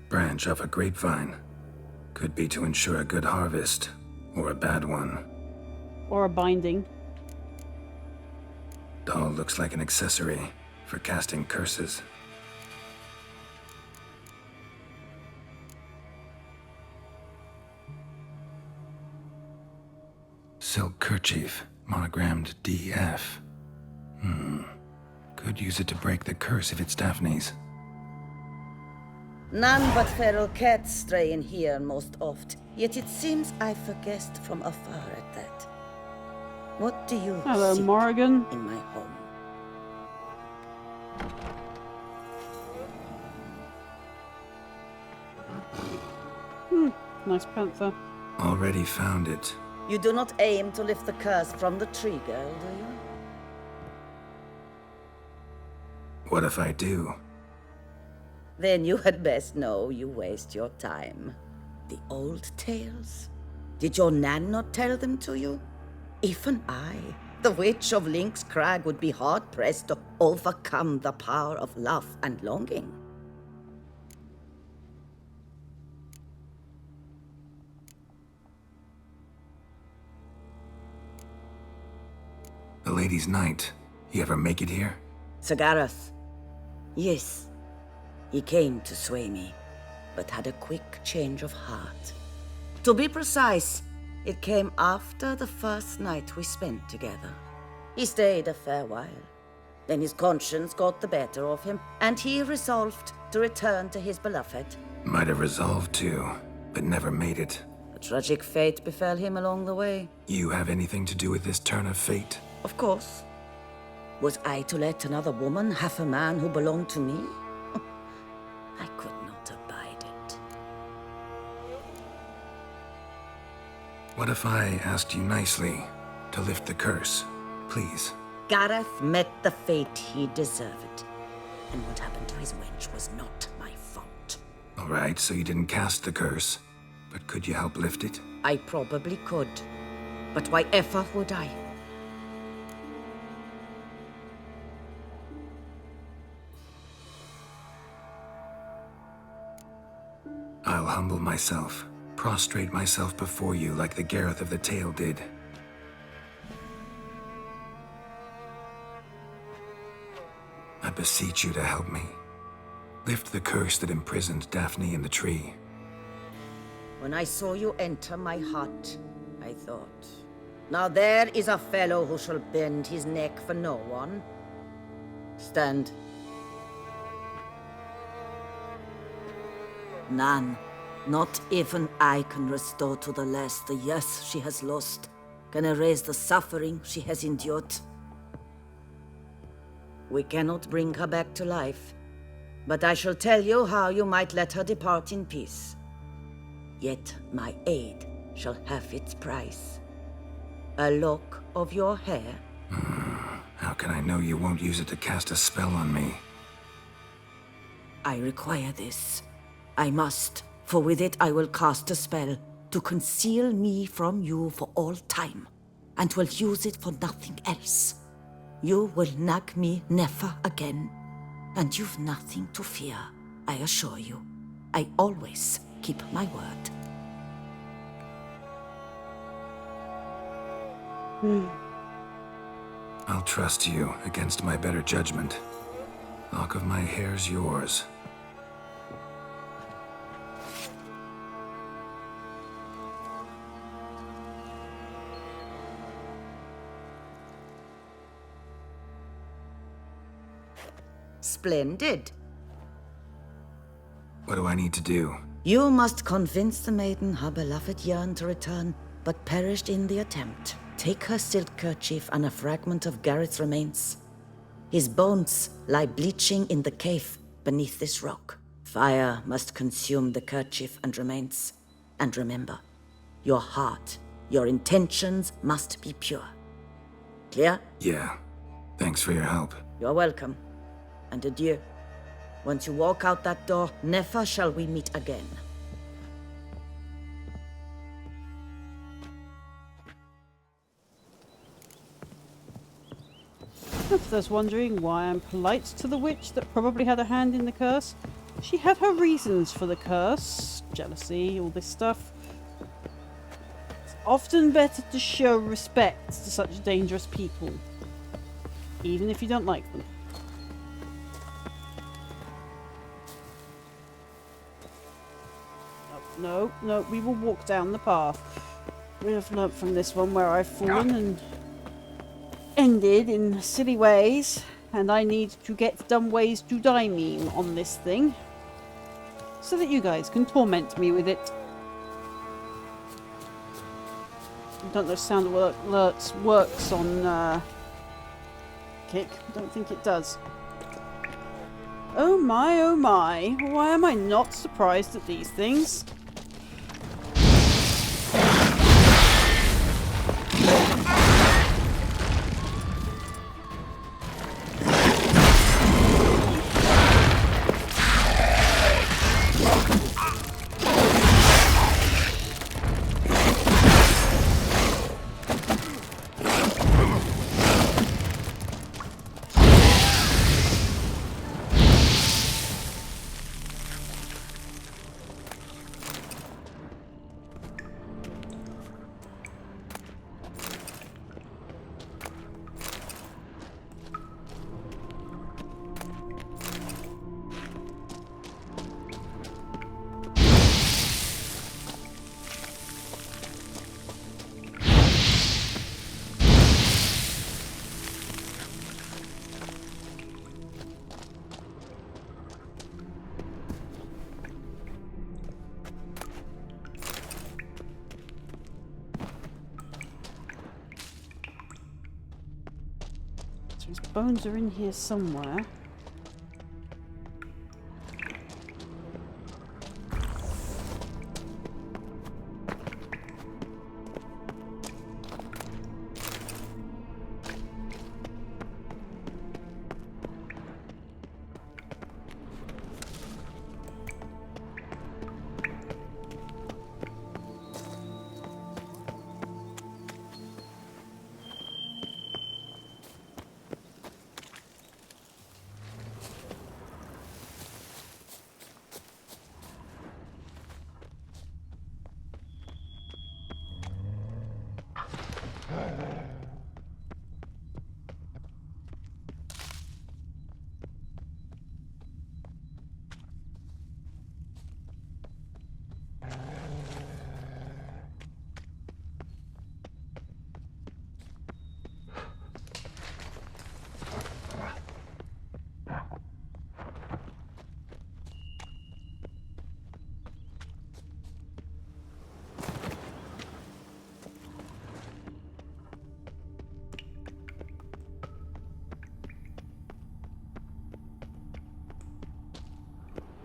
Branch off a grapevine. Could be to ensure a good harvest, or a bad one. Or a binding. Doll looks like an accessory for casting curses. Silk kerchief, monogrammed DF. Could use it to break the curse if it's Daphne's. None but feral cats stray in here most oft, yet it seems I forguessed from afar at that. What do you Hello, seek Morrigan. in my home? Nice panther. Already found it. You do not aim to lift the curse from the tree girl, do you? What if I do? Then you had best know you waste your time. The old tales? Did your Nan not tell them to you? Even I, the Witch of Lynx Crag, would be hard-pressed to overcome the power of love and longing. The Lady's Knight. He ever make it here? Sagarath. Yes. He came to sway me, but had a quick change of heart. To be precise, it came after the first night we spent together. He stayed a fair while, Then his conscience got the better of him, and he resolved to return to his beloved. Might have resolved to, but never made it. A tragic fate befell him along the way. You have anything to do with this turn of fate? Of course. Was I to let another woman have a man who belonged to me? I could not abide it. What if I asked you nicely to lift the curse, please? Gareth met the fate he deserved. And what happened to his wench was not my fault. All right, so you didn't cast the curse, but could you help lift it? I probably could. But why ever would I? I'll humble myself, prostrate myself before you like the Gareth of the Tale did. I beseech you to help me. Lift the curse that imprisoned Daphne in the tree. When I saw you enter my hut, I thought, now there is a fellow who shall bend his neck for no one. Stand. None, not even I can restore to the lass the years she has lost, can erase the suffering she has endured. We cannot bring her back to life, but I shall tell you how you might let her depart in peace. Yet my aid shall have its price. A lock of your hair. How can I know you won't use it to cast a spell on me? I require this. I must, for with it I will cast a spell to conceal me from you for all time, and will use it for nothing else. You will nag me never again, and you've nothing to fear, I assure you. I always keep my word. I'll trust you against my better judgment. Lock of my hair's yours. Splendid. What do I need to do? You must convince the maiden her beloved yearned to return, but perished in the attempt. Take her silk kerchief and a fragment of Gareth's remains. His bones lie bleaching in the cave beneath this rock. Fire must consume the kerchief and remains. And remember, your heart, your intentions must be pure. Clear? Yeah. Thanks for your help. You're welcome. And adieu. Once you walk out that door, never shall we meet again. If there's wondering why I'm polite to the witch that probably had a hand in the curse, she had her reasons for the curse. Jealousy, all this stuff. It's often better to show respect to such dangerous people, even if you don't like them. No, we will walk down the path. We have learnt from this one where I've fallen and ended in silly ways, and I need to get dumb ways to die meme on this thing so that you guys can torment me with it. I don't know if sound alerts works on Kick. I don't think it does. Oh my, why am I not surprised at these things? So his bones are in here somewhere.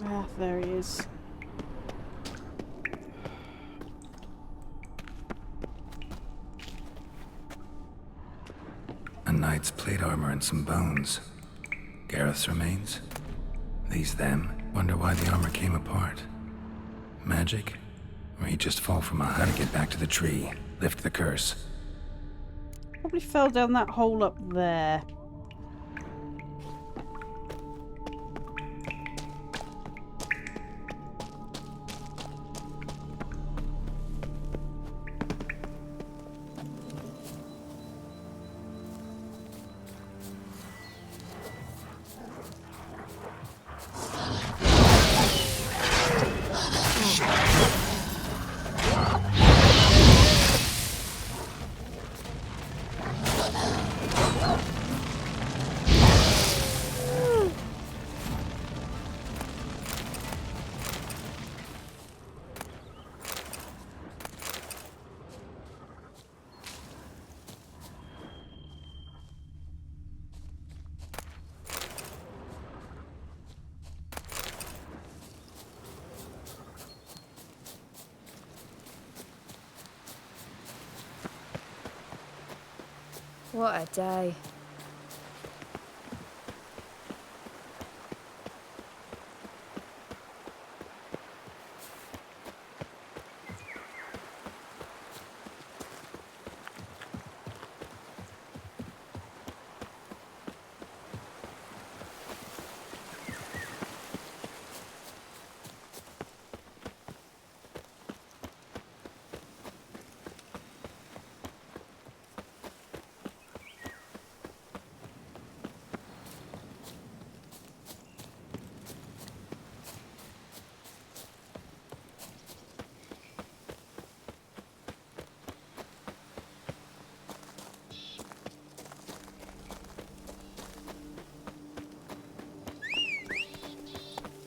Ah, there he is. A knight's plate armor and some bones. Gareth's remains? These them? Wonder why the armor came apart. Magic? Or he just fall from a height? Gotta get back to the tree. Lift the curse. Probably fell down that hole up there. What a day.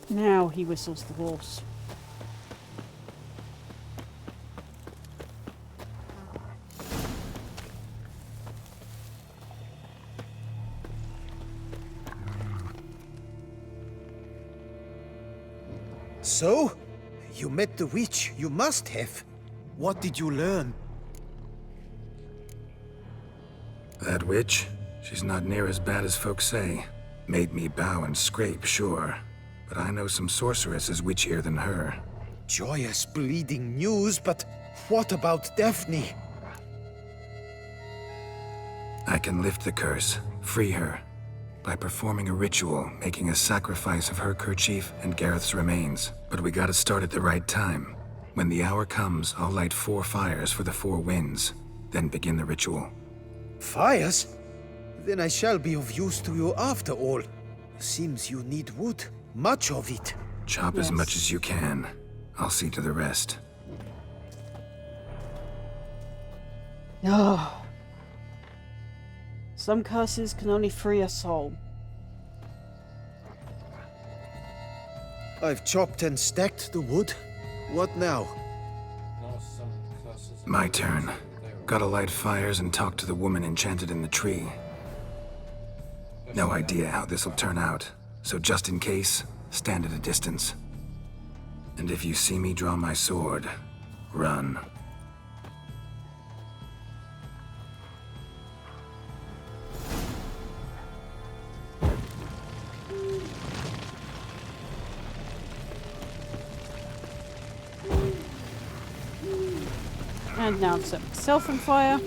Now he whistles the horse. So? You met the witch. You must have. What did you learn? That witch? She's not near as bad as folks say. Made me bow and scrape, sure. But I know some sorceresses witchier than her. Joyous bleeding news, but what about Daphne? I can lift the curse, free her, by performing a ritual, making a sacrifice of her kerchief and Gareth's remains. But we gotta start at the right time. When the hour comes, I'll light 4 fires for the 4 winds, then begin the ritual. Fires? Then I shall be of use to you after all. Seems you need wood. Much of it. Chop as much as you can. I'll see to the rest. Oh. Some curses can only free a soul. I've chopped and stacked the wood. What now? My turn. Gotta light fires and talk to the woman enchanted in the tree. No idea how this'll turn out, so just in case, stand at a distance. And if you see me draw my sword, run. And now set myself on fire.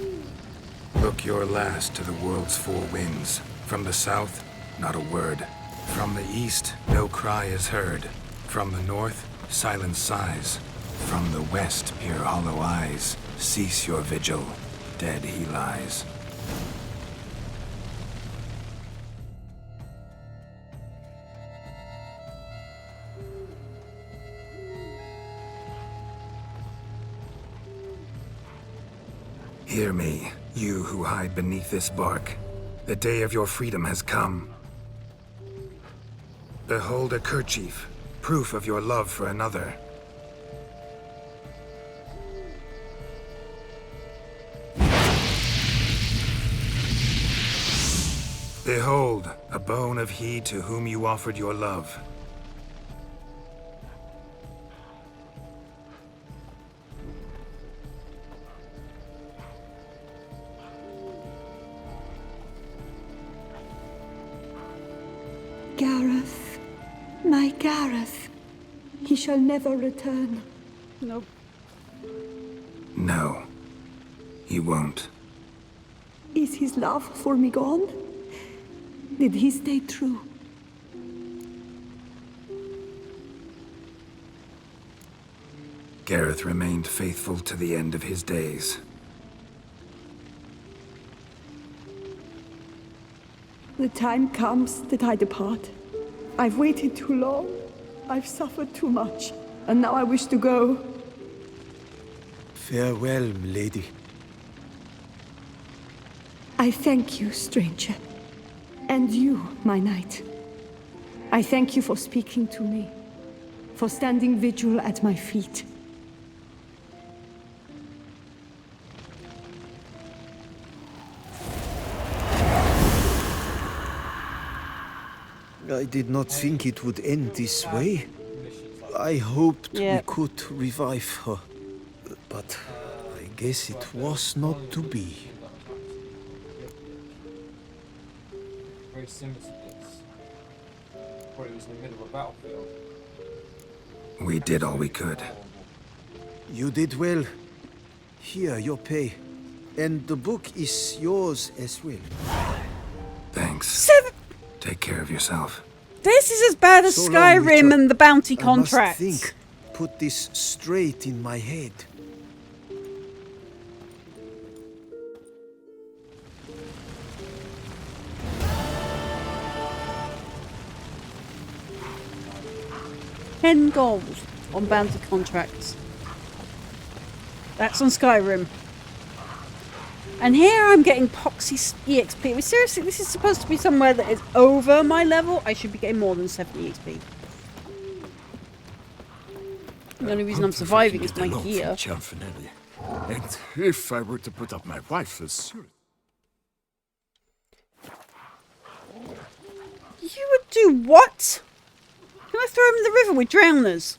Look your last to the world's four winds. From the south, not a word. From the east, no cry is heard. From the north, silence sighs. From the west, peer hollow eyes. Cease your vigil. Dead he lies. Hear me, you who hide beneath this bark. The day of your freedom has come. Behold a kerchief, proof of your love for another. Behold, a bone of he to whom you offered your love. Gareth, my Gareth, he shall never return. Nope. No, he won't. Is his love for me gone? Did he stay true? Gareth remained faithful to the end of his days. The time comes that I depart. I've waited too long. I've suffered too much. And now I wish to go. Farewell, milady. I thank you, stranger. And you, my knight. I thank you for speaking to me. For standing vigil at my feet. I did not think it would end this way. I hoped we could revive her. But I guess it was not to be. Very similar to this. Probably was in the middle of a battlefield. We did all we could. You did well. Here, your pay. And the book is yours as well. Thanks. Take care of yourself. This is as bad as So long, Skyrim Richard. and the bounty I contracts. must think. Put this straight in my head. $10 on bounty contracts. That's on Skyrim. And here I'm getting Poxy EXP. I mean, seriously, this is supposed to be somewhere that is over my level. I should be getting more than 70 XP. The only reason I'm surviving is my gear. Cianfanelli. And if I were to put up my wife as surrogate. You would do what? Can I throw him in the river with drowners?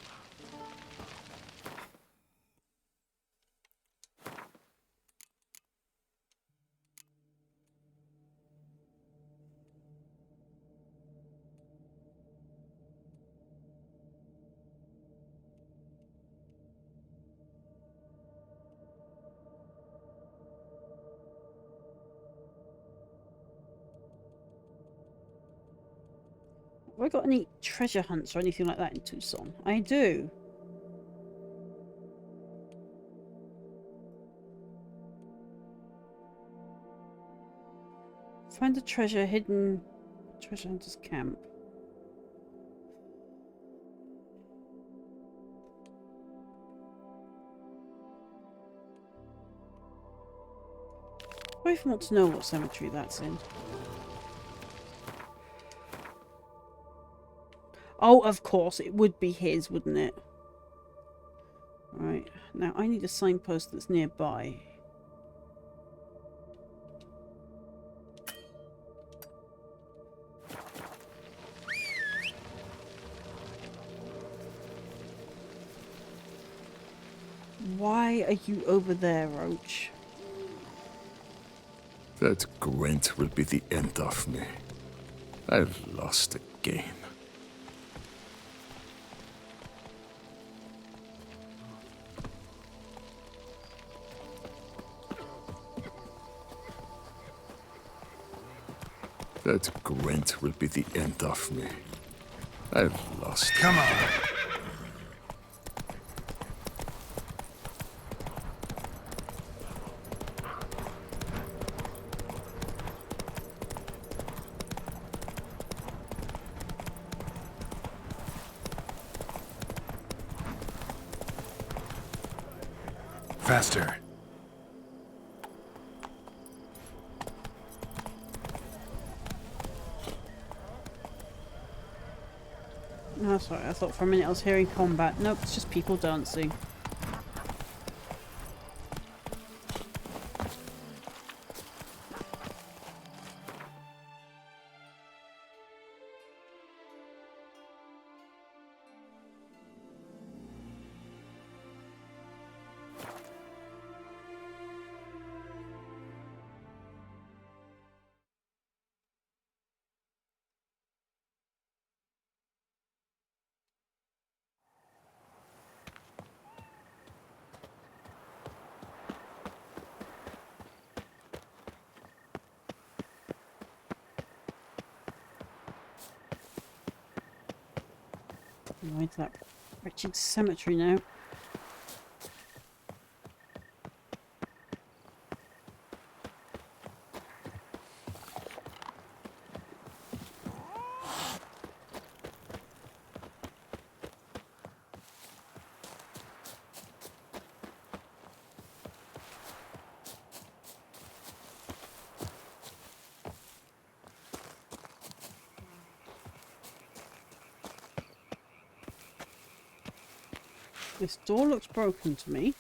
Have I got any treasure hunts or anything like that in Tucson? I do. Find a treasure hidden. Treasure hunter's camp. I even want to know what cemetery that's in. Oh, of course, it would be his, wouldn't it? Right, now I need a signpost that's nearby. Why are you over there, Roach? That Gwent will be the end of me. I've lost again. That Gwent will be the end of me. I've lost. Come on. Faster. Oh, sorry, I thought for a minute I was hearing combat. Nope, it's just people dancing. Going to that wretched cemetery now. This door looks broken to me.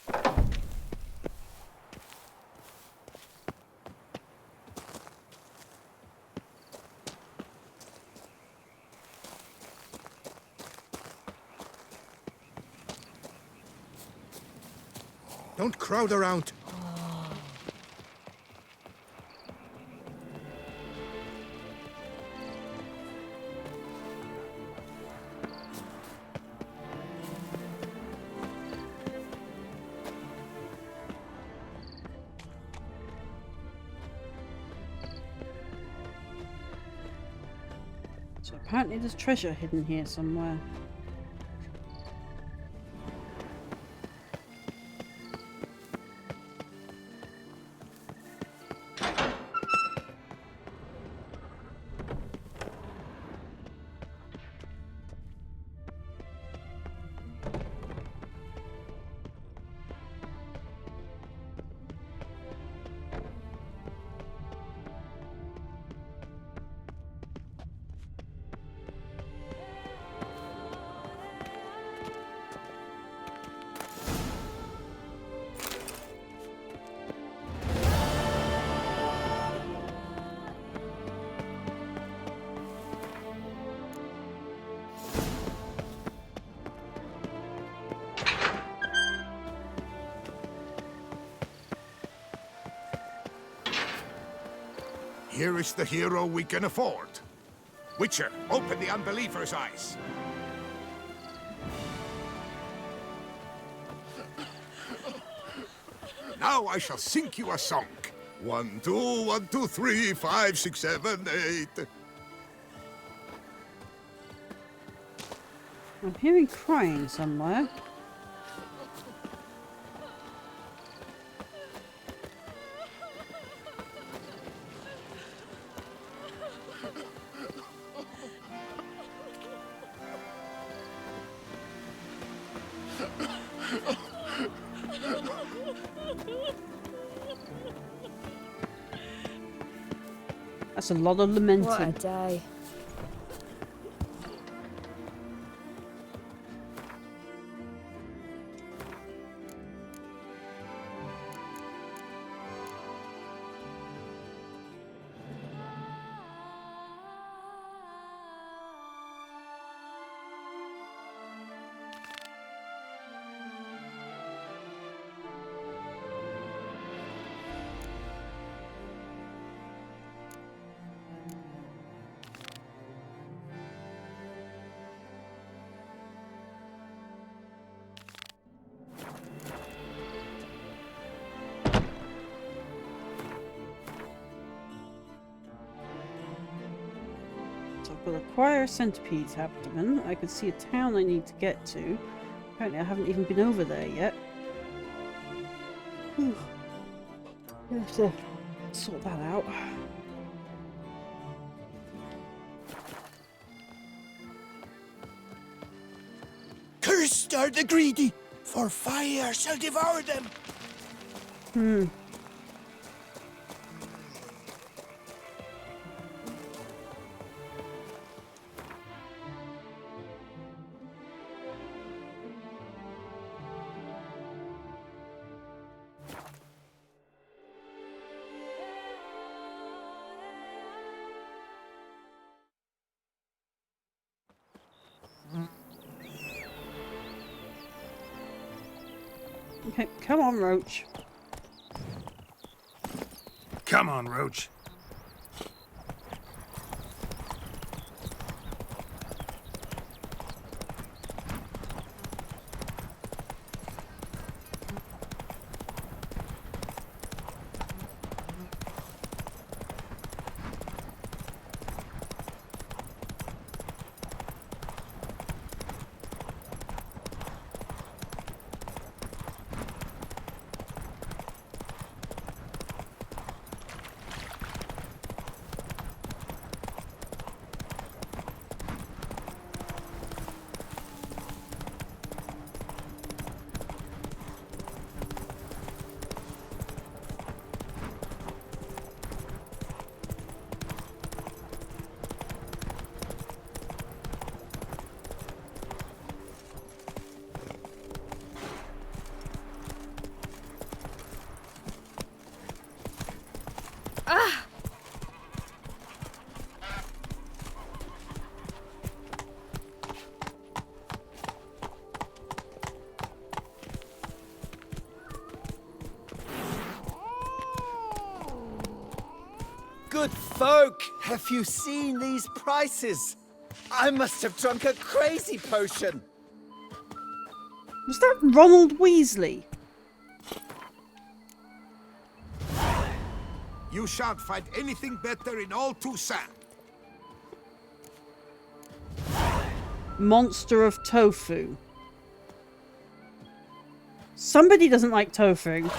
Don't crowd around. So apparently there's treasure hidden here somewhere. Here is the hero we can afford. Witcher, open the unbeliever's eyes. Now I shall sing you a song. 1, 2, 1, 2, 3, 5, 6, 7, 8. I'm hearing crying somewhere. That's a lot of lamenting. What a day. So I've got to acquire a centipede's abdomen. I can see a town I need to get to. Apparently I haven't even been over there yet. I have to sort that out. Cursed are the greedy, for fire shall devour them. Okay, come on, Roach. Come on, Roach. Good folk, have you seen these prices? I must have drunk a crazy potion. Was that Ronald Weasley? You shan't find anything better in all Toussaint. Monster of tofu. Somebody doesn't like tofu.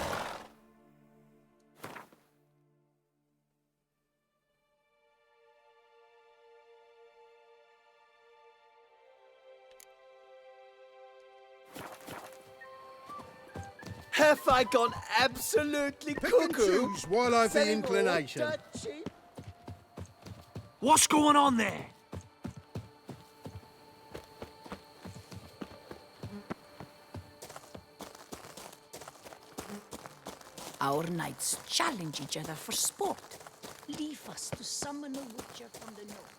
Have I gone absolutely cuckoo? Choose while I've the Selling more inclination. duchy? What's going on there? Our knights challenge each other for sport. Leave us to summon a witcher from the north.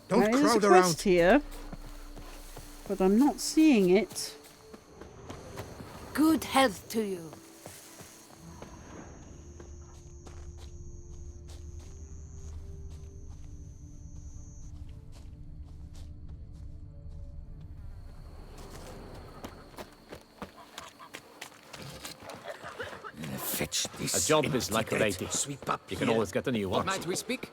Don't There is crowd a around. quest here, but I'm not seeing it. Good health to you. Fetch this. A job is like a empty lady. gate. Sweep up You can here. always get a new one. What might we speak?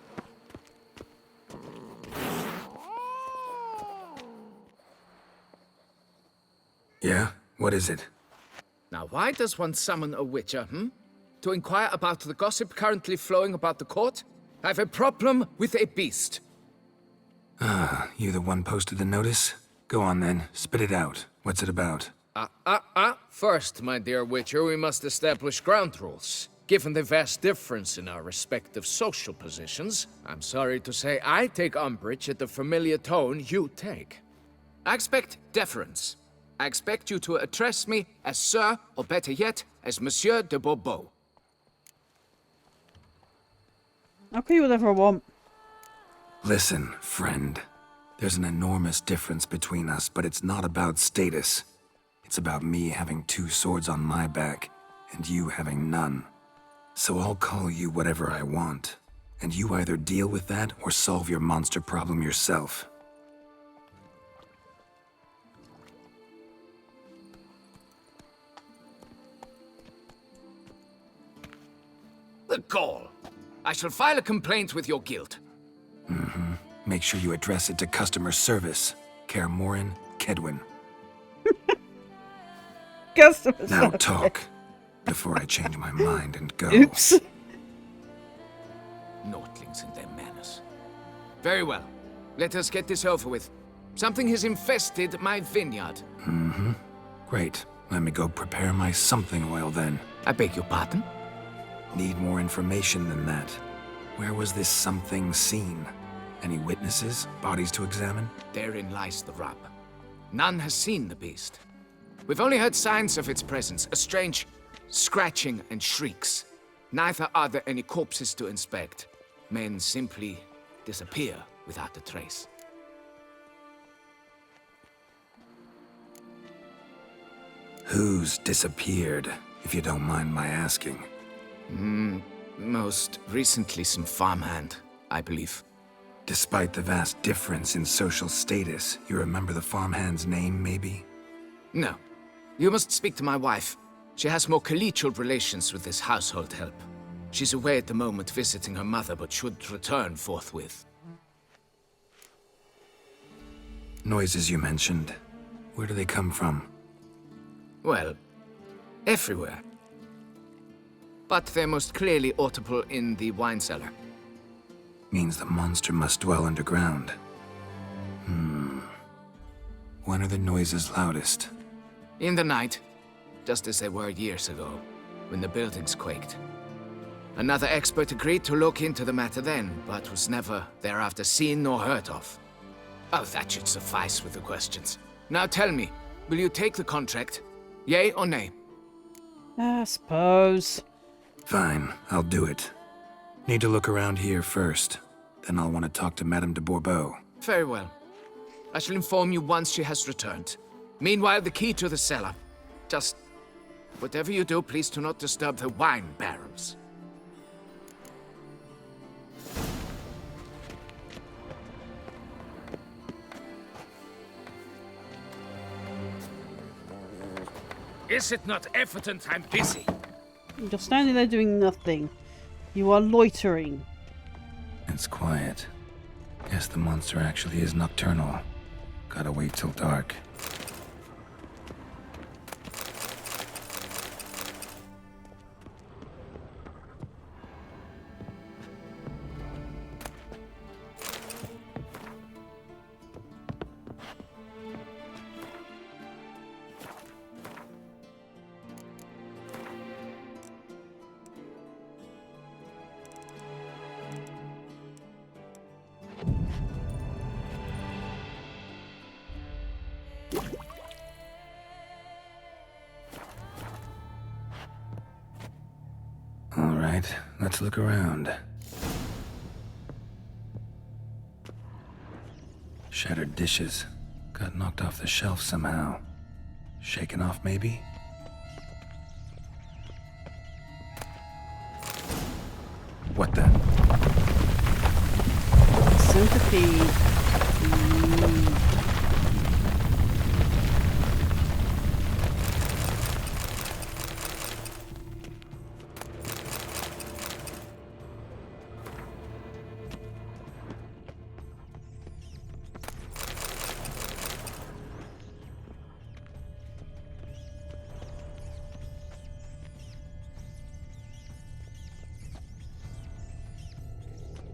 Yeah? What is it? Now, why does one summon a witcher, To inquire about the gossip currently flowing about the court? I have a problem with a beast. Ah, you the one posted the notice? Go on then, spit it out. What's it about? First, my dear witcher, we must establish ground rules. Given the vast difference in our respective social positions, I'm sorry to say I take umbrage at the familiar tone you take. I expect deference. I expect you to address me as Sir, or better yet, as Monsieur de Bourbeau. I'll call you whatever I want. Listen, friend. There's an enormous difference between us, but it's not about status. It's about me having 2 swords on my back, and you having none. So I'll call you whatever I want, and you either deal with that or solve your monster problem yourself. The gall! I shall file a complaint with your guild. Mm-hmm. Make sure you address it to customer service. Kaer Morhen, Kedwin. Customer Now service. talk, before I change my mind and go. Oops. Naughtlings and their manners. Very well. Let us get this over with. Something has infested my vineyard. Mm-hmm. Great. Let me go prepare my something oil then. I beg your pardon? Need more information than that. Where was this something seen? Any witnesses? Bodies to examine? Therein lies the rub. None has seen the beast. We've only heard signs of its presence, a strange scratching and shrieks. Neither are there any corpses to inspect. Men simply disappear without a trace. Who's disappeared, if you don't mind my asking? Most recently some farmhand, I believe. Despite the vast difference in social status, you remember the farmhand's name, maybe? No. You must speak to my wife. She has more collegial relations with this household help. She's away at the moment visiting her mother, but should return forthwith. Noises you mentioned. Where do they come from? Well, everywhere. But they're most clearly audible in the wine cellar. Means the monster must dwell underground. When are the noises loudest? In the night, just as they were years ago, when the buildings quaked. Another expert agreed to look into the matter then, but was never thereafter seen nor heard of. Oh, that should suffice with the questions. Now tell me, will you take the contract? Yea or nay? I suppose. Fine, I'll do it. Need to look around here first. Then I'll want to talk to Madame de Bourbeau. Very well. I shall inform you once she has returned. Meanwhile, the key to the cellar. Just whatever you do, please do not disturb the wine barrels. Is it not evident I'm busy? You're standing there doing nothing. You are loitering. It's quiet. Guess the monster actually is nocturnal. Gotta wait till dark. All right, let's look around. Shattered dishes. Got knocked off the shelf somehow. Shaken off, maybe? What the? Sympathy.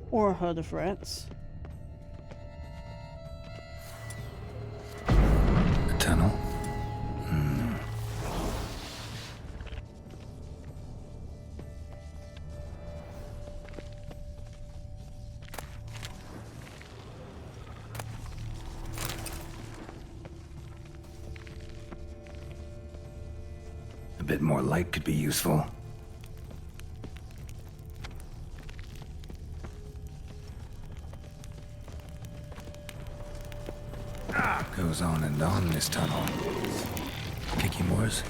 Or a herd of rats. A tunnel? A bit more light could be useful. Goes on and on this tunnel. Kicky Moores?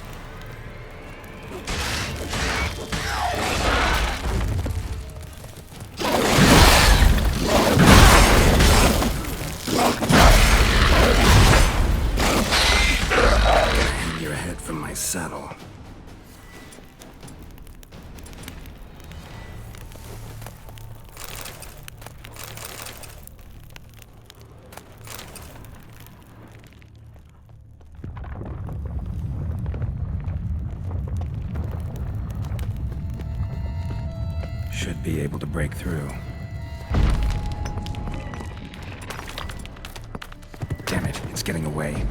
should be able to break through. Damn it, it's getting away.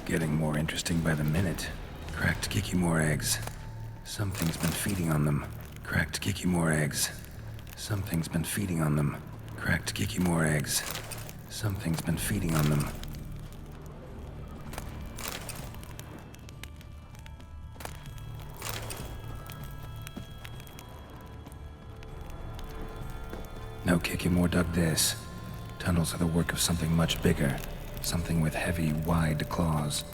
Getting more interesting by the minute. Cracked Kikimor eggs. Something's been feeding on them. Cracked Kikimor eggs. Something's been feeding on them. Cracked Kikimor eggs. Something's been feeding on them. No Kikimor dug this. Tunnels are the work of something much bigger. Something with heavy, wide claws.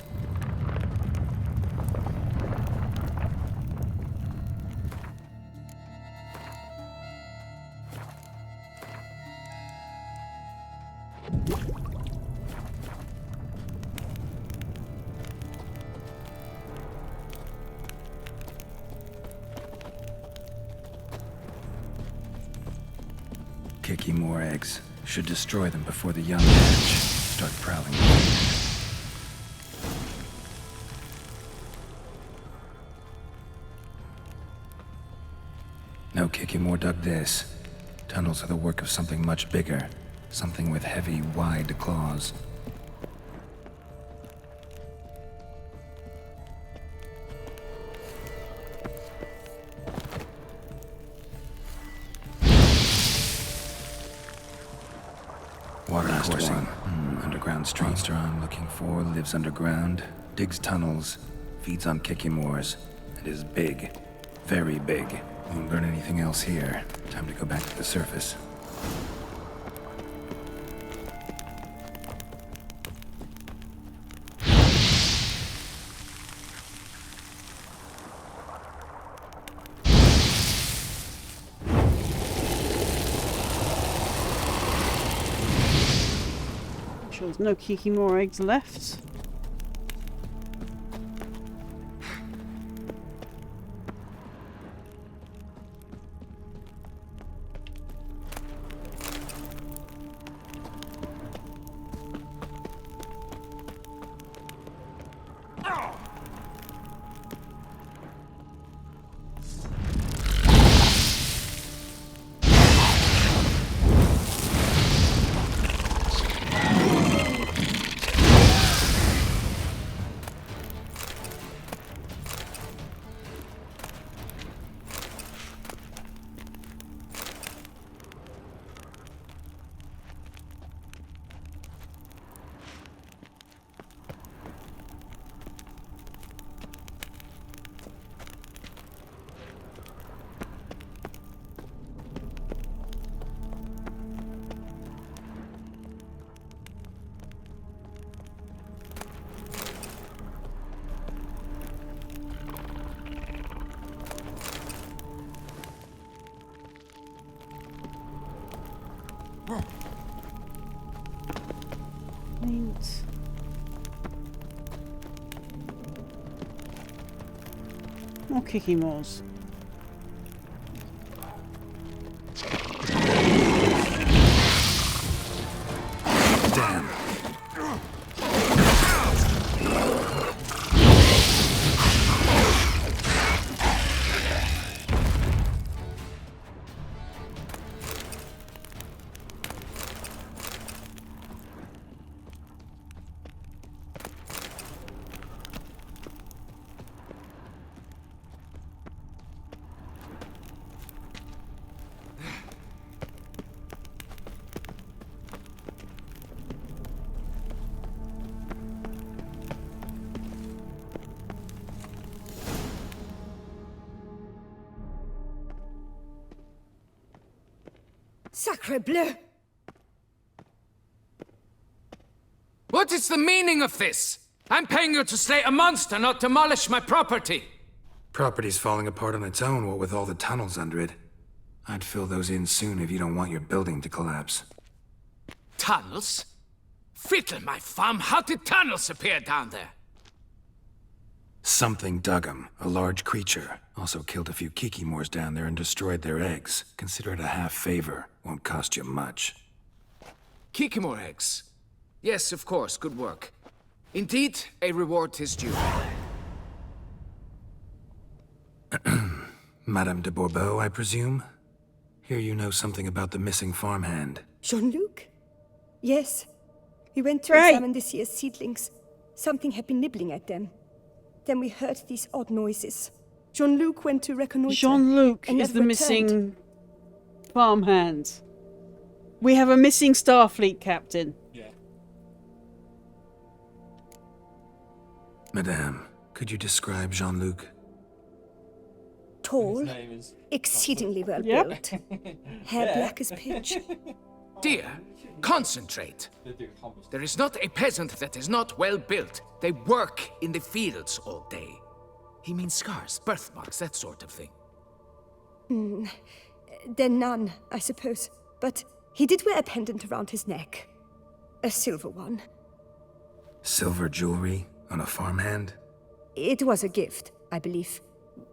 Kikimor eggs. Should destroy them before the young hatch. Start prowling. No Kikimor dug this. Tunnels are the work of something much bigger. Something with heavy, wide claws. Water coursing. Underground street. Monster I'm looking for lives underground, digs tunnels, feeds on Kikimors, and is big. Very big. Won't learn anything else here. Time to go back to the surface. There's no Kikimor eggs left. Neat. More Kikimors. Damn. Sacre bleu! What is the meaning of this? I'm paying you to slay a monster, not demolish my property. Property's falling apart on its own, what with all the tunnels under it. I'd fill those in soon if you don't want your building to collapse. Tunnels? Fiddle my thumb, how did tunnels appear down there? Something dug 'em. A large creature. Also killed a few Kikimors down there and destroyed their eggs. Consider it a half favor. Won't cost you much. Kikimor eggs. Yes, of course, good work. Indeed, a reward is due. Madame de Bourbeau, I presume? Hear you know something about the missing farmhand. Jean-Luc? Yes. We went to Right. examine this year's seedlings. Something had been nibbling at them. Then we heard these odd noises. Jean-Luc went to reconnoiter. Jean-Luc and is never the returned. missing farmhand. We have a missing Starfleet captain. Yeah. Madame, could you describe Jean-Luc? Tall, His name is- exceedingly well Yep. built, hair Yeah. black as pitch. Dear, concentrate. They're doing hummus. There is not a peasant that is not well built. They work in the fields all day. He means scars, birthmarks, that sort of thing. Then none, I suppose. But he did wear a pendant around his neck. A silver one. Silver jewelry on a farmhand? It was a gift, I believe.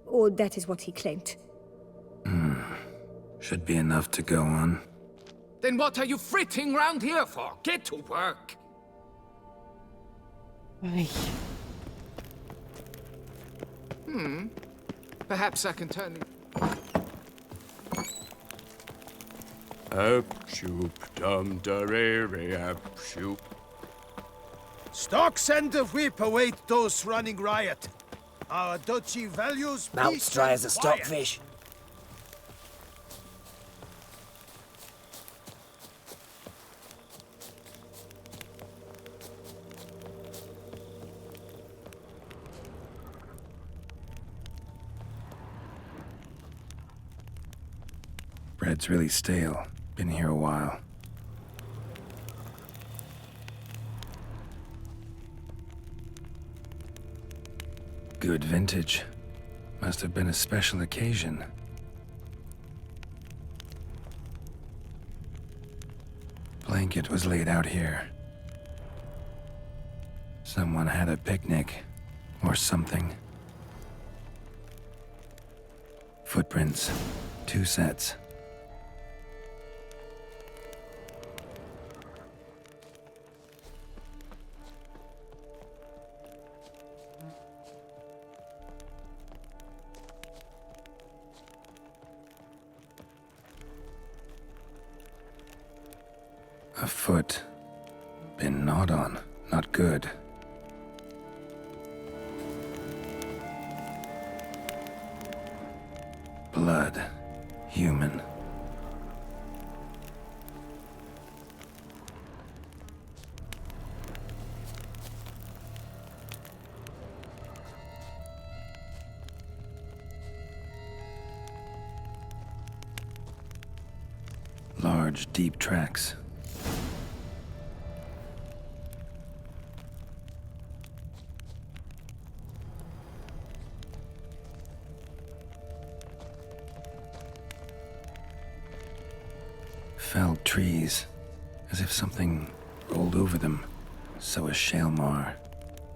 Or that is what he claimed. Should be enough to go on. Then what are you fritting round here for? Get to work. Ay. Perhaps I can turn... Up shoop dum darere up shoop. Stocks and the whip await those running riot. Our duchy values Mouth peace dry and as a quiet. stockfish. Bread's really stale. Been here a while. Good vintage. Must have been a special occasion. Blanket was laid out here. Someone had a picnic. Or something. Footprints. 2 sets. A foot. Been gnawed on. Not good. Blood. Human. Large, deep tracks. Felled trees, as if something rolled over them. So is Shaelmar.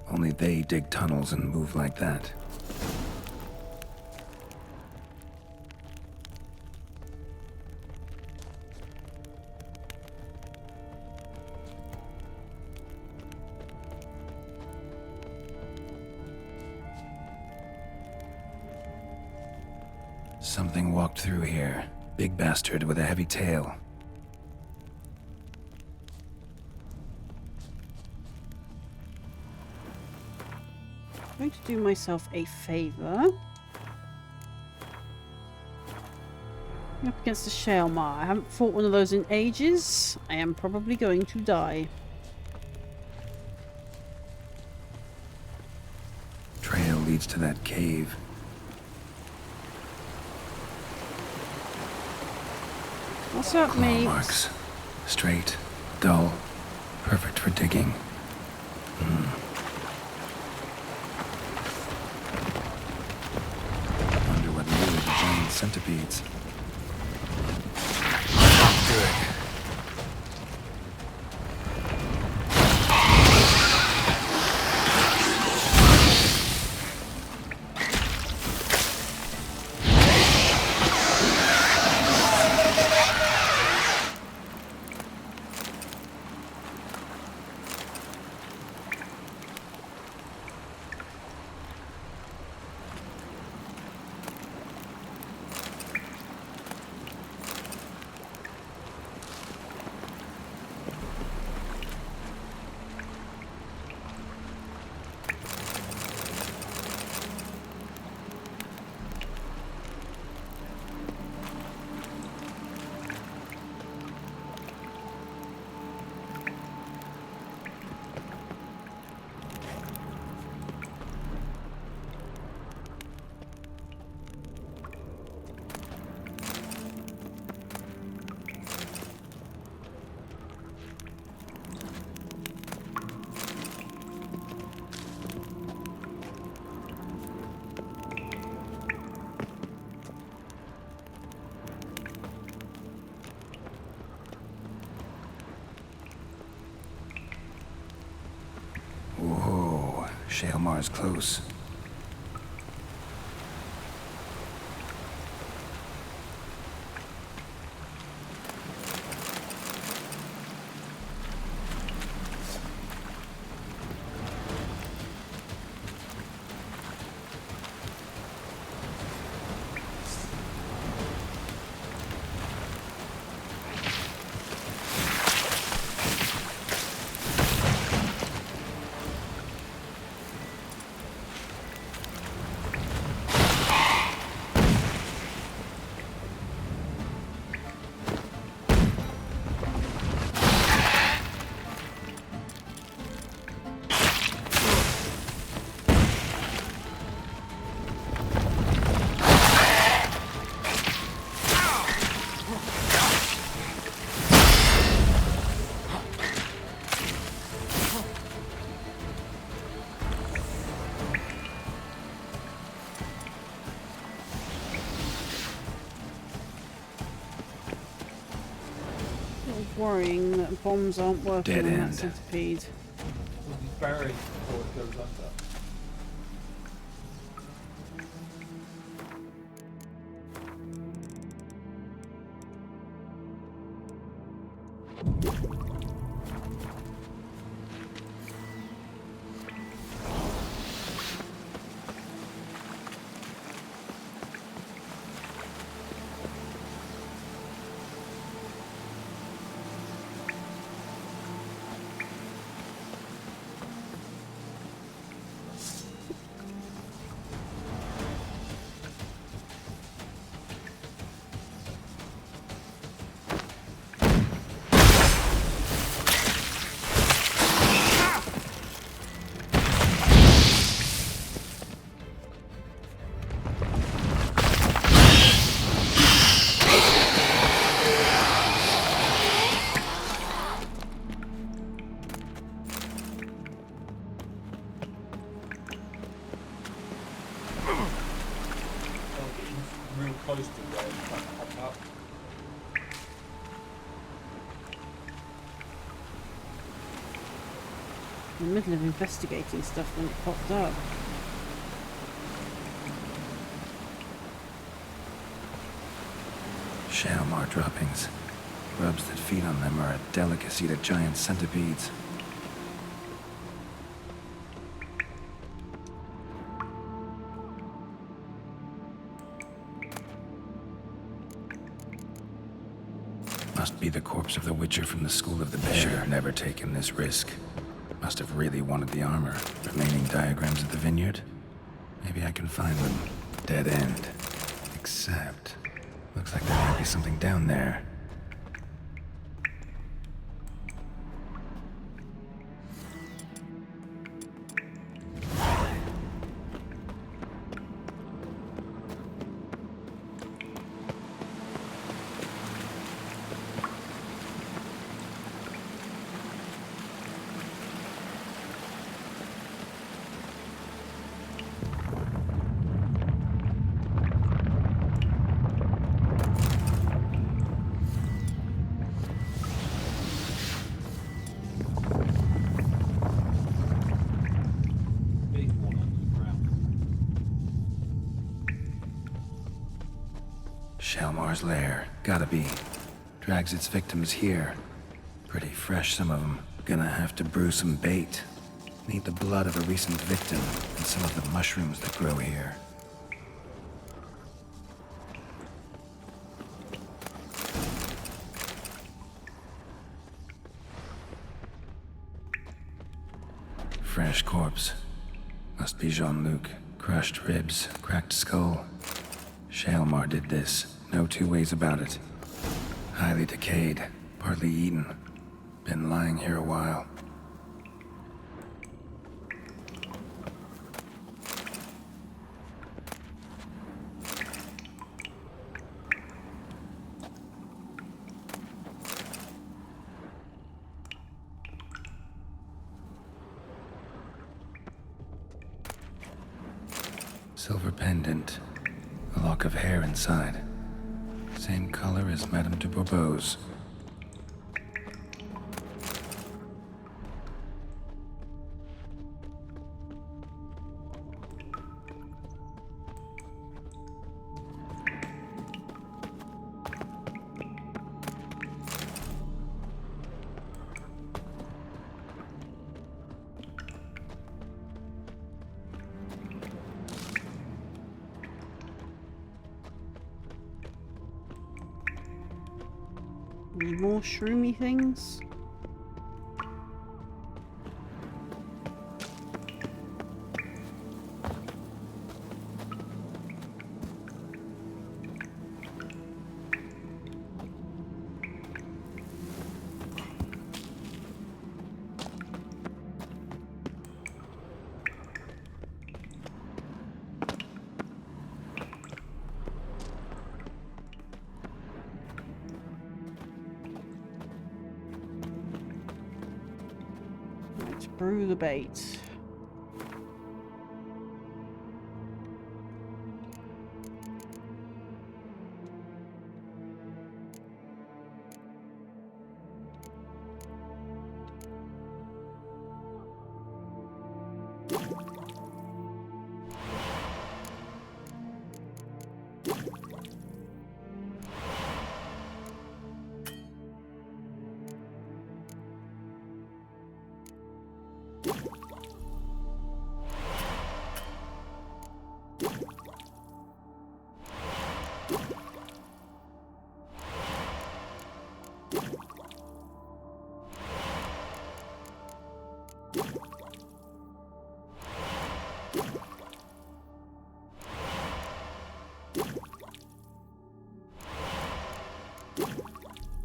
Only they dig tunnels and move like that. Something walked through here. Big bastard with a heavy tail. I'm going to do myself a favor. I'm up against the Shaelmar. I haven't fought one of those in ages. I am probably going to die. Trail leads to that cave. What's up, Claw mate? marks. Straight, dull, perfect for digging. Wonder what lured the giant centipedes. Good. Whoa, Shaelmar's close. Worrying that bombs aren't working Dead on end. that centipede. We'll be buried before it goes under. Real close to where it's trying to pop up. In the middle of investigating stuff when it popped up. Shaelmar droppings. Grubs that feed on them are a delicacy to giant centipedes. Must be the corpse of the Witcher from the School of the Bear. Should have never taken this risk. Must have really wanted the armor. Remaining diagrams at the vineyard? Maybe I can find them. Dead end. Except... looks like there might be something down there. Shalmar's lair. Gotta be. Drags its victims here. Pretty fresh, some of them. Gonna have to brew some bait. Need the blood of a recent victim and some of the mushrooms that grow here. Fresh corpse. Must be Jean-Luc. Crushed ribs, cracked skull. Shalmar did this. No two ways about it. Highly decayed, partly eaten. Been lying here a while. Silver pendant. A lock of hair inside. Same color as Madame de Bourbeau's. Any more shroomy things? Brew the bait.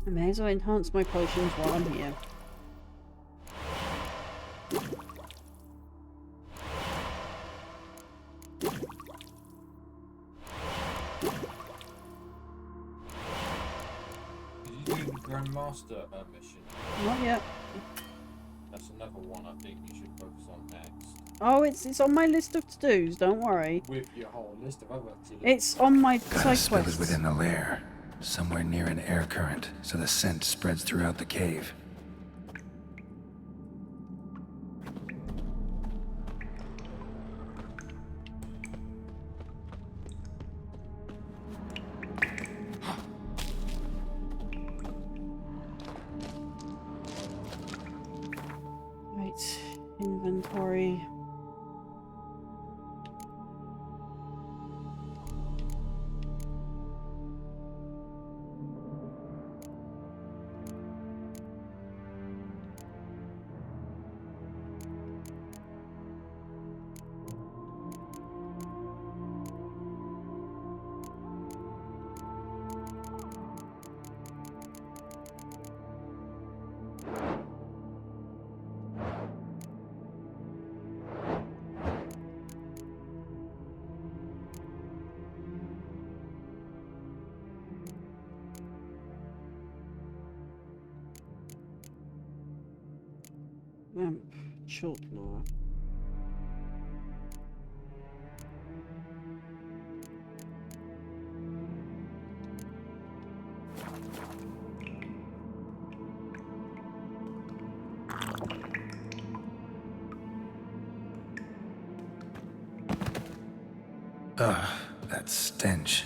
I may as well enhance my potions while I'm here. Did you do the Grandmaster mission? Not yet. That's another one I think you should focus on next. Oh, it's on my list of to-dos, don't worry. With your whole list of other activities. It's on my Gotta side spill it quests. within the lair. Somewhere near an air current, so the scent spreads throughout the cave. Right, inventory. Short law. Ugh, that stench.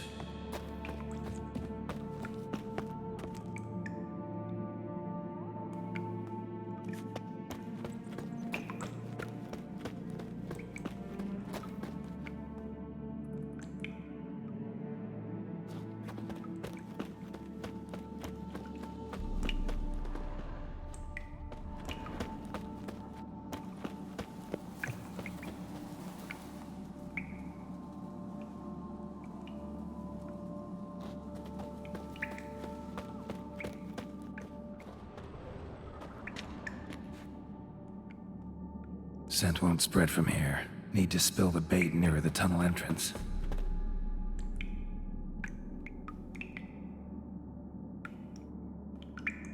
Scent won't spread from here. Need to spill the bait nearer the tunnel entrance.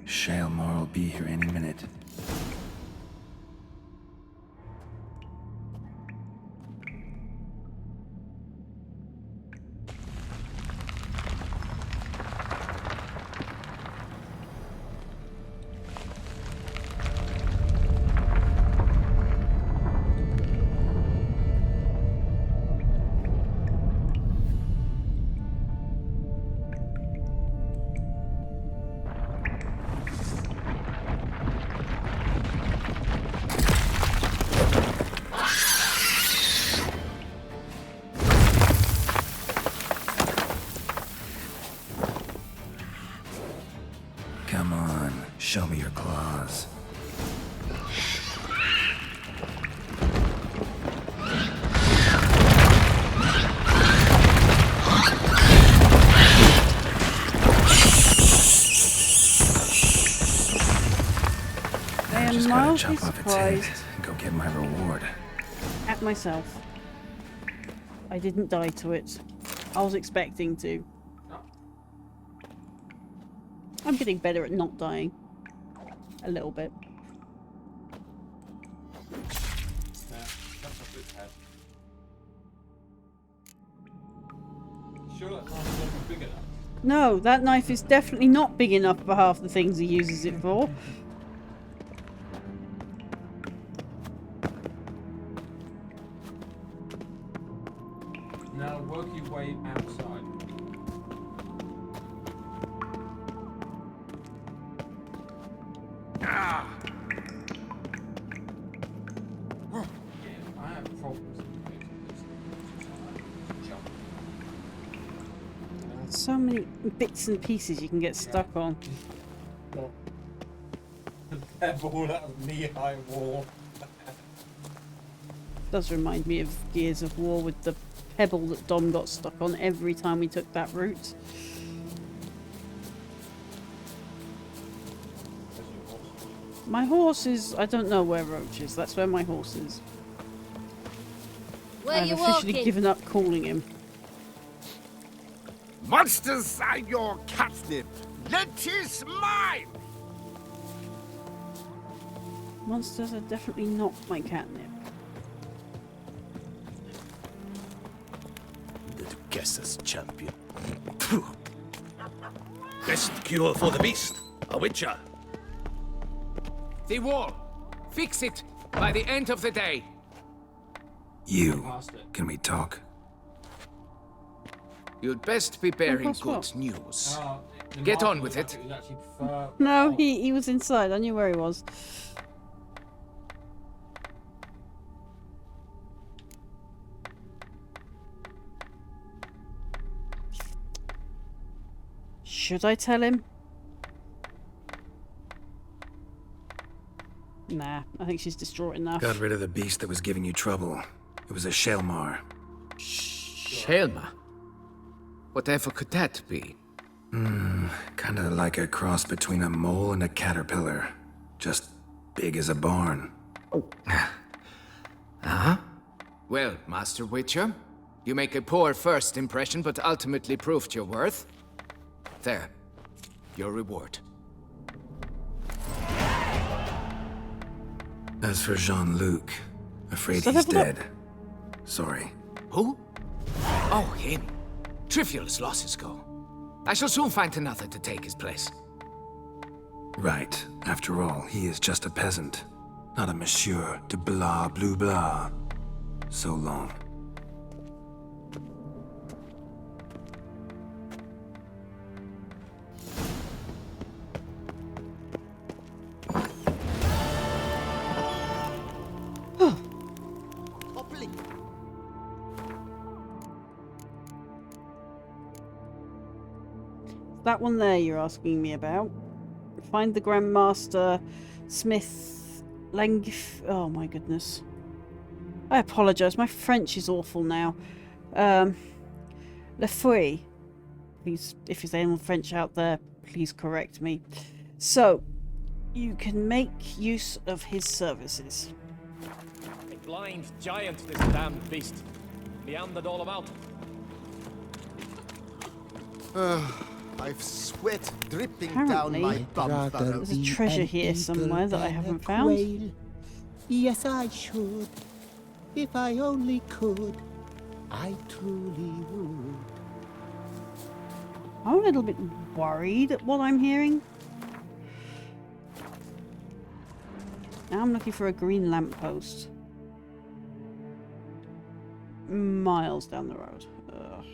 Shaelmar will be here any minute. Come on, show me your claws. I am Just gotta mildly chop off its head surprised and go get my reward. at myself. I didn't die to it. I was expecting to. I'm getting better at not dying. A little bit. Sure that knife's not big enough. No, that knife is definitely not big enough for half the things he uses it for. Now work your way outside. Ah! Yeah, I have problems with jump. So many bits and pieces you can get stuck on. The pebble out of knee-high wall. Does remind me of Gears of War with the pebble that Dom got stuck on every time we took that route. My horse is... I don't know where Roach is. That's where my horse is. Where I've you officially walking? given up calling him. Monsters are your catnip. Let is mine. Monsters are definitely not my catnip. The Duchess's champion. Best cure for the beast, a witcher. The wall! Fix it! By the end of the day! You, can we talk? You'd best be bearing past good what? news. The Get on marker with was it. actually fur- No, he was inside. I knew where he was. Should I tell him? Nah, I think she's distraught enough. Got rid of the beast that was giving you trouble. It was a Shaelmar. Shaelmar? Whatever could that be? Kinda like a cross between a mole and a caterpillar. Just big as a barn. Uh-huh. Well, Master Witcher, you make a poor first impression, but ultimately proved your worth. There. Your reward. As for Jean-Luc, afraid So he's level up. dead. Sorry. Who? Oh, him. Trivial as losses go. I shall soon find another to take his place. Right. After all, he is just a peasant. Not a monsieur de blah blue blah. So long. That one there you're asking me about. Find the Grandmaster Smith Lang... Oh my goodness. I apologise. My French is awful now. Lefouille. Please, if there's anyone French out there, please correct me. So, you can make use of his services. blind giant, this damned beast. Meandered all about. I've sweat dripping Apparently, down my bum furrow. there's a treasure here somewhere that I haven't found. Yes, I should. If I only could, I truly would. I'm a little bit worried at what I'm hearing. Now I'm looking for a green lamppost. Miles down the road. Ugh.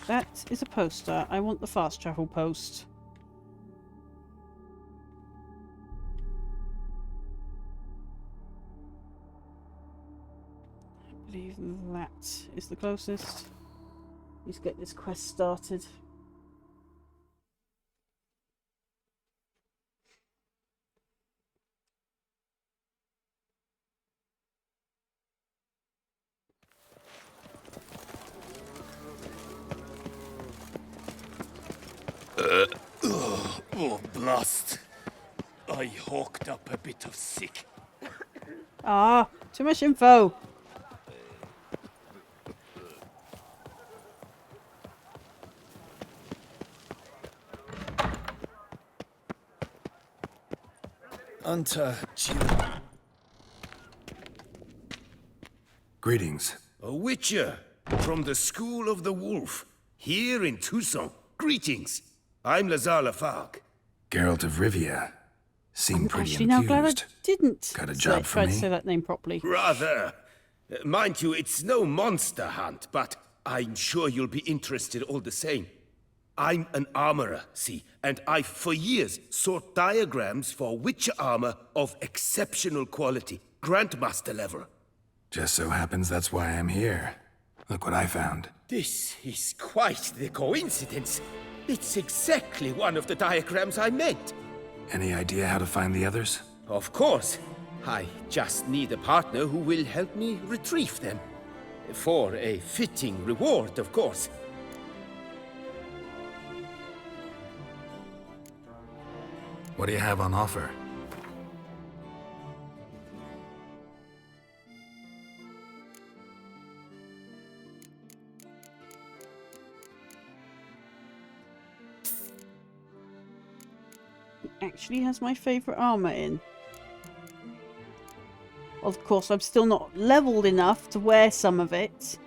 That is a poster. I want the fast travel post. I believe that is the closest. Let's get this quest started. Oh, blast. I hawked up a bit of sick. Ah, too much info. Anta Greetings. A witcher from the School of the Wolf, here in Toussaint. Greetings. I'm Lazar Lafargue. Geralt of Rivia. Seem pretty Actually, now glad I enthused. didn't Got a job for try to me? say that name properly. Rather. Mind you, it's no monster hunt, but I'm sure you'll be interested all the same. I'm an armorer, see, and I've for years sought diagrams for witcher armor of exceptional quality, Grandmaster level. Just so happens that's why I'm here. Look what I found. This is quite the coincidence. It's exactly one of the diagrams I meant. Any idea how to find the others? Of course. I just need a partner who will help me retrieve them. For a fitting reward, of course. What do you have on offer? Actually has my favourite armour in. Of course, I'm still not leveled enough to wear some of it.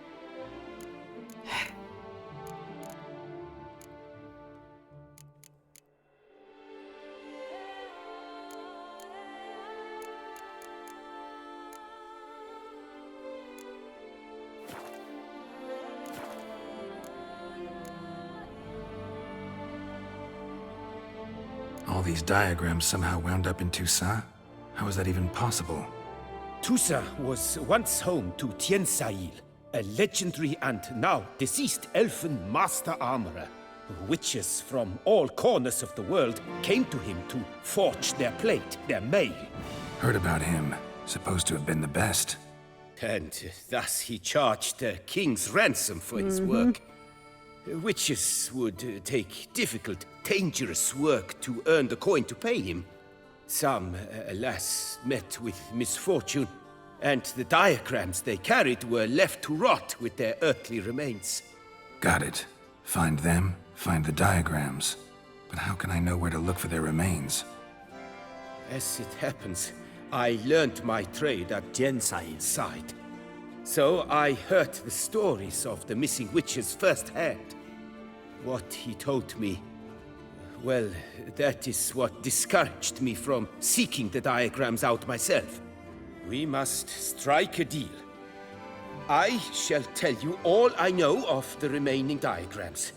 All these diagrams somehow wound up in Toussaint? How is that even possible? Toussaint was once home to Tiensail, a legendary and now deceased elfin master armorer. Witches from all corners of the world came to him to forge their plate, their mail. Heard about him. Supposed to have been the best. And thus he charged the king's ransom for his work. Witches would take difficult, dangerous work to earn the coin to pay him. Some, alas, met with misfortune, and the diagrams they carried were left to rot with their earthly remains. Got it. Find them, find the diagrams. But how can I know where to look for their remains? As it happens, I learned my trade at Tiensail's side. So I heard the stories of the missing witches firsthand. What he told me, well, that is what discouraged me from seeking the diagrams out myself. We must strike a deal. I shall tell you all I know of the remaining diagrams.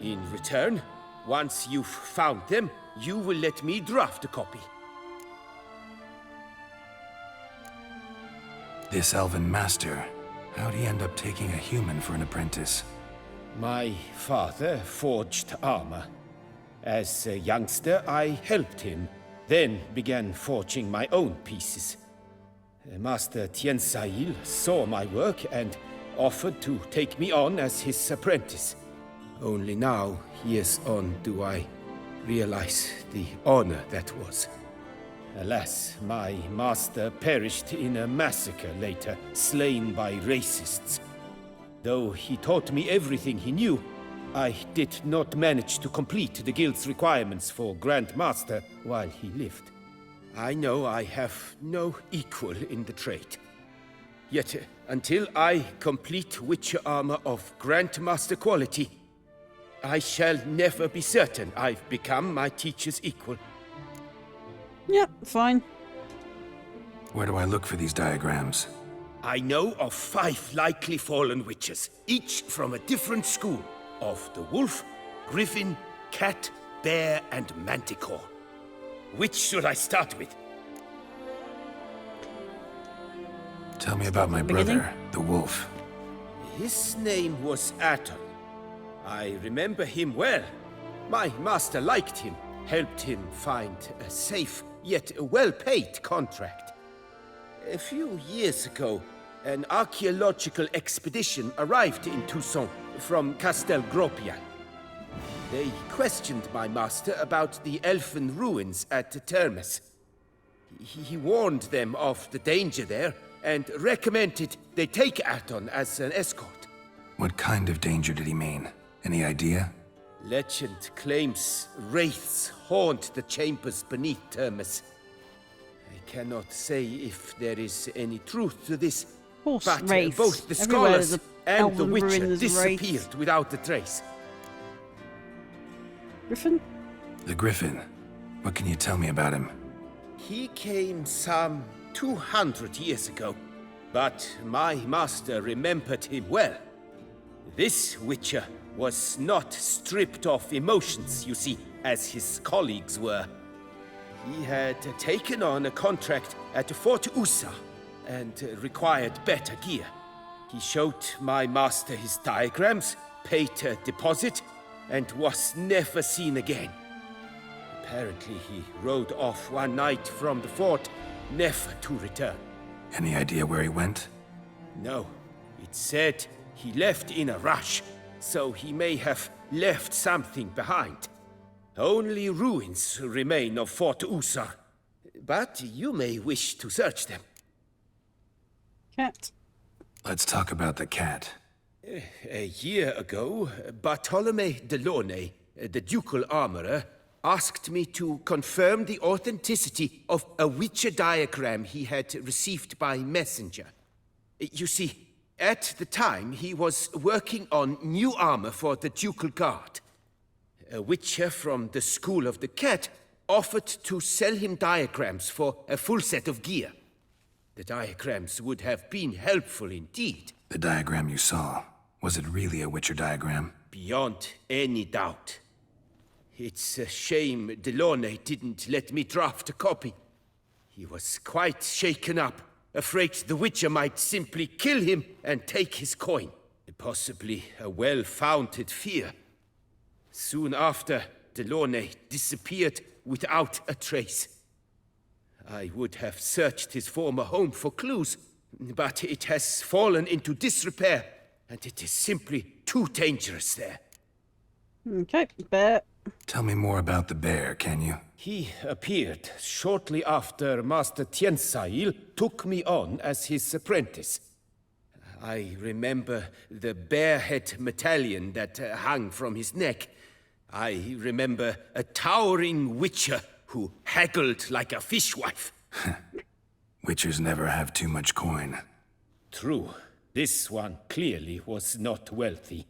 In return, once you've found them, you will let me draft a copy. This elven master, how'd he end up taking a human for an apprentice? My father forged armor. As a youngster, I helped him. then began forging my own pieces. Master Tiansail saw my work and offered to take me on as his apprentice. Only now, years on, do I realize the honor that was. Alas, my master perished in a massacre later, slain by racists. Though he taught me everything he knew, I did not manage to complete the guild's requirements for Grand Master while he lived. I know I have no equal in the trade. Yet, until I complete Witcher armor of Grandmaster quality, I shall never be certain I've become my teacher's equal. Yep, fine. Where do I look for these diagrams? I know of 5 likely fallen witches, each from a different school of the wolf, griffin, cat, bear, and manticore. Which should I start with? Tell me about my brother, the wolf. His name was Aton. I remember him well. My master liked him, helped him find a safe, yet well-paid contract. A few years ago, an archaeological expedition arrived in Toussaint from Castel Gropian. They questioned my master about the elfin ruins at Termes. He warned them of the danger there and recommended they take Aton as an escort. What kind of danger did he mean? Any idea? Legend claims wraiths haunt the chambers beneath Termes. I cannot say if there is any truth to this, but wraiths. both the Everywhere scholars there's and the elven witcher ruins, disappeared wraiths. without a trace. Griffin? The Griffin. What can you tell me about him? He came some 200 years ago, but my master remembered him well. This witcher was not stripped of emotions, you see, as his colleagues were. He had taken on a contract at Fort Usa and required better gear. He showed my master his diagrams, paid a deposit, and was never seen again. Apparently, he rode off one night from the fort, never to return. Any idea where he went? No. It said he left in a rush, so he may have left something behind. Only ruins remain of Fort Usar, but you may wish to search them. Cat. Let's talk about the cat. A year ago, Bartolome de Launay, the ducal armorer, asked me to confirm the authenticity of a Witcher diagram he had received by messenger. You see, at the time he was working on new armor for the ducal guard. A Witcher from the School of the Cat offered to sell him diagrams for a full set of gear. The diagrams would have been helpful indeed. The diagram you saw, was it really a Witcher diagram? Beyond any doubt. It's a shame Delaunay didn't let me draft a copy. He was quite shaken up, afraid the Witcher might simply kill him and take his coin. Possibly a well-founded fear. Soon after, Delaunay disappeared without a trace. I would have searched his former home for clues, but it has fallen into disrepair, and it is simply too dangerous there. Okay, bear. Tell me more about the bear, can you? He appeared shortly after Master Tiansail took me on as his apprentice. I remember the bear-head medallion that hung from his neck. I remember a towering witcher who haggled like a fishwife. Witchers never have too much coin. True. This one clearly was not wealthy.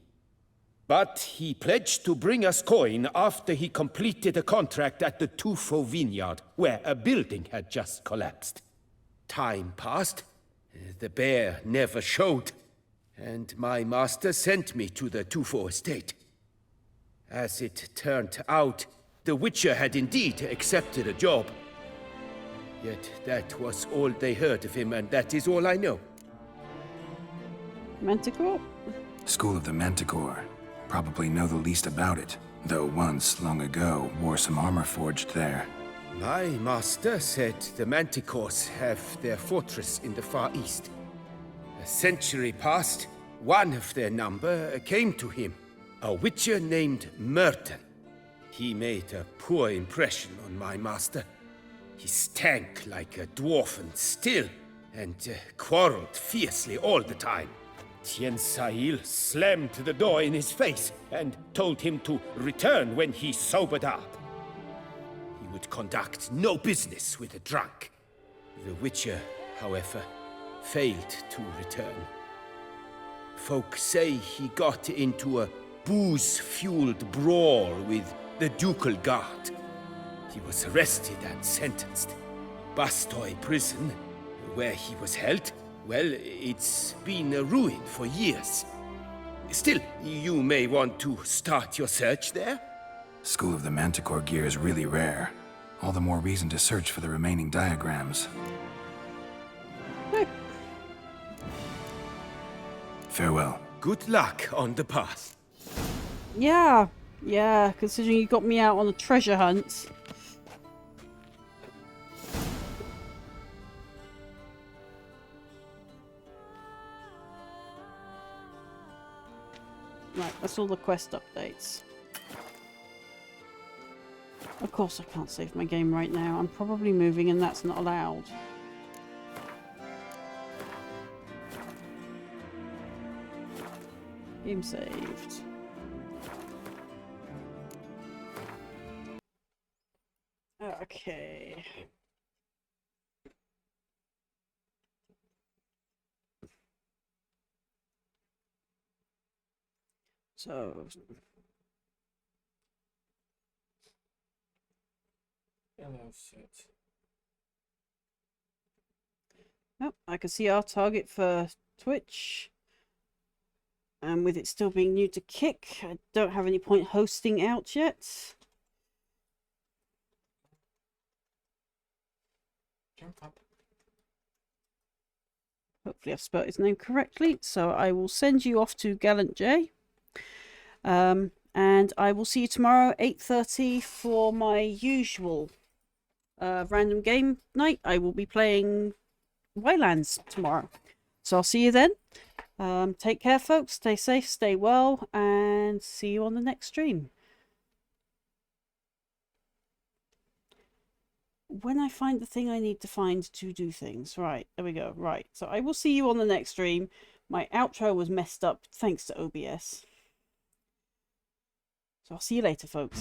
But he pledged to bring us coin after he completed a contract at the Tufo vineyard, where a building had just collapsed. Time passed. The bear never showed, and my master sent me to the Tufo estate. As it turned out, the Witcher had indeed accepted a job. Yet that was all they heard of him, and that is all I know. Manticore? School of the Manticore. Probably know the least about it, though once, long ago, wore some armor forged there. My master said the Manticores have their fortress in the far east. A century past, one of their number came to him, a witcher named Merton. He made a poor impression on my master. He stank like a dwarfen still, and quarreled fiercely all the time. Tien Sahil slammed the door in his face and told him to return when he sobered up. He would conduct no business with a drunk. The Witcher, however, failed to return. Folk say he got into a booze-fueled brawl with the Ducal Guard. He was arrested and sentenced. Bastoy Prison, where he was held, well, it's been a ruin for years. Still, you may want to start your search there. School of the Manticore gear is really rare. All the more reason to search for the remaining diagrams. Farewell. Good luck on the path. Yeah, considering you got me out on a treasure hunt. Right, that's all the quest updates. Of course I can't save my game right now. I'm probably moving and that's not allowed. Game saved. Okay. So oh, I can see our target for Twitch. And with it still being new to Kick, I don't have any point hosting out yet. Jump up. Hopefully I've spelled his name correctly. So I will send you off to Gallant J. And I will see you tomorrow 8:30 for my usual random game night. I will be playing Waylands tomorrow. So I'll see you then. Take care, folks. Stay safe, stay well, and see you on the next stream. When I find the thing I need to find to do things. Right, there we go. Right, so I will see you on the next stream. My outro was messed up thanks to OBS. So I'll see you later, folks.